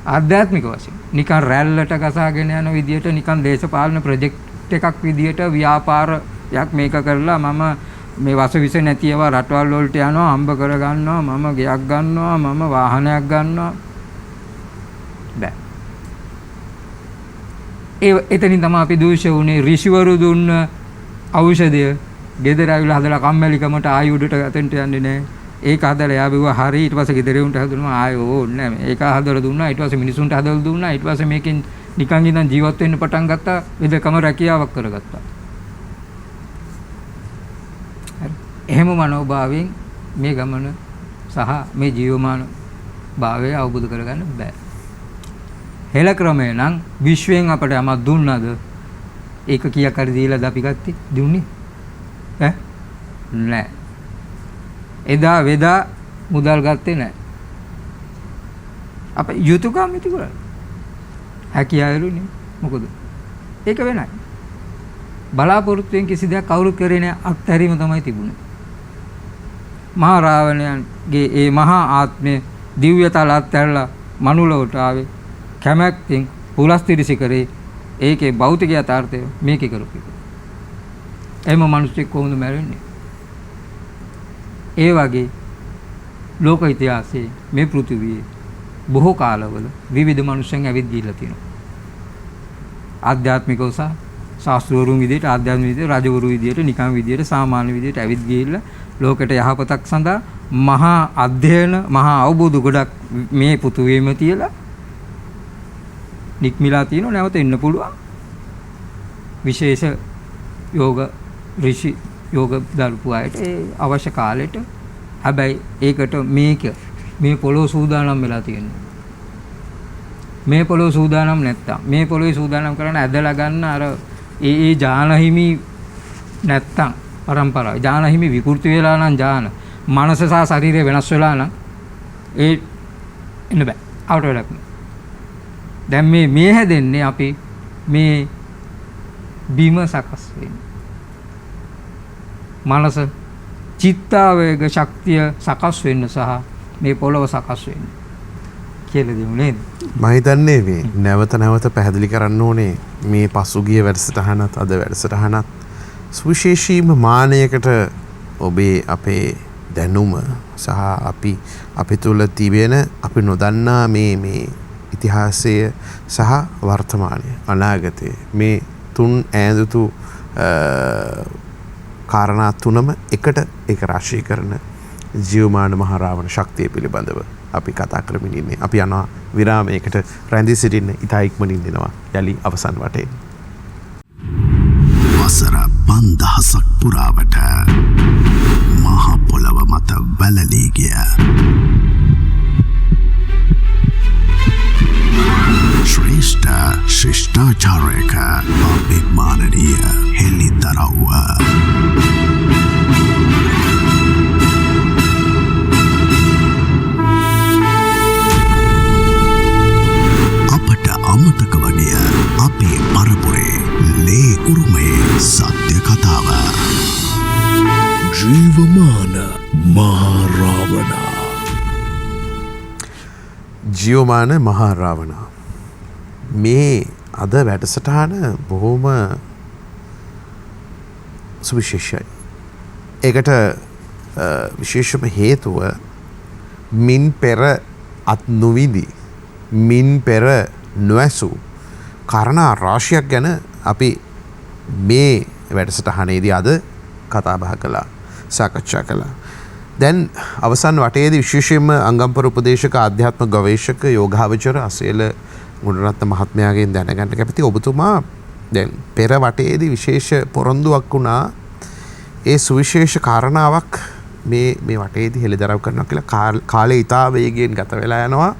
[SPEAKER 4] ආධ්‍යාත්මික වශයෙන් නිකන් රැල්ලට ගසාගෙන යන විදියට නිකන් දේශපාලන ප්‍රොජෙක්ට් එකක් විදියට ව්‍යාපාරයක් මේක කරලා මම මේ වසවිස නැතිව රටවල් වලට යනවා හම්බ කර ගන්නවා මම ගයක් ගන්නවා මම වාහනයක් ගන්නවා බෑ ඒ එතනින් තමයි අපි දූෂ්‍ය වුණේ ඍෂිවරු දුන්න ඖෂධය ගෙදර ආවිලා හදලා කම්මැලිකමට ආයි උඩට අතෙන්ට යන්නේ නැහැ ඒක හදලා යා බිව්වා හරි ඊට පස්සේ ගෙදර උන්ට හදුනම ආයෙ ඕන්නේ නැහැ මේක හදලා දුන්නා ඊට පස්සේ මිනිසුන්ට හදලා දුන්නා ඊට පස්සේ මේකෙන් නිකන් ඉඳන් ජීවත් වෙන්න පටන් ගත්තා වෙදකම රැකියාවක් කරගත්තා හරි එහෙම මනෝභාවයෙන් මේ ගමන සහ මේ ජීවමාන භාවය අවබෝධ කරගන්න බෑ හෙළ ක්‍රමේ නම් විශ්වයෙන් අපට යමක් දුන්නද ඒක කීයක් හරි දීලාද අපි ගත්තේ දුන්නේ ඈ නෑ එදා වෙදා මුදල් ගත්තේ නැහැ. අපේ යුතුයකම් ඉති කරා. හැකියාවලුනේ. මොකද? ඒක වෙනයි. බලාපොරොත්තුෙන් කිසි දෙයක් කවුරුත් කරේ නැහැ. අත්හැරීම තමයි තිබුණේ. මහා රාවණයන්ගේ ඒ මහා ආත්මය දිව්‍ය තල අත්හැරලා මනුලවට ආවේ කැමැත්තෙන් පුලස්තිරිසි කරේ. ඒකේ භෞතික යථාර්ථය මේකේ කරපු එක. එහෙම මිනිස්සෙක් කොහොමද මැරෙන්නේ? ඒ වගේ ලෝක ඉතිහාසයේ මේ පෘථිවියේ බොහෝ කාලවල විවිධ මනුෂ්‍යයන් ඇවිත් ගිහිල්ලා තියෙනවා. ආධ්‍යාත්මිකව සහ ශාස්ත්‍රවරුන් විදිහට ආධ්‍යාත්මික විදිහට රජවරු විදිහට නිකම් විදිහට සාමාන්‍ය විදිහට ඇවිත් ගිහිල්ලා ලෝකයට යහපතක් සඳහා මහා අධ්‍යයන මහා අවබෝධ ගොඩක් මේ පෘථිවියේම තියලා නික්මිලා තියෙනවා නැවත එන්න පුළුවන්. විශේෂ යෝග ඍෂි යෝග දල්පු අයට ඒ අවශ්‍ය කාලෙට හැබැයි ඒකට මේ පොළොව සූදානම් වෙලා තියෙනවා මේ පොළොව සූදානම් නැත්තම් මේ පොළොවේ සූදානම් කරන ඇදලා ගන්න අර ඒ ඥානහිමි නැත්තම් පරම්පරාව ඥානහිමි විකෘති වෙලා නම් ඥාන මනස සහ ශරීරය වෙනස් වෙලා නම් ඒ එන්න බෑ අවුට වෙලක් දැන් මේ හැදෙන්නේ අපි මේ බීම සකස් වෙන්නේ මනස චිත්තාවේග ශක්තිය සකස් වෙන්න සහ මේ පොළව සකස් වෙන්න කියලා දෙමු නේද
[SPEAKER 2] මම හිතන්නේ මේ නැවත පැහැදිලි කරන්න ඕනේ මේ පසුගිය වැඩසටහනත් අද වැඩසටහනත් සුවිශේෂීම මානයකට ඔබේ අපේ දැනුම සහ අපි තුල තිබෙන අපි නොදන්නා මේ ඉතිහාසය සහ වර්තමානය අනාගතය මේ තුන් ඈඳුතු කාරණා තුනම එකට ඒක රාශී කරන ජීවමාන මහ රාවණ ශක්තිය පිළිබඳව අපි කතා කරමින් ඉන්නේ. අපි යනවා විරාමයකට රැඳී සිටින්න ඉතා ඉක්මනින් දෙනවා යලි අවසන් වටේ.
[SPEAKER 1] වසර 5000ක් පුරාවට මහ පොළව මත වැළලී ගිය ශ්‍රේෂ්ඨ ශිෂ්ටාචාරයක අභිමානනීය හෙළිදරව්ව අපට අමතක වගේ අපේ පරපුරේ ලේ උරුමයේ සත්‍ය කතාව ජීවමාන මහා රාවණ
[SPEAKER 2] ජීවමාන මහා රාවණ මේ අද වැඩසටහන බොහොම සුවිශේෂයි. ඒකට විශේෂම හේතුව මින් පෙර අත් නොවිදි මින් පෙර නොඇසු කාරණා රාශියක් ගැන අපි මේ වැඩසටහනේදී අද කතා බහ කළා සාකච්ඡා කළා. දැන් අවසන් වටේදී විශේෂයෙන්ම අංගම්පර උපදේශක ආධ්‍යාත්ම ගවේෂක යෝගාවචර අසේල ගුණරත්න මහත්මයාගෙන් දැනගන්න කැමති ඔබතුමා දැන් පෙර වටේදී විශේෂ පොරොන්දුවක් වුණා ඒ සුවිශේෂ කාරණාවක් මේ වටේදී හෙළිදරව් කරනවා කියලා කාලේ ඉතා වේගයෙන් ගත වෙලා යනවා.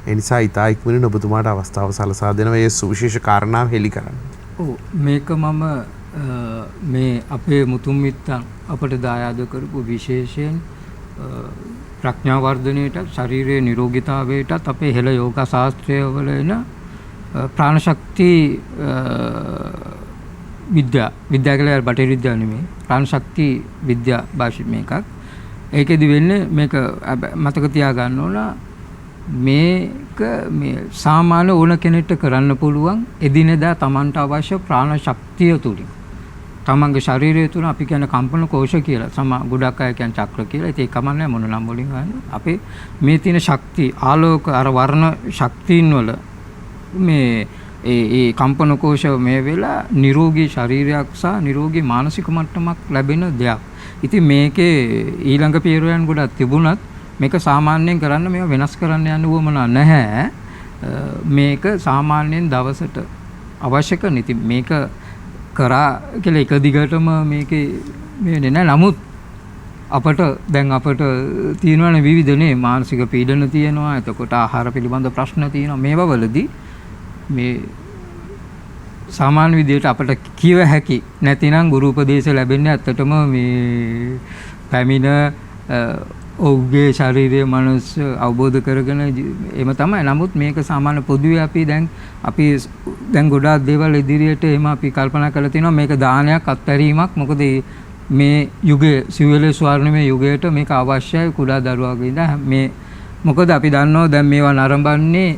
[SPEAKER 2] ඒ නිසා ඉතා ඉක්මනින් ඔබතුමාට අවස්ථාව සලසා දෙනවා මේ සුවිශේෂ කාරණාව හෙළි කරන්න.
[SPEAKER 4] ඔව් මේක මම මේ අපේ මුතුන් මිත්තන් අපට දායාද කරපු විශේෂයෙන් ප්‍රඥා වර්ධනයටත් ශරීරයේ නිරෝගීතාවයටත් අපේ හෙළ යෝග ශාස්ත්‍රය වල එන ප්‍රාණශක්ති විද්‍යා කියලා බටහිර විද්‍යාව නෙමෙයි ප්‍රාණශක්ති විද්‍යා භාෂිත මේකක්. ඒකෙදි වෙන්නේ මේක මතක තියාගන්න ඕන මේක මේ සාමාන්‍ය ඕන කෙනෙක්ට කරන්න පුළුවන් එදිනෙදා Tamanට අවශ්‍ය ප්‍රාණ ශක්තිය තුලින් තමන්ගේ ශරීරය තුළ අපි කියන කම්පන කෝෂ කියලා ගොඩක් අය කියන චක්‍ර කියලා. ඉතින් ඒක කමන්නේ මොන නම් වලින් ගන්න. අපේ මේ තියෙන ශක්තිය ආලෝක අර වර්ණ ශක්තියින් වල මේ ඒ කම්පන කෝෂ මේ වෙලා නිරෝගී ශරීරයක් සහ නිරෝගී මානසික මට්ටමක් ලැබෙන දෙයක්. ඉතින් මේකේ ඊළඟ පියවරයන් ගොඩක් තිබුණත් මේක සාමාන්‍යයෙන් කරන්න මේවා වෙනස් කරන්න යන්න උවමනා නැහැ. මේක සාමාන්‍යයෙන් දවසට අවශ්‍ය කරන. ඉතින් මේක කරා කියලා එක දිගටම මේකේ මේ නෑ. නමුත් අපට තියෙනවනේ විවිධනේ මානසික පීඩන තියෙනවා. එතකොට ආහාර පිළිබඳ ප්‍රශ්න තියෙනවා. මේවා වලදී මේ සාමාන්‍ය විදිහට අපට කිව හැකි නැතිනම් ගුරු උපදේශ ලැබෙන්නේ ඇත්තටම මේ පැමිණ ඔහුගේ ශාරීරික මනස අවබෝධ කරගෙන එහෙම තමයි. නමුත් මේක සාමාන්‍ය පොදුවේ අපි දැන් ගොඩාක් දේවල් ඉදිරියට එහෙම අපි කල්පනා කරලා තිනවා මේක දානයක් අත්හැරීමක්. මොකද මේ යුගයේ සිවිල ස්වර්ණමය යුගයට මේක අවශ්‍යයි කුඩා දරුවාගේ ඉඳන් මේ මොකද අපි දන්නවා දැන් මේවා නරඹන්නේ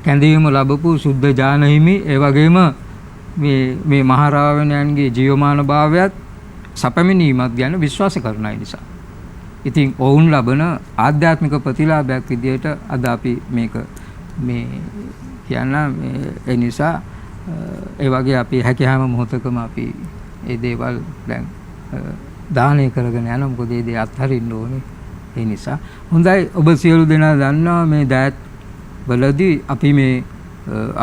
[SPEAKER 4] කැඳවීම ලැබපු සුද්ධ ඥාන හිමි ඒ වගේම මේ මහරාවණයන්ගේ ජීවමාන භාවයත් සපමිනීමක් ගැන විශ්වාස කරන අය නිසා. ඉතින් ඔවුන් ලබන ආධ්‍යාත්මික ප්‍රතිලාභයක් විදිහට අද අපි මේක මේ කියන ඒ නිසා ඒ වගේ අපි හැකියාව මොහොතකම අපි ඒ දේවල් දැන් දානය කරගෙන යනවා. මොකද ඒ දේ අත්හරින්න ඕනේ. ඒ නිසා හොඳයි ඔබ සියලු දෙනා දන්නවා මේ දයත් වලදී අපි මේ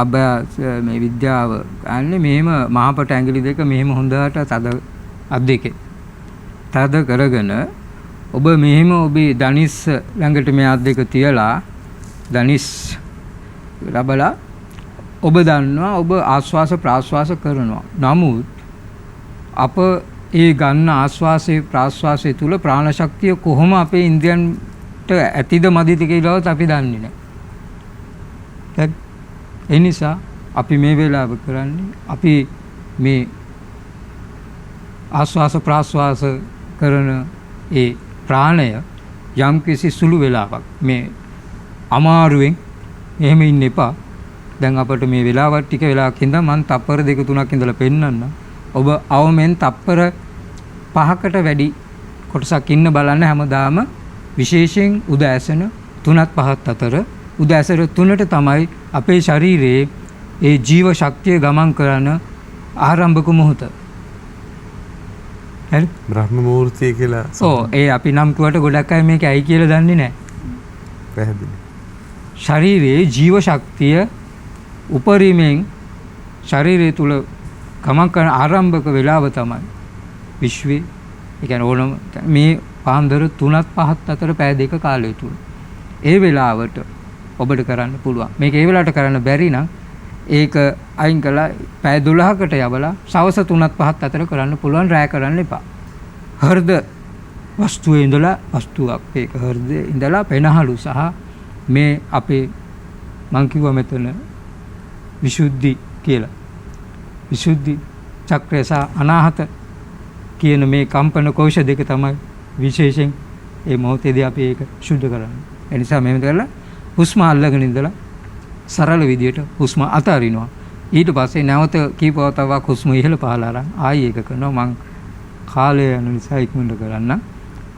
[SPEAKER 4] අභ්‍යාස මේ විද්‍යාව ගන්න මෙහෙම මහපට ඇඟිලි දෙක මෙහෙම හොඳට තද අත් දෙකේ තද කරගෙන ඔබ මෙහෙම ඔබේ ධනිස් ළඟට මේ අත් දෙක තියලා ධනිස් ලබලා ඔබ දන්නවා ඔබ ආශ්වාස ප්‍රාශ්වාස කරනවා. නමුත් අප ඒ ගන්න ආශ්වාසයේ ප්‍රාශ්වාසයේ තුල ප්‍රාණ ශක්තිය කොහොම අපේ ඉන්ද්‍රියන්ට ඇතිද මදිද කියලාවත් අපි දන්නේ නැහැ. ඒ නිසා අපි මේ වෙලාව කරන්නේ අපි මේ ආශ්වාස ප්‍රාශ්වාස කරන ඒ ප්‍රාණය යම් කිසි සුළු වෙලාවක් මේ අමාරුවෙන් එහෙම ඉන්න එපා. දැන් අපිට මේ වෙලාවත් ටික වෙලාවක් ඉඳන් මම තප්පර 2-3ක් ඉඳලා පෙන්නන්න. ඔබ අවමෙන් තප්පර 5කට වැඩි කොටසක් ඉන්න බලන්න. හැමදාම විශේෂයෙන් උදෑසන 3-5 අතර උදෑසන 3ට තමයි අපේ ශරීරයේ ඒ ජීව ශක්තිය ගමන් කරන ආරම්භක මොහොත. හරි
[SPEAKER 2] බ්‍රහ්ම මුහූර්තය කියලා.
[SPEAKER 4] ඒ අපි නම් කිව්වට ගොඩක් අය මේක ඇයි කියලා දන්නේ නැහැ.
[SPEAKER 2] පැහැදිලි.
[SPEAKER 4] ශරීරයේ ජීව ශක්තිය උපරිමයෙන් ශරීරය තුල ගමන් කරන ආරම්භක වේලාව තමයි විශ්වයේ ඒ කියන්නේ ඕනම මේ පාන්දර 3-5 අතර පැය දෙක කාලය තුල ඒ වෙලාවට ඔබට කරන්න පුළුවන්. මේක ඒ වෙලාවට කරන්න බැරි නම් ඒක අයින් කළා පැය 12කට යවලා සවස් 3-5 අතර කරන්න පුළුවන්. රැය කරන්න එපා. හෘද වස්තුවේ ඉඳලා වස්තුවක් ඒක හෘදේ ඉඳලා පෙනහළු සහ මේ අපේ මං කිව්වා මෙතන විසුද්ධි කියලා. විසුද්ධි චක්‍රය සහ අනාහත කියන මේ කම්පන කෝෂ දෙක තමයි විශේෂයෙන් මේ මොහොතේදී අපි ඒක සුද්ධ කරන්නේ. ඒ නිසා මෙහෙම කරලා හුස්ම අල්ලගෙන ඉඳලා සරල විදියට හුස්ම අතාරිනවා. ඊට පස්සේ නැවත කීපවතාවක් හුස්ම ඉහළ පහළ අරන් ආයි ඒක කරනවා. මං කාලය යන නිසා ඉක්මනට කරන්න.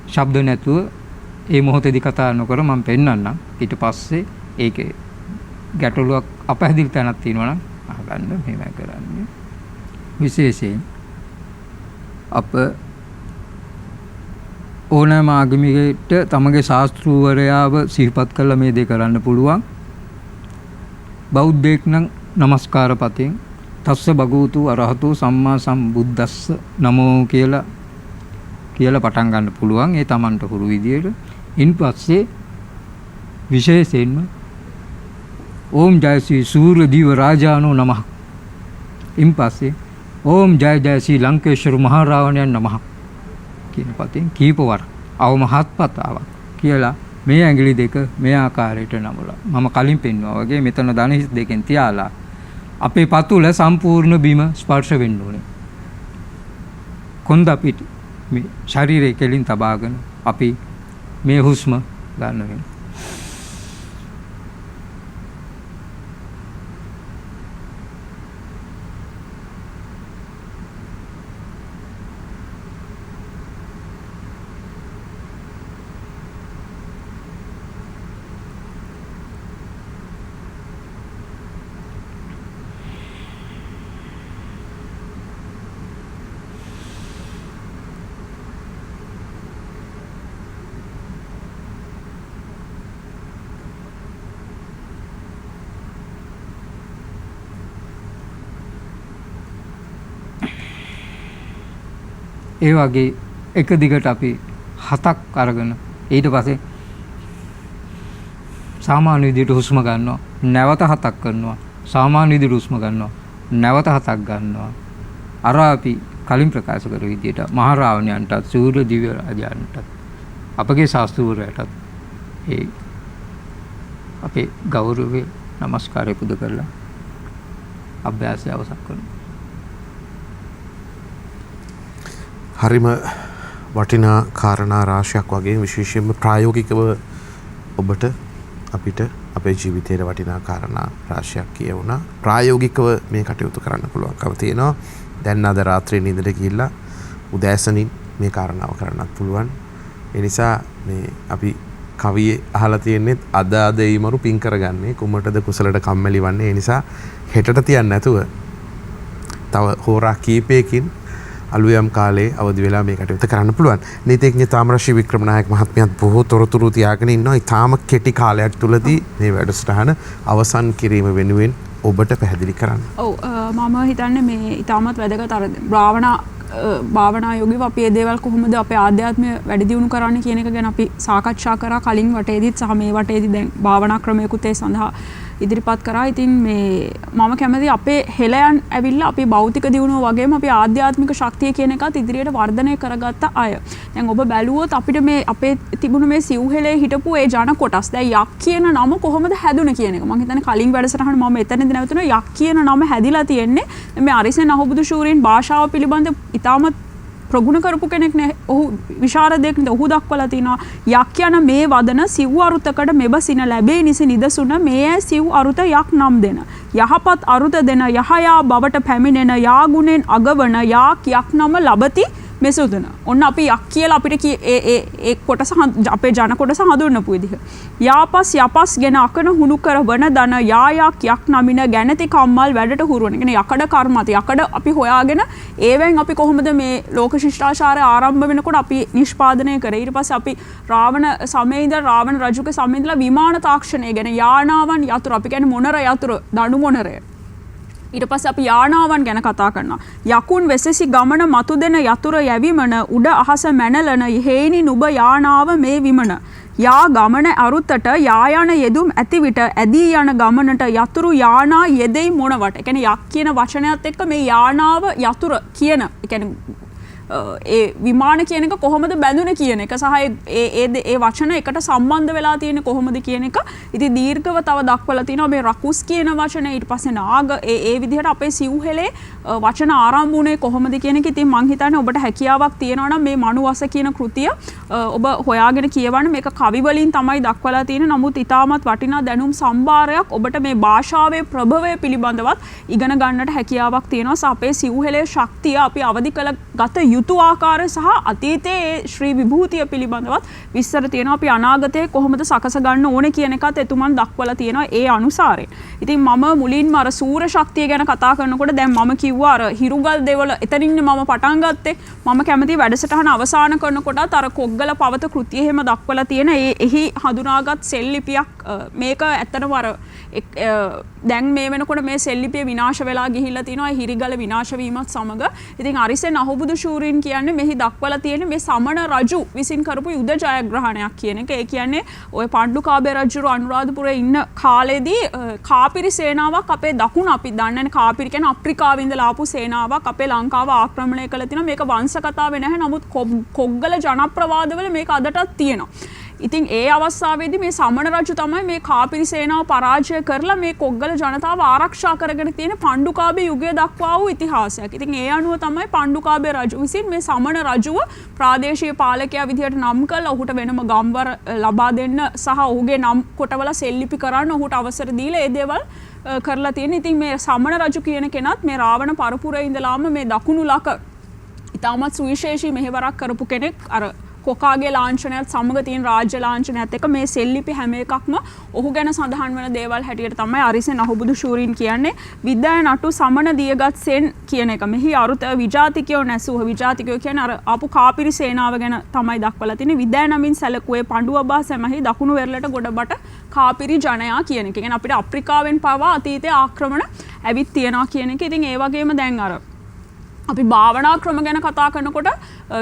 [SPEAKER 4] ශබ්ද නැතුව මේ මොහොතේදී කතා නොකර මම පෙන්නන්නම්. ඊට පස්සේ ඒකේ ගැටලුවක් අපහැදිලි තැනක් තියෙනවා නම් අහගන්න. මෙහෙමයි කරන්නේ. විශේෂයෙන් අප ඕනෑම ආගමිකයට තමගේ ශාස්ත්‍රූවරයාව සිහිපත් කළ මේ දේ කරන්න පුළුවන්. බෞද්ධයෙක් නම් নমස්කාර පතෙන් තස්ස භගවතු අරහතු සම්මා සම්බුද්දස්ස නමෝ කියලා පටන් ගන්න පුළුවන්. ඒ Tamanට හුරු විදියට. ඉන්පස්සේ විශේෂයෙන්ම ඕම් ජය ශ්‍රී සූර්ය දීව රාජානෝ නමः. ඉන්පස්සේ ඕම් ජය ජය ශ්‍රී ලංකේශ්වර මහරාවණයන් නමः කියන පතෙන් කීප වර අවම හත්පතාවක් කියලා මේ ඇඟිලි දෙක මේ ආකාරයට නමලා මම කලින් පෙන්වුවා වගේ මෙතන දන හිස් දෙකෙන් තියාලා අපේ පතුල සම්පූර්ණ බිම ස්පර්ශ වෙන්න ඕනේ. කොන්ද පිට මේ ශරීරයේ කෙලින් තබාගෙන අපි මේ හුස්ම ගන්න වෙනවා. ඒ වගේ එක දිගට අපි 7ක් අරගෙන ඊට පස්සේ සාමාන්‍ය විදිහට හුස්ම ගන්නවා නැවත 7ක් කරනවා සාමාන්‍ය විදිහට හුස්ම ගන්නවා නැවත 7ක් ගන්නවා අර අපි කලින් ප්‍රකාශ කර විදිහට මහරාවණයන්ටත් සූර්ය දිව්‍ය රාජයන්ටත් අපගේ ශාස්ත්‍රවරයාටත් ඒ අපේ ගෞරවයේ নমස්කාරය පුද කරලා අභ්‍යාසය අවසන් කරනවා.
[SPEAKER 2] හරිම වටිනා කාරණා රාශියක් වගේ විශේෂයෙන්ම ප්‍රායෝගිකව ඔබට අපිට අපේ ජීවිතයේ වටිනා කාරණා රාශියක් කියවුණා. ප්‍රායෝගිකව මේ කටයුතු කරන්න පුළුවන්කම තියෙනවා. දැන් අද රාත්‍රියේ නිින්දට ගිහිල්ලා උදෑසනින් මේ කාරණාව කරන්නත් පුළුවන්. ඒ නිසා මේ අපි කවියේ අහලා තියෙන්නේ අද ඊමරු පින් කරගන්නේ කුමටද කුසලට කම්මැලි වන්නේ. ඒ නිසා හෙටට තියන්නේ නැතුව තව හෝරා කීපයකින් අලුයම් කාලේ අවදි වෙලා මේ කටයුත්ත කරන්න පුළුවන්. නීතිඥ තාමරශ්‍රී වික්‍රමනායක මහත්මයාත් බොහෝ තොරතුරු තියාගෙන ඉන්නවා. ඊටාම කෙටි කාලයක් තුලදී මේ වැඩසටහන අවසන් කිරීම වෙනුවෙන් ඔබට පැහැදිලි කරන්න.
[SPEAKER 3] ඔව් මම හිතන්නේ මේ ඊටාමත් වැදගත් අර භාවනා යෝගීව අපි මේ දේවල් කොහොමද අපේ ආධ්‍යාත්මය වැඩි දියුණු කරන්නේ කියන එක ගැන අපි සාකච්ඡා කරා කලින් වටේදීත් සහ මේ වටේදී දැන් භාවනා ක්‍රමයකුත් ඒ සඳහා ඉදිරිපත් කරා. ඉතින් මේ මම කැමති අපේ හෙළයන් ඇවිල්ලා අපි භෞතික දියුණුව වගේම අපි ආධ්‍යාත්මික ශක්තිය කියන එකත් ඉදිරියට වර්ධනය කරගත්ත අය. දැන් ඔබ බැලුවොත් අපිට මේ අපේ තිබුණු මේ සිව්හෙලේ හිටපු ඒ ජන කොටස් දැන් යක් කියන නම කොහොමද හැදුනේ කියන එක. මම හිතන්නේ කලින් වැඩසටහන මම එතනදී නැවතුණා යක් කියන නම හැදිලා තියෙන්නේ මේ අරිසෙන් අහුබුදු ශූරීන් භාෂාව පිළිබඳ ඉතාමත් ප්‍රගුණ කරපු කෙනෙක් නේ. ඔහු විශාරදයෙක් නේ. ඔහු දක්වලා තිනවා යක් යන මේ වදන සිව් අරුතකට මෙබසින ලැබේ නිසි නිදසුන මේ සිව් අරුත යක් නම් දෙන යහපත් අරුත දෙන යහයා බවට පැමිණෙන යා ගුණෙන් අගවන යක් නම ලබති මෙසුදන. ඔන්න අපි යක් කියලා අපිට ඒ කොටස අපේ ජන කොටස හඳුන්වපු විදිහ. යාපස් යපස් ගෙන අකන හුණු කර වන දන යායක් යක් නමින ගැනති කම්මල් වැඩට හුරුවන. කියන්නේ යකඩ කර්මත යකඩ අපි හොයාගෙන ඒවෙන් අපි කොහොමද මේ ලෝක ශිෂ්ටාචාරය ආරම්භ වෙනකොට අපි නිෂ්පාදනය කරේ. ඊට පස්සේ අපි රාවණ සමයේ ඉඳලා රාවණ රජුගේ සමයේ ඉඳලා විමාන තාක්ෂණය ගැන යානාවන් යතුරු අපි කියන්නේ මොනර යතුරු දණු මොනරය. ඊට පස්සේ අපි යානාවන් ගැන කතා කරනවා. යකුන් වෙසෙසි ගමන මතු දෙන යතුර යැවිමන උඩ අහස මැනලන හේනි නුඹ යානාව මේ විමන. යා ගමන අරුතට යා යන යෙදුම් ඇති විට ඇදී යන ගමනට යතුරු යානා යෙදෙයි මොනවට. ඒ කියන්නේ යක් කියන වචනයත් එක්ක මේ යානාව යතුර කියන ඒ කියන්නේ ඒ විමාන කියන එක කොහොමද බැඳුනේ කියන එක සහ ඒ වචන එකට සම්බන්ධ වෙලා තියෙන්නේ කොහොමද කියන එක ඉතින් දීර්ඝව තව දක්වලා තිනවා මේ රකුස් කියන වචනේ ඊට පස්සේ නාග ඒ විදිහට අපේ සිව්හෙලේ වචන ආරම්භ වුණේ කොහොමද කියන එක ඉතින් මං හිතන්නේ ඔබට හැකියාවක් තියෙනවා නම් මේ මනුවස කියන කෘතිය ඔබ හොයාගෙන කියවන්න. මේක කවි වලින් තමයි දක්වලා තියෙන්නේ. නමුත් ඊටමත් වටිනා දැනුම් සම්භාරයක් ඔබට මේ භාෂාවේ ප්‍රභවය පිළිබඳවත් ඉගෙන ගන්නට හැකියාවක් තියෙනවා. සහ අපේ සිව්හෙලේ ශක්තිය අපි අවදි කළ ගත යුතු ආකාරය සහ අතීතයේ ශ්‍රී විභූතිය පිළිබඳවත් විස්තර තියෙනවා. අපි අනාගතයේ කොහොමද සකස ගන්න ඕනේ කියන එකත් එතුමන් දක්වලා තියෙනවා ඒ අනුසාරයෙන්. ඉතින් මම මුලින්ම අර සූර ශක්තිය ගැන කතා කරනකොට දැන් මම කිව්වා අර හිරුගල් දෙවල එතනින් මම පටන් ගත්තේ. මම කැමති වැඩසටහන අවසන් කරනකොටත් අර කොග්ගල පවත කෘතිය එහෙම දක්වලා තියෙන එහි හඳුනාගත් සෙල් ලිපියක් මේක ඇත්තටම අර දැන් මේ වෙනකොට මේ සෙල් ලිපිය විනාශ වෙලා ගිහිල්ලා තිනවා හිරිගල විනාශ වීමත් සමග. ඉතින් අරිසෙන් අහුබුදු ශූරීන් ශූරීන් කියන්නේ මෙහි දක්වලා තියෙන මේ සමන රජු විසින් කරපු යුද ජයග්‍රහණයක් කියන එක. ඒ කියන්නේ ඔය පණ්ඩුකාභය රජු අනුරාධපුරේ ඉන්න කාලෙදී කාපිරි සේනාවක් අපේ දකුණ අපි දන්නනේ කාපිරි කියන්නේ අප්‍රිකාවේ ඉඳලා ආපු සේනාවක් අපේ ලංකාව ආක්‍රමණය කළා තිනවා. මේක වංශ කතාවේ නැහැ. නමුත් කොග්ගල ජනප්‍රවාදවල මේක අදටත් තියෙනවා. ඉතින් ඒ අවස්ථාවේදී මේ සමන රජු තමයි මේ කාපිරි සේනාව පරාජය කරලා මේ කොග්ගල ජනතාව ආරක්ෂා කරගෙන තියෙන පණ්ඩුකාභය යුගය දක්වා වූ ඉතිහාසයක්. ඉතින් ඒ අනුව තමයි පණ්ඩුකාභය රජු විසින් මේ සමන රජුව ප්‍රාදේශීය පාලකයා විදිහට නම් කළා. ඔහුට වෙනම ගම්වර ලබා දෙන්න සහ ඔහුගේ නම් කොටවල සෙල්ලිපි කරන්න ඔහුට අවසර දීලා ඒ දේවල් කරලා තියෙන. ඉතින් මේ සමන රජු කියන කෙනත් මේ රාවණ පරපුරේ ඉඳලාම මේ දකුණු ලක ඉතාමත් සුවිශේෂී මෙහෙවරක් කරපු කෙනෙක්. අර කොකාගේ ලාංඡනයත් සමග තියෙන රාජ්‍ය ලාංඡනයත් එක්ක මේ සෙල්ලිපි හැම එකක්ම ඔහු ගැන සඳහන් වෙන දේවල් හැටියට තමයි අරිසෙන් අහුබුදු ශූරීන් කියන්නේ. විද්‍යාය නටු සමන දියගත් සෙන් කියන එක. මෙහි අරුත විජාතිකයෝ නැසූහ. විජාතිකයෝ කියන්නේ අර ආපු කාපිරි සේනාව ගැන තමයි දක්වලා තියෙන්නේ. විද්‍යාය නමින් සැලකුවේ පඬුවබා සැමෙහි දකුණු වෙරළට ගොඩබට කාපිරි ජනයා කියන එක. කියන්නේ අපිට අප්‍රිකාවෙන් පවා අතීතයේ ආක්‍රමණ ඇවිත් තියනවා කියන එක. ඉතින් ඒ වගේම දැන් අර අපි භාවනා ක්‍රම ගැන කතා කරනකොට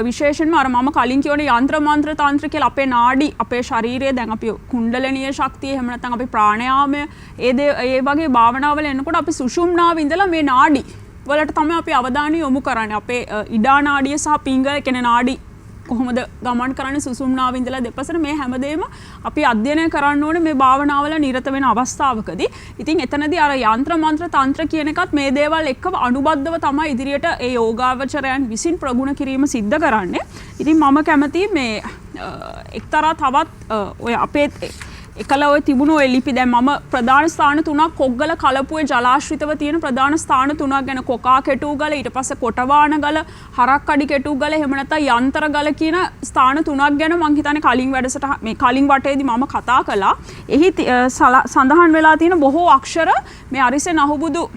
[SPEAKER 3] විශේෂයෙන්ම අර මම කලින් කියවනේ යంత్ర මන්ත්‍ර තන්ත්‍ර කියලා අපේ නාඩි අපේ ශරීරයේ දැන් අපි කුණ්ඩලනීය ශක්තිය එහෙම නැත්නම් අපි ප්‍රාණයාමය ඒ වගේ භාවනාවල එනකොට අපි සුෂුම්නාව ඉඳලා මේ නාඩි වලට තමයි අපි අවධානය යොමු කරන්නේ. අපේ ඉඩා නාඩිය සහ පිංගල කියන නාඩි කොහොමද ගමන් කරන්නේ සුසුම්නාව ඉඳලා දෙපසට මේ හැමදේම අපි අධ්‍යයනය කරන්න ඕනේ මේ භාවනාවල නිරත වෙන අවස්ථාවකදී. ඉතින් එතනදී අර යంత్ర මන්ත්‍ර තන්ත්‍ර කියන එකත් මේ දේවල් එක්ක අනුබද්ධව තමයි ඉදිරියට ඒ යෝගාවචරයන් විසින් ප්‍රගුණ කිරීම සිද්ධ කරන්නේ. ඉතින් මම කැමතියි මේ එක්තරා තවත් ඔය අපේ එකල ඔය තිබුණු ඔය ලිපි දැන් මම ප්‍රධාන ස්ථාන තුනක් කොග්ගල කලපුවේ ජලාශ්‍රිතව තියෙන ප්‍රධාන ස්ථාන තුනක් ගැන කොකා කෙටුගල ඊට පස්සේ කොටවානගල හරක්කඩි කෙටුගල එහෙම නැත්නම් යන්තරගල කියන ස්ථාන තුනක් ගැන මම හිතන්නේ කලින් වැඩසටහන මේ කලින් වටේදී මම කතා කළා. එහි සඳහන් වෙලා තියෙන බොහෝ අක්ෂර මේ අරිසෙන් අහුබුදු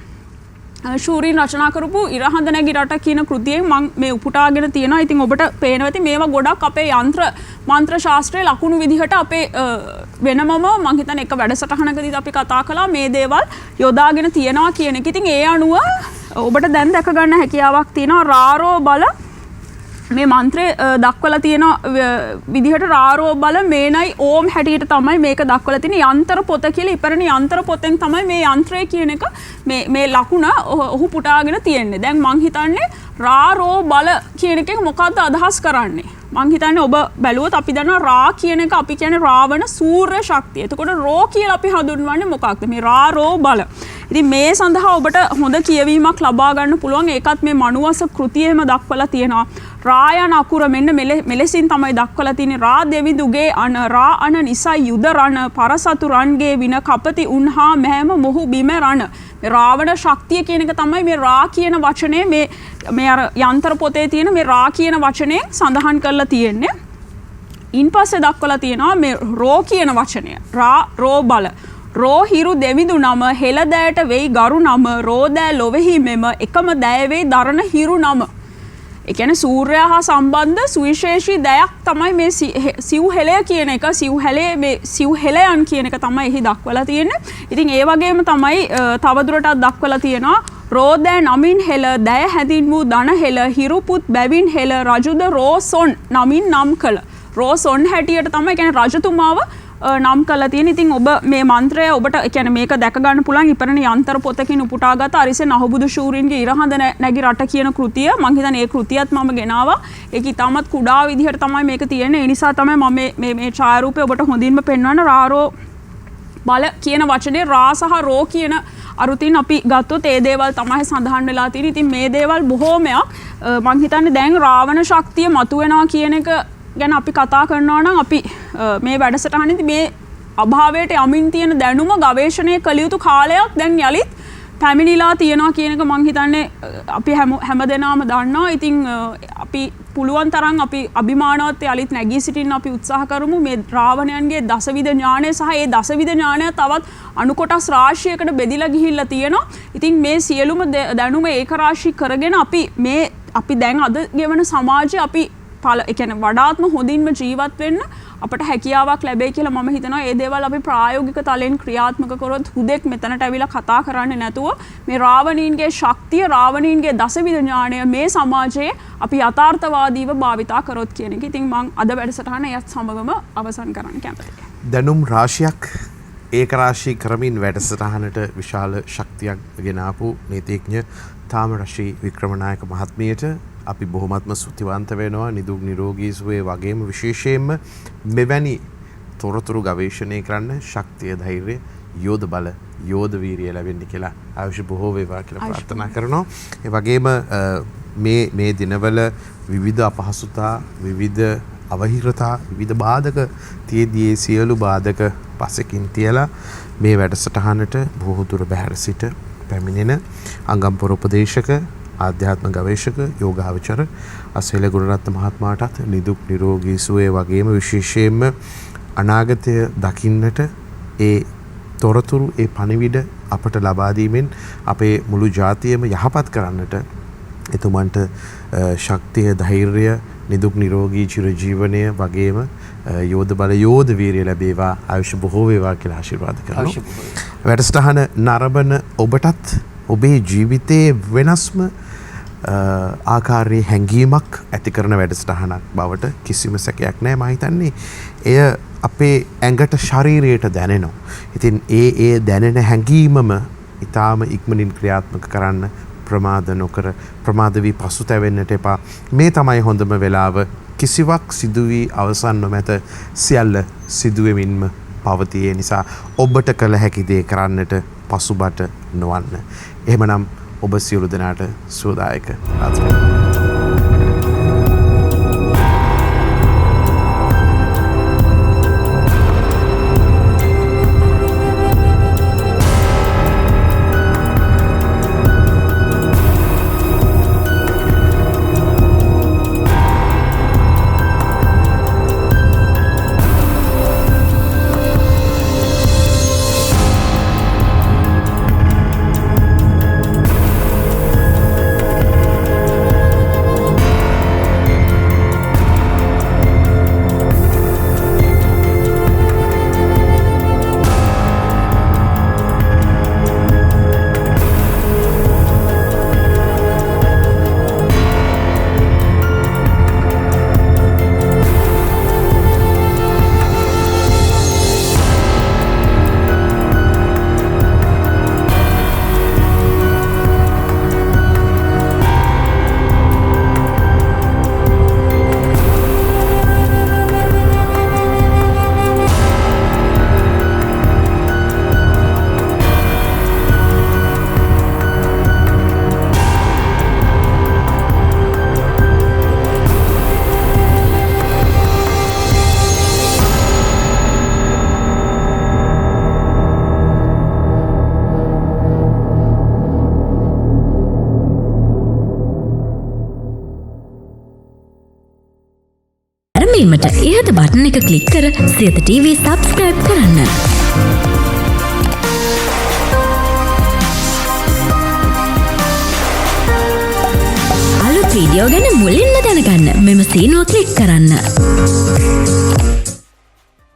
[SPEAKER 3] ශූරීන් රචනා කරපු ඉරහඳ නැගි රට කියන කෘතියෙන් මම මේ උපුටාගෙන තියෙනවා. ඉතින් ඔබට පේනවා ඇති මේවා ගොඩක් අපේ යంత్ర මන්ත්‍ර ශාස්ත්‍රයේ ලකුණු විදිහට අපේ වෙනමම මම හිතන්නේ එක වැඩසටහනකදී අපි කතා කළා මේ දේවල් යොදාගෙන තියෙනවා කියන එක. ඉතින් ඒ අනුව ඔබට දැන් දැක ගන්න හැකියාවක් තියෙනවා රාරෝ බල මේ මන්ත්‍රය දක්වලා තියෙන විදිහට රාරෝ බල මේනයි ඕම් හැටියට තමයි මේක දක්වලා තියෙන්නේ. යන්ත්‍ර පොත කියලා ඉපරණ යන්ත්‍ර පොතෙන් තමයි මේ යන්ත්‍රය කියන එක මේ ලකුණ ඔහු පුටාගෙන තියෙන්නේ. දැන් මං හිතන්නේ රාරෝ බල කියන එකෙන් මොකද්ද අදහස් කරන්නේ? මං හිතන්නේ ඔබ බැලුවොත් අපි දන්නවා රා කියන එක අපි කියන්නේ රාවණ සූර්ය ශක්තිය. එතකොට රෝ කියලා අපි හඳුන්වන්නේ මොකක්ද? මේ රාරෝ බල. ඉතින් මේ සඳහා ඔබට හොඳ කියවීමක් ලබා ගන්න පුළුවන්. ඒකත් මේ මනුවස කෘතියේම දක්වලා තියෙනවා. රායන අකුර මෙන්න මෙලෙසින් තමයි දක්වලා තියෙන්නේ. රා දෙවිඳුගේ අන රා අන නිසා යුද රණ පරසතු රන්ගේ වින කපති උන්හා මෑම මොහු බිම රණ. මේ රාවණ ශක්තිය කියන එක තමයි මේ රා කියන වචනේ මේ අර යන්ත්‍ර පොතේ තියෙන මේ රා කියන වචනේ සඳහන් කරලා තියෙන්නේ. ඉන්පස්සේ දක්වලා තියෙනවා මේ රෝ කියන වචනය. රා රෝ බල රෝ හිරු දෙවිඳු නම හෙළ දෑට වෙයි ගරු නම රෝ දෑ ලොවෙහි මෙම එකම දෑ වෙයි දරණ හිරු නම. ඒ කියන්නේ සූර්යයා හා සම්බන්ධ සුවිශේෂී දයක් තමයි මේ සිව් හෙළය කියන එක. සිව් හෙළයේ මේ සිව් හෙළයන් කියන එක තමයි එහි දක්වලා තියෙන්නේ. ඉතින් ඒ වගේම තමයි තවදුරටත් දක්වලා තියෙනවා රෝ දෑ නමින් හෙළ දෑ හැදින් වූ දන හෙළ හිරුපුත් බැවින් හෙළ රජුද රෝසොන් නමින් නම් කළ. රෝසොන් හැටියට තමයි කියන්නේ රජතුමාව නම් කළා තියෙන. ඉතින් ඔබ මේ මන්ත්‍රය ඔබට කියන්නේ මේක දැක ගන්න පුළුවන් ඉපරණ යන්ත්‍ර පොතකින් උපුටාගත් අරිසෙන් අහුබුදු ශූරීන්ගේ ඉරහඳ නැගි රට කියන කෘතිය. මම හිතන්නේ ඒ කෘතියත් මම ගෙනාවා. ඒක ඉතාමත් කුඩා විදිහට තමයි මේක තියෙන්නේ. ඒ නිසා තමයි මම මේ ඡායාරූපය ඔබට හොඳින්ම පෙන්වන්න. රාරෝ බල කියන වචනේ රා සහ රෝ කියන අරුතින් අපි ගත්තොත් ඒ දේවල් තමයි සඳහන් වෙලා තියෙන්නේ. ඉතින් මේ දේවල් බොහෝමයක් මම හිතන්නේ දැන් රාවණ ශක්තිය මතුවෙනවා කියන එක ගැන අපි කතා කරනවා නම් අපි මේ වැඩසටහනේදී මේ අභාවයට යමින් තියෙන දැනුම ගවේෂණය කළ යුතු කාලයක් දැන් යලිත් පැමිණිලා තියෙනවා කියන එක මම හිතන්නේ අපි හැමදෙනාම දන්නවා. ඉතින් අපි පුළුවන් තරම් අපි අභිමානවත් යලිත් නැගී සිටින්න අපි උත්සාහ කරමු. මේ රාවණයන්ගේ දසවිධ ඥානය සහ ඒ දසවිධ ඥානය තවත් අණු කොටස් රාශියකට බෙදිලා ගිහිල්ලා තියෙනවා. ඉතින් මේ සියලුම දැනුම ඒකරාශී කරගෙන අපි දැන් අද ගෙවන සමාජය අපි වඩාත්ම හොඳින්ම ජීවත් වෙන්න අපට හැකියාවක් ලැබෙයි කියලා මම හිතනවා. ඒ දේවල් අපි ප්‍රායෝගික තලෙන් ක්‍රියාත්මක කරොත් හුදෙක් මෙතනට ඇවිල්ලා කතා කරන්නේ නැතුව මේ රාවණීන්ගේ ශක්තිය, රාවණීන්ගේ දසවිධ ඥාණය මේ සමාජයේ අපි යථාර්ථවාදීව භාවිතා කරොත් කියන එක. ඉතින් මම අද වැඩසටහන එයත් සමගම අවසන් කරන්න කැමතියි.
[SPEAKER 2] දැනුම් රාශියක් ඒක රාශී කරමින් වැඩසටහනට විශාල ශක්තියක් ගෙන ආපු නීතිඥ තාමරශ්‍රී වික්‍රමනායක මහත්මියට අපි බොහොමත්ම ස්තුතිවන්ත වෙනවා. නිදුක් නිරෝගී සුවය වගේම විශේෂයෙන්ම මෙවැනි තොරතුරු ගවේෂණය කරන්න ශක්තිය, ධෛර්යය, යෝධ බල, යෝධ වීරිය ලැබෙන්න කියලා ආයුෂ බොහෝ වේවා කියලා ප්‍රාර්ථනා කරනවා. ඒ වගේම මේ දිනවල විවිධ අපහසුතා, විවිධ අවහිරතා, විවිධ බාධක තියේදී සියලු බාධක පසෙකින් තියලා මේ වැඩසටහනට බොහෝ දුර බැහැර සිට පැමිණෙන අංගම්පොර උපදේශක, ආධ්‍යාත්ම ගවේෂක, යෝගාවචර අසේල ගුණරත්න මහත්මයාටත් නිදුක් නිරෝගී සුවය වගේම විශේෂයෙන්ම අනාගතය දකින්නට ඒ තොරතුරු, ඒ පණිවිඩ අපට ලබා දීමෙන් අපේ මුළු ජාතියම යහපත් කරන්නට එතුමන්ට ශක්තිය, ධෛර්යය, නිදුක් නිරෝගී චිරජීවනය වගේම යෝධ බල, යෝධ වීරිය ලැබේවා, ආයුෂ බොහෝ වේවා කියලා ආශිර්වාද කරනවා. වැඩසටහන නරඹන ඔබටත් ඔබේ ජීවිතයේ වෙනස්ම ආකාරයේ හැඟීමක් ඇති කරන වැඩසටහනක් බවට කිසිම සැකයක් නැහැ. මම හිතන්නේ එය අපේ ඇඟට, ශරීරයට දැනෙනවා. ඉතින් ඒ දැනෙන හැඟීමම ඊටාම ඉක්මනින් ක්‍රියාත්මක කරන්න ප්‍රමාද නොකර, ප්‍රමාද වී පසුතැවෙන්නට එපා. මේ තමයි හොඳම වෙලාව. කිසිවක් සිදු වී අවසන් නොමැත, සියල්ල සිදුවෙමින්ම පවතියේ නිසා ඔබට කළ හැකි දේ කරන්නට පසුබට නොවන්න. එහෙමනම් ඔබ සියලු දෙනාට සුවදායක රාත්‍රියක්.
[SPEAKER 5] ීමට ඉහත බටන එක ක්ලික් කර සියත TV සබස්ක්‍රයිබ් කරන්න. අලුත් වීඩියෝ ගැන මුලින්ම දැනගන්න මෙම සීනුව ක්ලික් කරන්න.